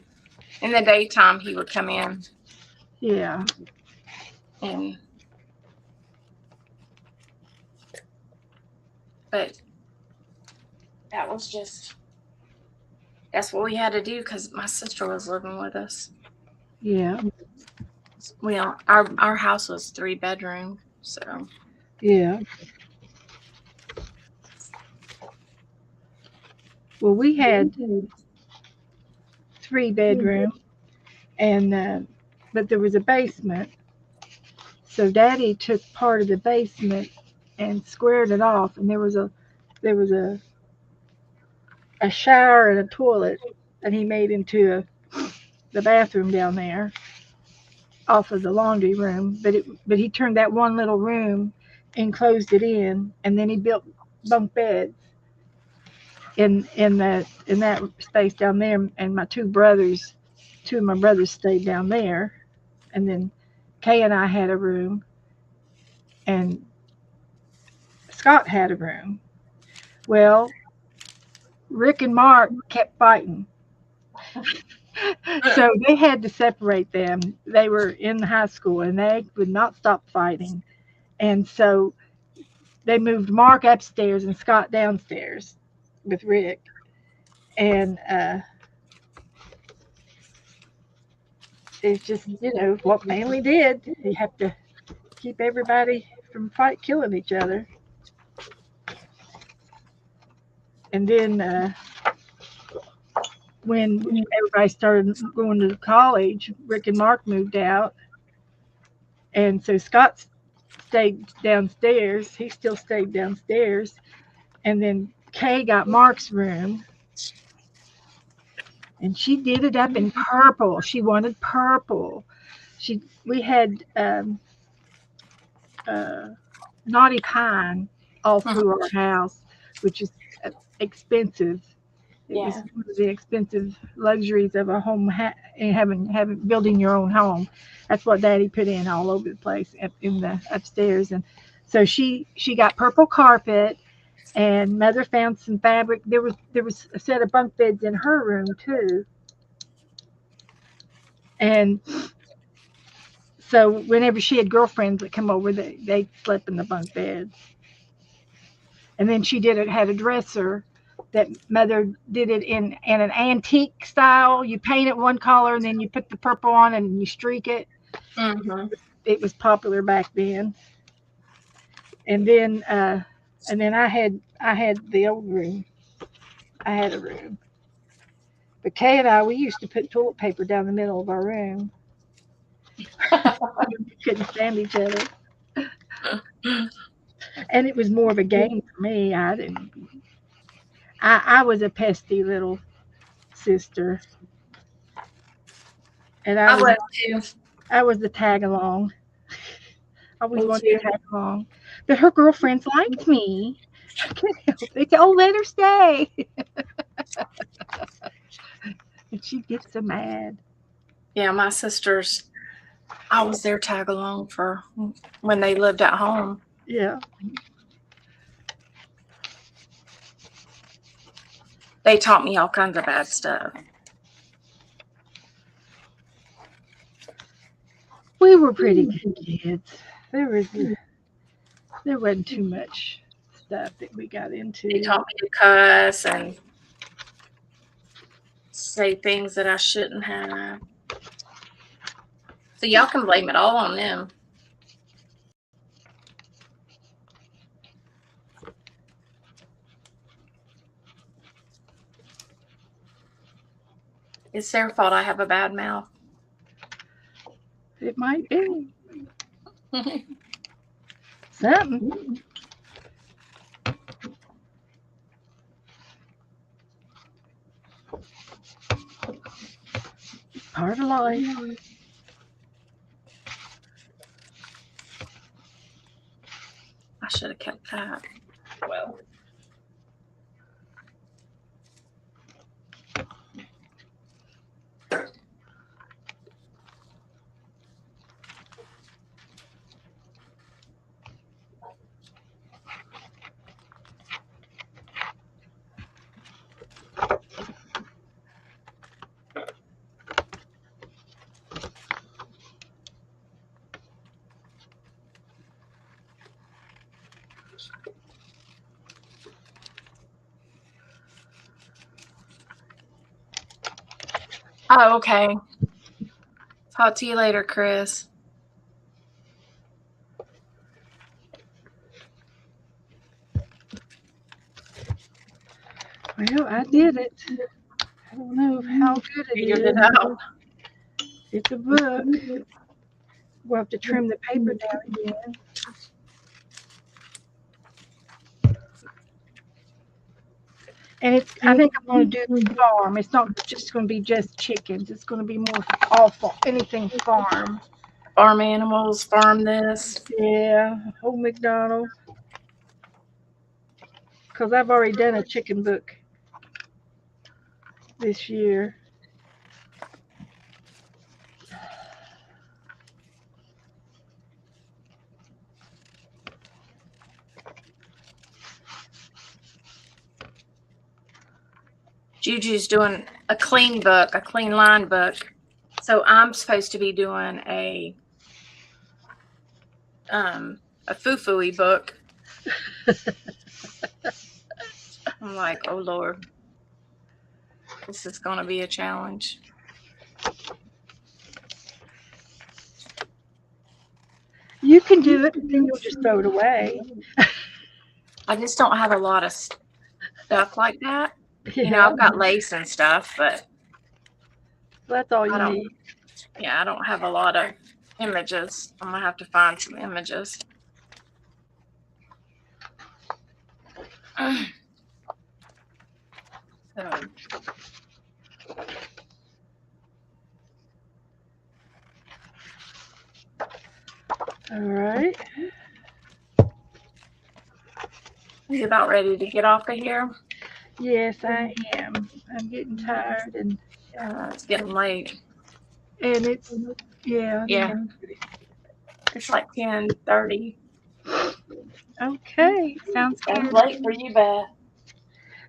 In the daytime, he would come in Yeah. and. But that's what we had to do because my sister was living with us. Yeah. Our house was 3-bedroom, so Yeah. Well, we had 3-bedroom, and but there was a basement. So Daddy took part of the basement and squared it off, and there was a shower and a toilet, and he made into the bathroom down there off of the laundry room. But he turned that one little room and closed it in, and then he built bunk beds in that space down there. And two of my brothers stayed down there, and then Kay and I had a room, and Scott had a room. Well, Rick and Mark kept fighting. So they had to separate them. They were in high school and they would not stop fighting. And so they moved Mark upstairs and Scott downstairs with Rick. And it's just, what family did. You have to keep everybody from killing each other. And then when everybody started going to college, Rick and Mark moved out. And so Scott stayed downstairs. He still stayed downstairs. And then Kay got Mark's room. And she did it up in purple. She wanted purple. We had Naughty Pine all through our house, which is expensive. It was one of the expensive luxuries of a home, having building your own home. That's what Daddy put in all over the place in the upstairs. And so she got purple carpet, and Mother found some fabric. There was a set of bunk beds in her room too. And so whenever she had girlfriends that come over, they slept in the bunk beds. And then she had a dresser that Mother did it in an antique style. You paint it one color and then you put the purple on and you streak it. mm-hmm. It was popular back then. And then I had the old room. I had a room. But Kay and I, we used to put toilet paper down the middle of our room. We couldn't stand each other. And it was more of a game for me. I was a pesty little sister. And I was too. I was the tag along. I always wanted to tag along. But her girlfriends liked me. I couldn't help it. They said, "Oh, let her stay." And she'd get so mad. Yeah, my sisters, I was their tag along for when they lived at home. Yeah. They taught me all kinds of bad stuff. We were pretty good kids. There wasn't too much stuff that we got into. They taught me to cuss and say things that I shouldn't have. So y'all can blame it all on them. It's their fault I have a bad mouth. It might be something. Part of life. I should have kept that. Well. Oh, okay. Talk to you later, Chris. Well, I did it. I don't know how good it Figured is. it out. It's a book. We'll have to trim the paper down again. And it's, I think I'm going to do the farm. It's not just going to be just chickens. It's going to be more all anything farm. Farm animals, farm this. Yeah, whole McDonald. Because I've already done a chicken book this year. Juju's doing a clean book, a clean line book. So I'm supposed to be doing a foo-foo-y book. I'm like, oh Lord, this is going to be a challenge. You can do it, but then you'll just throw it away. I just don't have a lot of stuff like that. You know, I've got lace and stuff, but That's all I you don't- need. yeah, I don't have a lot of images. I'm gonna have to find some images. So, All right. you about ready to get off of here? Yes, I am. I'm getting tired and It's getting late. it's yeah. Yeah. It's like 10:30. Okay, sounds That's good. late for you, Beth.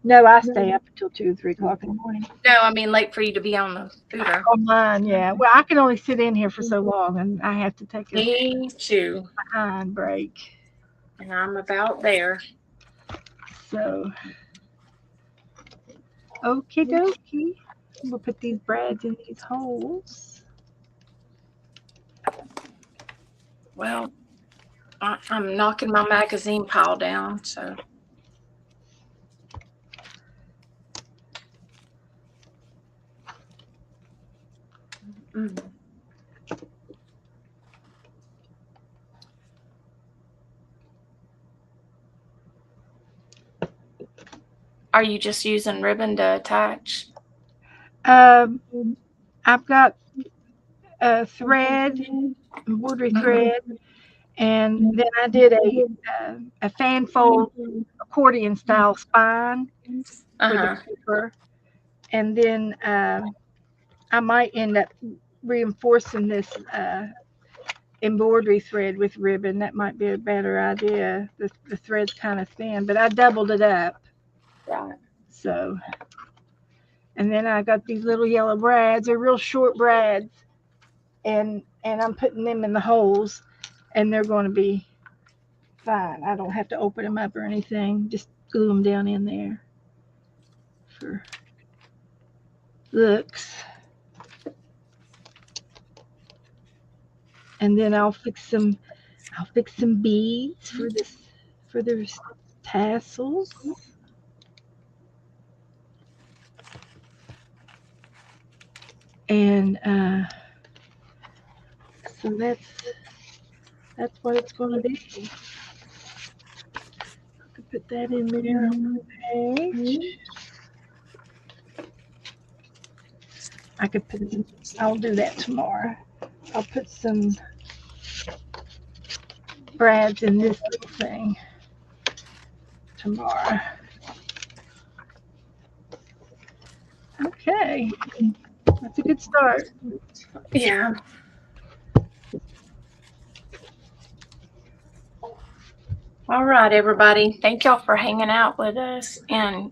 No, I stay up until 2 or 3 o'clock in the morning. No, I mean late for you to be on the scooter. Online, yeah. Well, I can only sit in here for so long, and I have to take a Me too. behind break. And I'm about there. So, okie dokie. We'll put these brads in these holes. Well, I'm knocking my magazine pile down, so. Mm. Are you just using ribbon to attach? I've got a thread, embroidery thread, and then I did a fan fold accordion style spine for the paper, and then I might end up reinforcing this embroidery thread with ribbon. That might be a better idea. The thread's kind of thin, but I doubled it up. Right. So, and then I got these little yellow brads. They're real short brads, and I'm putting them in the holes, and they're going to be fine. I don't have to open them up or anything. Just glue them down in there for looks. And then I'll fix some beads for their tassels. And so that's what it's going to be. I could put that in there on the page. I'll do that tomorrow. I'll put some brads in this little thing tomorrow. Okay, that's a good start. Yeah. All right, everybody. Thank y'all for hanging out with us, and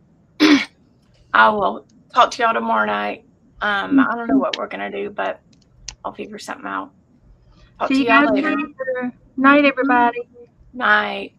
I will talk to y'all tomorrow night. I don't know what we're gonna do, but I'll figure something out. Talk to See you y'all guys later. later. Night, everybody. Night.